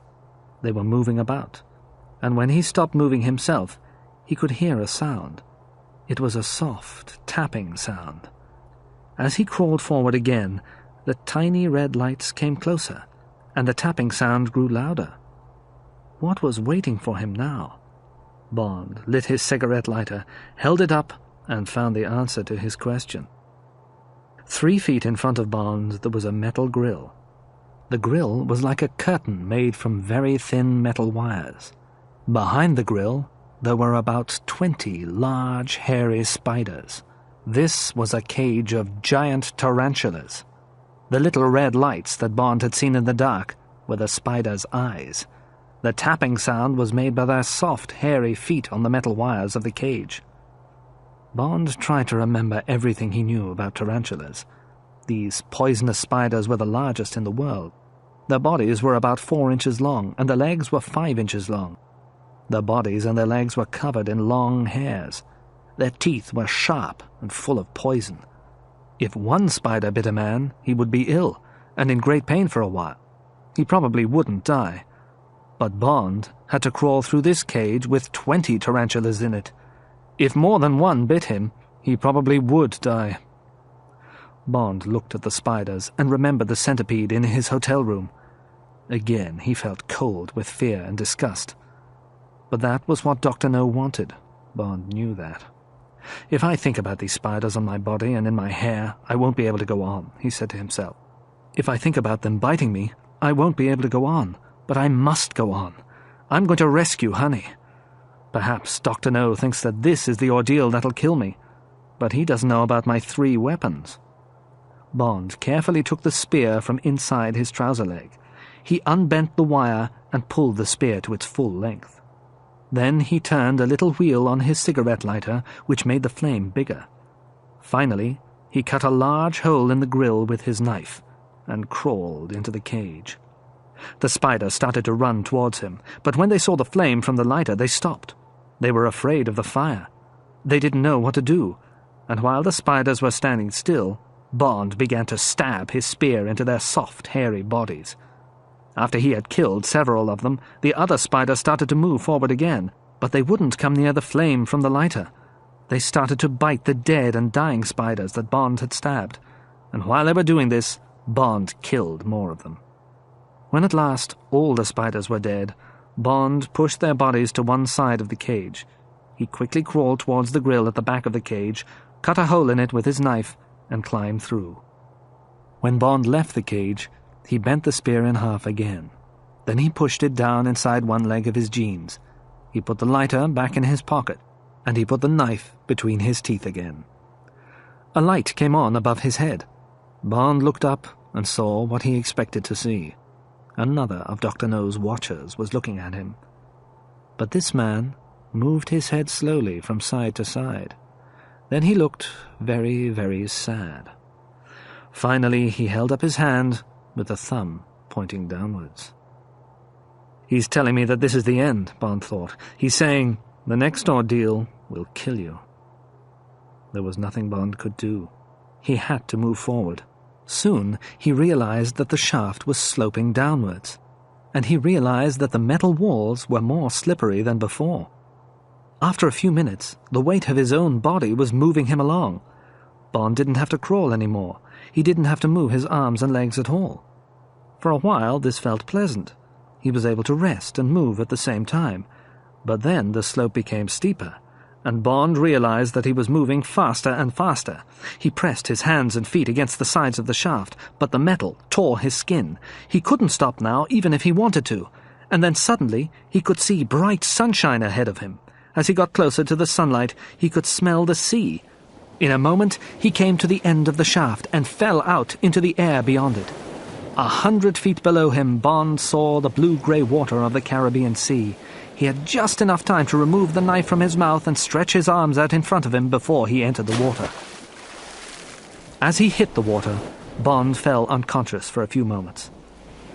Speaker 1: They were moving about, and when he stopped moving himself, he could hear a sound. It was a soft, tapping sound. As he crawled forward again, the tiny red lights came closer, and the tapping sound grew louder. What was waiting for him now? Bond lit his cigarette lighter, held it up, and found the answer to his question. 3 feet in front of Bond there was a metal grill. The grill was like a curtain made from very thin metal wires. Behind the grill there were about 20 large, hairy spiders. This was a cage of giant tarantulas. The little red lights that Bond had seen in the dark were the spiders' eyes. The tapping sound was made by their soft, hairy feet on the metal wires of the cage. Bond tried to remember everything he knew about tarantulas. These poisonous spiders were the largest in the world. Their bodies were about 4 inches long, and their legs were 5 inches long. Their bodies and their legs were covered in long hairs. Their teeth were sharp and full of poison. If one spider bit a man, he would be ill, and in great pain for a while. He probably wouldn't die. But Bond had to crawl through this cage with 20 tarantulas in it. If more than one bit him, he probably would die. Bond looked at the spiders and remembered the centipede in his hotel room. Again he felt cold with fear and disgust. But that was what Dr. No wanted. Bond knew that. "If I think about these spiders on my body and in my hair, I won't be able to go on," he said to himself. "If I think about them biting me, I won't be able to go on. But I must go on. I'm going to rescue Honey. Perhaps Dr. No thinks that this is the ordeal that'll kill me, but he doesn't know about my 3 weapons." Bond carefully took the spear from inside his trouser leg. He unbent the wire and pulled the spear to its full length. Then he turned a little wheel on his cigarette lighter, which made the flame bigger. Finally, he cut a large hole in the grill with his knife and crawled into the cage. The spiders started to run towards him, but when they saw the flame from the lighter, they stopped. They were afraid of the fire. They didn't know what to do, and while the spiders were standing still, Bond began to stab his spear into their soft, hairy bodies. After he had killed several of them, the other spiders started to move forward again, but they wouldn't come near the flame from the lighter. They started to bite the dead and dying spiders that Bond had stabbed, and while they were doing this, Bond killed more of them. When at last all the spiders were dead, Bond pushed their bodies to one side of the cage. He quickly crawled towards the grill at the back of the cage, cut a hole in it with his knife, and climbed through. When Bond left the cage, he bent the spear in half again. Then he pushed it down inside one leg of his jeans. He put the lighter back in his pocket, and he put the knife between his teeth again. A light came on above his head. Bond looked up and saw what he expected to see. Another of Dr. No's watchers was looking at him. But this man moved his head slowly from side to side. Then he looked very, very sad. Finally, he held up his hand with the thumb pointing downwards. "He's telling me that this is the end," Bond thought. "He's saying, the next ordeal will kill you." There was nothing Bond could do. He had to move forward. Soon he realized that the shaft was sloping downwards, and he realized that the metal walls were more slippery than before. After a few minutes, the weight of his own body was moving him along. Bond didn't have to crawl anymore. He didn't have to move his arms and legs at all. For a while this felt pleasant. He was able to rest and move at the same time. But then the slope became steeper, and Bond realized that he was moving faster and faster. He pressed his hands and feet against the sides of the shaft, but the metal tore his skin. He couldn't stop now, even if he wanted to. And then suddenly he could see bright sunshine ahead of him. As he got closer to the sunlight, he could smell the sea. In a moment, he came to the end of the shaft and fell out into the air beyond it. 100 feet below him, Bond saw the blue-grey water of the Caribbean Sea. He had just enough time to remove the knife from his mouth and stretch his arms out in front of him before he entered the water. As he hit the water, Bond fell unconscious for a few moments.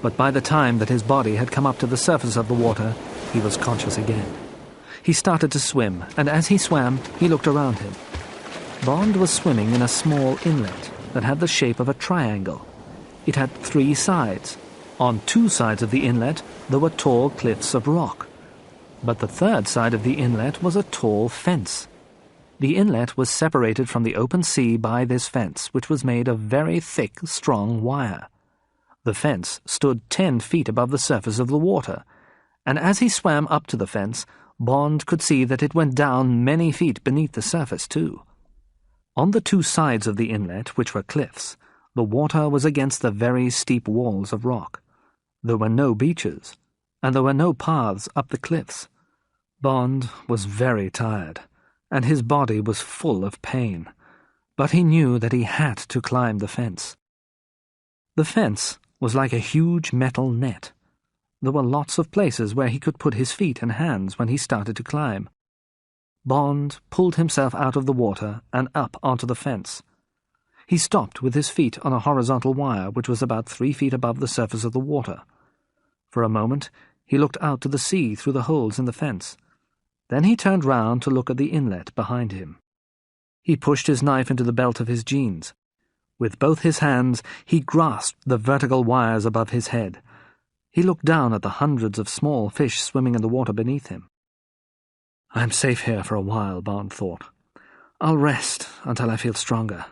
Speaker 1: But by the time that his body had come up to the surface of the water, he was conscious again. He started to swim, and as he swam, he looked around him. Bond was swimming in a small inlet that had the shape of a triangle. It had 3 sides. On 2 sides of the inlet, there were tall cliffs of rock. But the 3rd side of the inlet was a tall fence. The inlet was separated from the open sea by this fence, which was made of very thick, strong wire. The fence stood 10 feet above the surface of the water, and as he swam up to the fence, Bond could see that it went down many feet beneath the surface, too. On the 2 sides of the inlet, which were cliffs, the water was against the very steep walls of rock. There were no beaches, and there were no paths up the cliffs. Bond was very tired, and his body was full of pain, but he knew that he had to climb the fence. The fence was like a huge metal net. There were lots of places where he could put his feet and hands when he started to climb. Bond pulled himself out of the water and up onto the fence. He stopped with his feet on a horizontal wire which was about 3 feet above the surface of the water. For a moment, he looked out to the sea through the holes in the fence. Then he turned round to look at the inlet behind him. He pushed his knife into the belt of his jeans. With both his hands, he grasped the vertical wires above his head. He looked down at the hundreds of small fish swimming in the water beneath him. "I'm safe here for a while," Bond thought. "I'll rest until I feel stronger."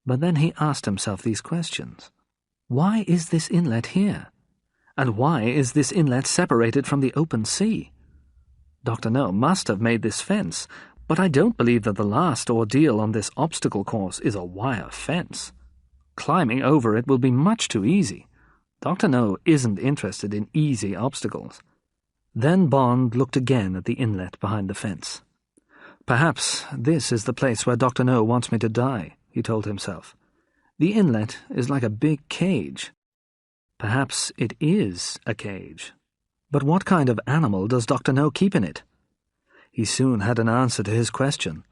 Speaker 1: But then he asked himself these questions. Why is this inlet here? And why is this inlet separated from the open sea? Dr. No must have made this fence, but I don't believe that the last ordeal on this obstacle course is a wire fence. Climbing over it will be much too easy. Dr. No isn't interested in easy obstacles. Then Bond looked again at the inlet behind the fence. "Perhaps this is the place where Dr. No wants me to die," he told himself. "The inlet is like a big cage. Perhaps it is a cage. But what kind of animal does Dr. No keep in it?" He soon had an answer to his question.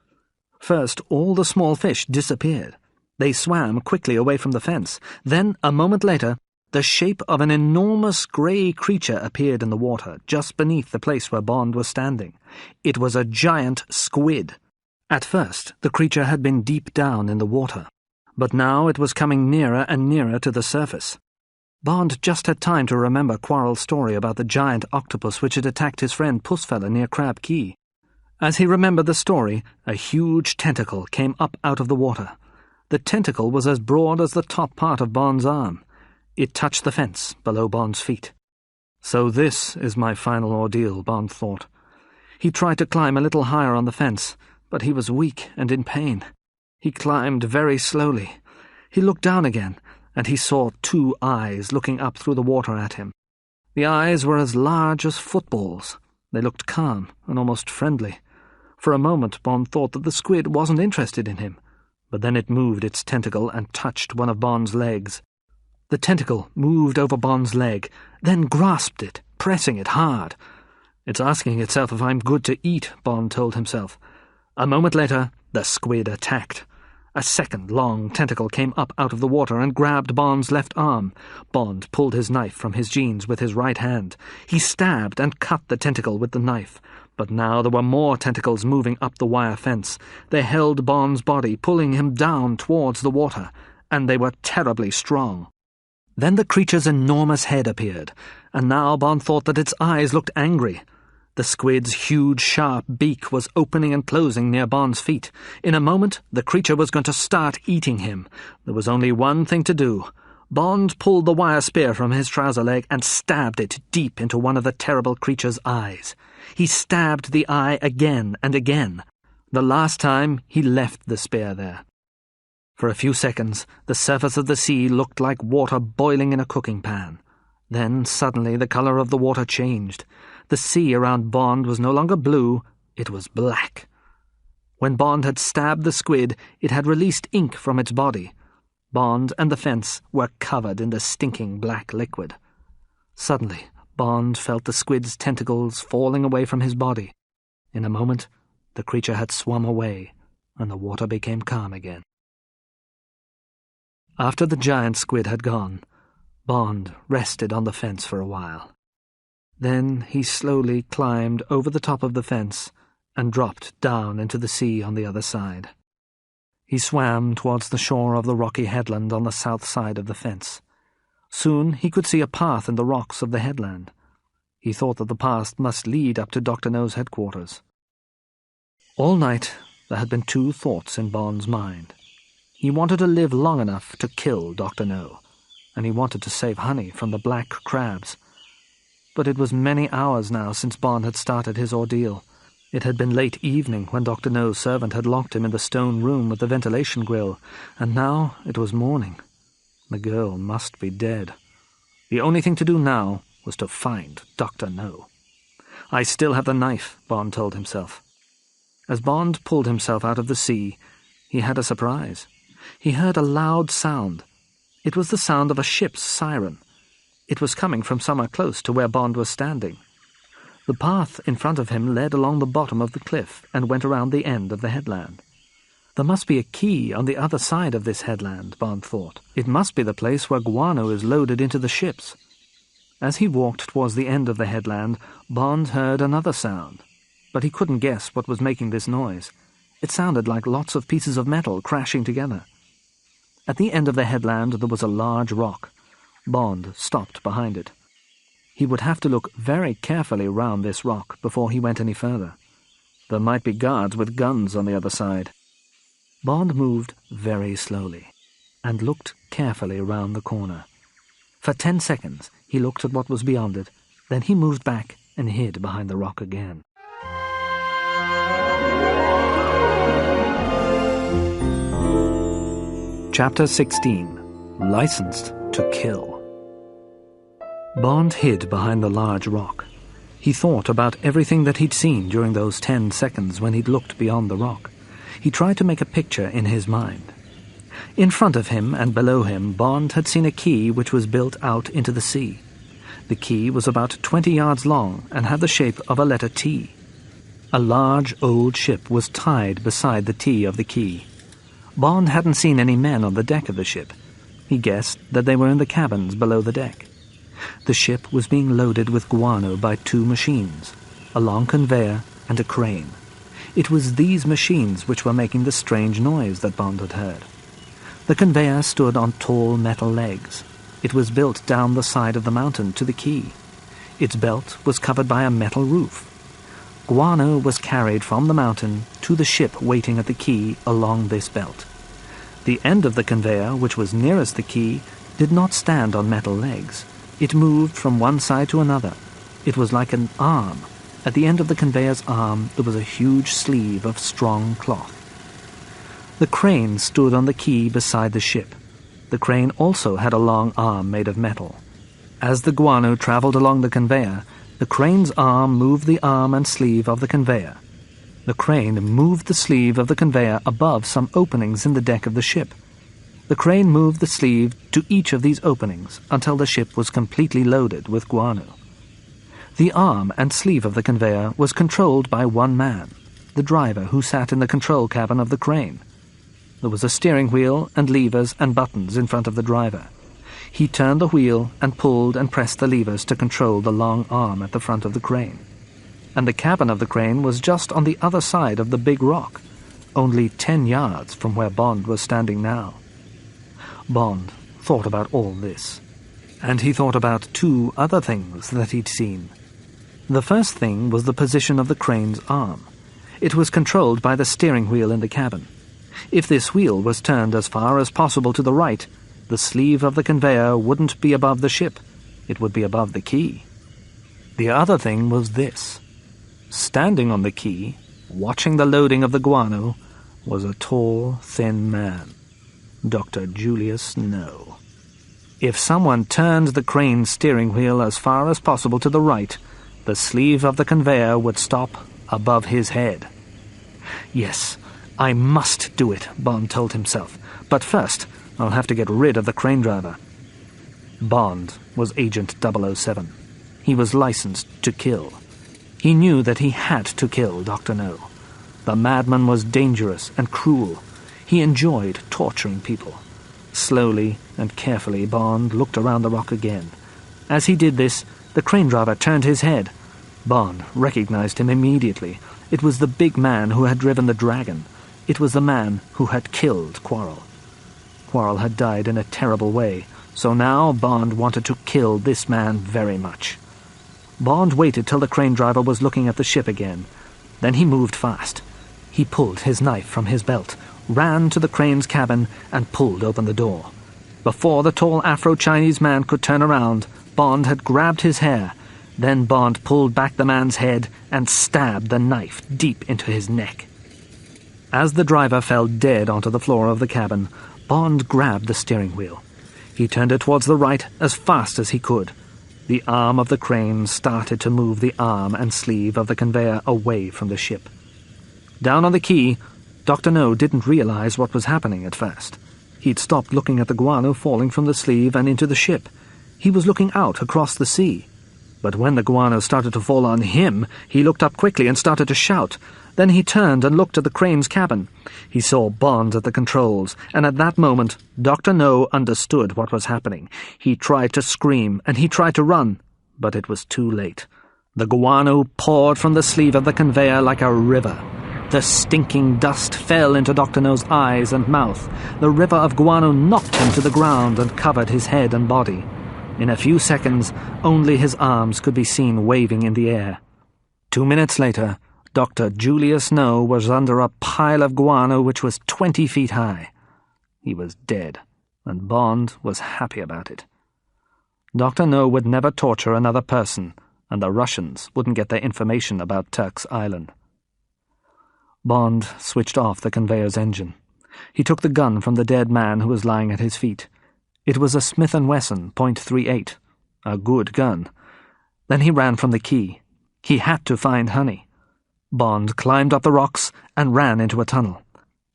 Speaker 1: First, all the small fish disappeared. They swam quickly away from the fence. Then, a moment later, the shape of an enormous grey creature appeared in the water, just beneath the place where Bond was standing. It was a giant squid. At first, the creature had been deep down in the water, but now it was coming nearer and nearer to the surface. Bond just had time to remember Quarrel's story about the giant octopus which had attacked his friend Pussfella near Crab Key. As he remembered the story, a huge tentacle came up out of the water. The tentacle was as broad as the top part of Bond's arm. It touched the fence below Bond's feet. "So this is my final ordeal," Bond thought. He tried to climb a little higher on the fence, but he was weak and in pain. He climbed very slowly. He looked down again, and he saw 2 eyes looking up through the water at him. The eyes were as large as footballs. They looked calm and almost friendly. For a moment, Bond thought that the squid wasn't interested in him, but then it moved its tentacle and touched one of Bond's legs. The tentacle moved over Bond's leg, then grasped it, pressing it hard. "It's asking itself if I'm good to eat," Bond told himself. A moment later, the squid attacked. A second long tentacle came up out of the water and grabbed Bond's left arm. Bond pulled his knife from his jeans with his right hand. He stabbed and cut the tentacle with the knife. But now there were more tentacles moving up the wire fence. They held Bond's body, pulling him down towards the water, and they were terribly strong. Then the creature's enormous head appeared, and now Bond thought that its eyes looked angry. The squid's huge, sharp beak was opening and closing near Bond's feet. In a moment, the creature was going to start eating him. There was only one thing to do. Bond pulled the wire spear from his trouser leg and stabbed it deep into one of the terrible creature's eyes. He stabbed the eye again and again. The last time, he left the spear there. For a few seconds, the surface of the sea looked like water boiling in a cooking pan. Then, suddenly, the color of the water changed. The sea around Bond was no longer blue, it was black. When Bond had stabbed the squid, it had released ink from its body. Bond and the fence were covered in the stinking black liquid. Suddenly, Bond felt the squid's tentacles falling away from his body. In a moment, the creature had swum away, and the water became calm again. After the giant squid had gone, Bond rested on the fence for a while. Then he slowly climbed over the top of the fence and dropped down into the sea on the other side. He swam towards the shore of the rocky headland on the south side of the fence. Soon he could see a path in the rocks of the headland. He thought that the path must lead up to Dr. No's headquarters. All night there had been two thoughts in Bond's mind. He wanted to live long enough to kill Dr. No, and he wanted to save honey from the black crabs. But it was many hours now since Bond had started his ordeal. It had been late evening when Dr. No's servant had locked him in the stone room with the ventilation grill, and now it was morning. The girl must be dead. The only thing to do now was to find Dr. No. "I still have the knife," Bond told himself. As Bond pulled himself out of the sea, he had a surprise. He heard a loud sound. It was the sound of a ship's siren. It was coming from somewhere close to where Bond was standing. The path in front of him led along the bottom of the cliff and went around the end of the headland. There must be a key on the other side of this headland, Bond thought. It must be the place where guano is loaded into the ships. As he walked towards the end of the headland, Bond heard another sound, but he couldn't guess what was making this noise. It sounded like lots of pieces of metal crashing together. At the end of the headland there was a large rock. Bond stopped behind it. He would have to look very carefully round this rock before he went any further. There might be guards with guns on the other side. Bond moved very slowly and looked carefully round the corner. For 10 seconds he looked at what was beyond it, then he moved back and hid behind the rock again. Chapter 16. Licensed to Kill. Bond hid behind the large rock. He thought about everything that he'd seen during those 10 seconds when he'd looked beyond the rock. He tried to make a picture in his mind. In front of him and below him, Bond had seen a quay which was built out into the sea. The quay was about 20 yards long and had the shape of a letter T. A large old ship was tied beside the T of the quay. Bond hadn't seen any men on the deck of the ship. He guessed that they were in the cabins below the deck. The ship was being loaded with guano by 2 machines, a long conveyor and a crane. It was these machines which were making the strange noise that Bond had heard. The conveyor stood on tall metal legs. It was built down the side of the mountain to the quay. Its belt was covered by a metal roof. Guano was carried from the mountain to the ship waiting at the quay along this belt. The end of the conveyor, which was nearest the quay, did not stand on metal legs. It moved from one side to another. It was like an arm. At the end of the conveyor's arm there was a huge sleeve of strong cloth. The crane stood on the quay beside the ship. The crane also had a long arm made of metal. As the guano travelled along the conveyor, the crane's arm moved the arm and sleeve of the conveyor. The crane moved the sleeve of the conveyor above some openings in the deck of the ship. The crane moved the sleeve to each of these openings until the ship was completely loaded with guano. The arm and sleeve of the conveyor was controlled by one man, the driver who sat in the control cabin of the crane. There was a steering wheel and levers and buttons in front of the driver. He turned the wheel and pulled and pressed the levers to control the long arm at the front of the crane. And the cabin of the crane was just on the other side of the big rock, only 10 yards from where Bond was standing now. Bond thought about all this, and he thought about 2 other things that he'd seen. The first thing was the position of the crane's arm. It was controlled by the steering wheel in the cabin. If this wheel was turned as far as possible to the right, the sleeve of the conveyor wouldn't be above the ship. It would be above the quay. The other thing was this. Standing on the quay, watching the loading of the guano, was a tall, thin man. Dr. Julius No. If someone turned the crane's steering wheel as far as possible to the right, the sleeve of the conveyor would stop above his head. Yes, I must do it, Bond told himself. But first, I'll have to get rid of the crane driver. Bond was Agent 007. He was licensed to kill. He knew that he had to kill Dr. No. The madman was dangerous and cruel. He enjoyed torturing people. Slowly and carefully, Bond looked around the rock again. As he did this, the crane driver turned his head. Bond recognized him immediately. It was the big man who had driven the dragon. It was the man who had killed Quarrel. Quarrel had died in a terrible way, so now Bond wanted to kill this man very much. Bond waited till the crane driver was looking at the ship again. Then he moved fast. He pulled his knife from his belt, ran to the crane's cabin, and pulled open the door. Before the tall Afro-Chinese man could turn around, Bond had grabbed his hair. Then Bond pulled back the man's head and stabbed the knife deep into his neck. As the driver fell dead onto the floor of the cabin, Bond grabbed the steering wheel. He turned it towards the right as fast as he could. The arm of the crane started to move the arm and sleeve of the conveyor away from the ship. Down on the quay, Dr. No didn't realize what was happening at first. He'd stopped looking at the guano falling from the sleeve and into the ship. He was looking out across the sea. But when the guano started to fall on him, he looked up quickly and started to shout. Then he turned and looked at the crane's cabin. He saw Bond at the controls, and at that moment, Dr. No understood what was happening. He tried to scream, and he tried to run, but it was too late. The guano poured from the sleeve of the conveyor like a river. The stinking dust fell into Dr. No's eyes and mouth. The river of guano knocked him to the ground and covered his head and body. In a few seconds, only his arms could be seen waving in the air. 2 minutes later, Dr. Julius No was under a pile of guano which was 20 feet high. He was dead, and Bond was happy about it. Dr. No would never torture another person, and the Russians wouldn't get their information about Turk's Island. Bond switched off the conveyor's engine. He took the gun from the dead man who was lying at his feet. It was a Smith & Wesson .38, a good gun. Then he ran from the quay. He had to find Honey. Bond climbed up the rocks and ran into a tunnel.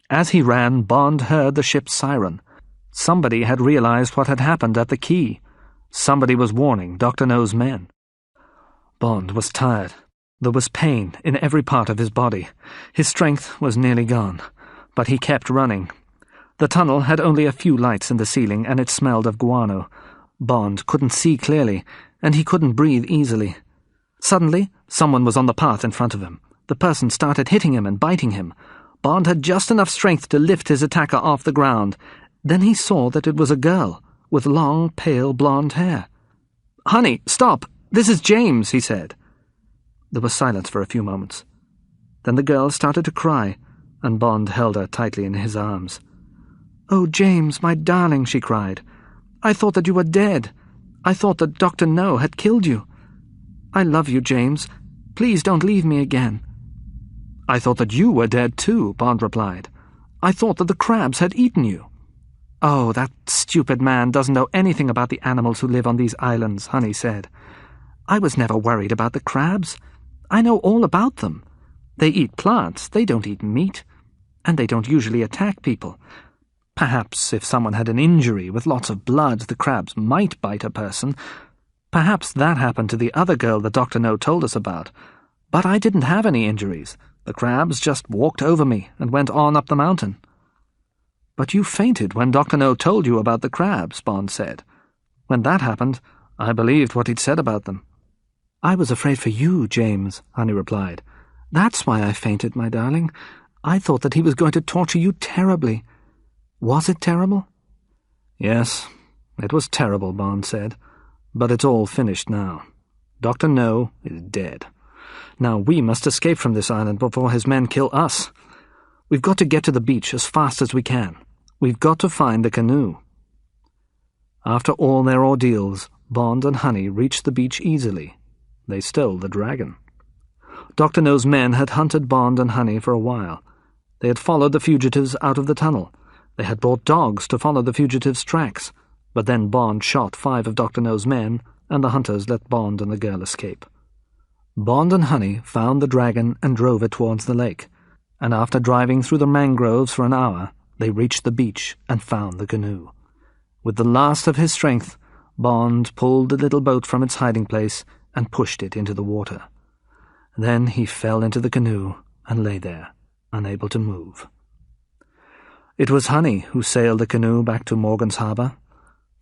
Speaker 1: As he ran, Bond heard the ship's siren. Somebody had realized what had happened at the quay. Somebody was warning Dr. No's men. Bond was tired. There was pain in every part of his body. His strength was nearly gone, but he kept running. The tunnel had only a few lights in the ceiling, and it smelled of guano. Bond couldn't see clearly, and he couldn't breathe easily. Suddenly, someone was on the path in front of him. The person started hitting him and biting him. Bond had just enough strength to lift his attacker off the ground. Then he saw that it was a girl, with long, pale, blonde hair. "Honey, stop! This is James," he said. There was silence for a few moments. Then the girl started to cry, and Bond held her tightly in his arms. "Oh, James, my darling," she cried. "I thought that you were dead. I thought that Dr. No had killed you. I love you, James. Please don't leave me again." "I thought that you were dead too," Bond replied. "I thought that the crabs had eaten you." "Oh, that stupid man doesn't know anything about the animals who live on these islands," Honey said. "I was never worried about the crabs. I know all about them. They eat plants, they don't eat meat, and they don't usually attack people. Perhaps if someone had an injury with lots of blood, the crabs might bite a person. Perhaps that happened to the other girl that Dr. No told us about. But I didn't have any injuries. The crabs just walked over me and went on up the mountain." "But you fainted when Dr. No told you about the crabs," Bond said. "When that happened, I believed what he'd said about them." "I was afraid for you, James," Honey replied. "That's why I fainted, my darling. I thought that he was going to torture you terribly. Was it terrible?" "Yes, it was terrible," Bond said. "But it's all finished now. Dr. No is dead. Now we must escape from this island before his men kill us. We've got to get to the beach as fast as we can. We've got to find the canoe." After all their ordeals, Bond and Honey reached the beach easily. They stole the dragon. Dr. No's men had hunted Bond and Honey for a while. They had followed the fugitives out of the tunnel. They had brought dogs to follow the fugitives' tracks, but then Bond shot 5 of Dr. No's men, and the hunters let Bond and the girl escape. Bond and Honey found the dragon and drove it towards the lake, and after driving through the mangroves for an hour, they reached the beach and found the canoe. With the last of his strength, Bond pulled the little boat from its hiding place and pushed it into the water. Then he fell into the canoe and lay there, unable to move. It was Honey who sailed the canoe back to Morgan's Harbour.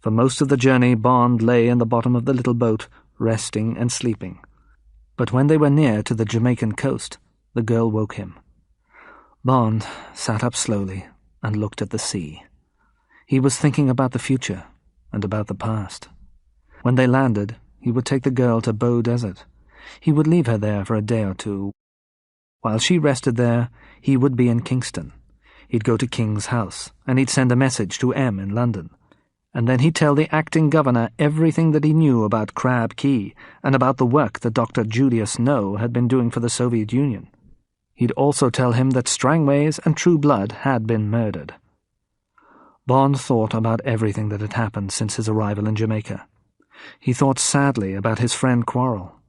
Speaker 1: For most of the journey, Bond lay in the bottom of the little boat, resting and sleeping. But when they were near to the Jamaican coast, the girl woke him. Bond sat up slowly and looked at the sea. He was thinking about the future and about the past. When they landed, he would take the girl to Bow Desert. He would leave her there for a day or two. While she rested there, he would be in Kingston. He'd go to King's house, and he'd send a message to M in London. And then he'd tell the acting governor everything that he knew about Crab Key and about the work that Dr. Julius No had been doing for the Soviet Union. He'd also tell him that Strangways and True Blood had been murdered. Bond thought about everything that had happened since his arrival in Jamaica. He thought sadly about his friend Quarrel.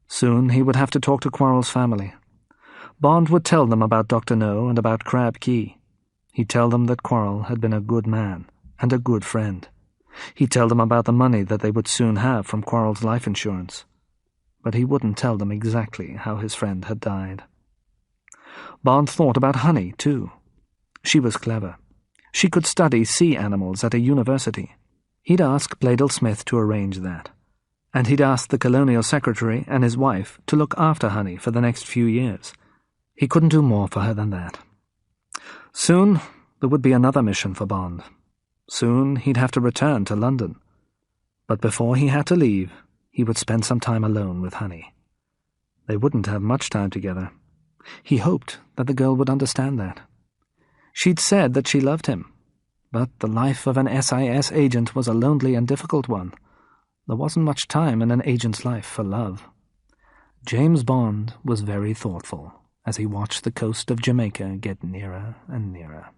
Speaker 1: Soon he would have to talk to Quarrel's family. Bond would tell them about Dr. No and about Crab Key. He'd tell them that Quarrel had been a good man and a good friend. He'd tell them about the money that they would soon have from Quarrel's life insurance. But he wouldn't tell them exactly how his friend had died. Bond thought about Honey, too. She was clever. She could study sea animals at a university. He'd ask Bladel Smith to arrange that. And he'd asked the colonial secretary and his wife to look after Honey for the next few years. He couldn't do more for her than that. Soon, there would be another mission for Bond. Soon, he'd have to return to London. But before he had to leave, he would spend some time alone with Honey. They wouldn't have much time together. He hoped that the girl would understand that. She'd said that she loved him, but the life of an SIS agent was a lonely and difficult one. There wasn't much time in an agent's life for love. James Bond was very thoughtful as he watched the coast of Jamaica get nearer and nearer.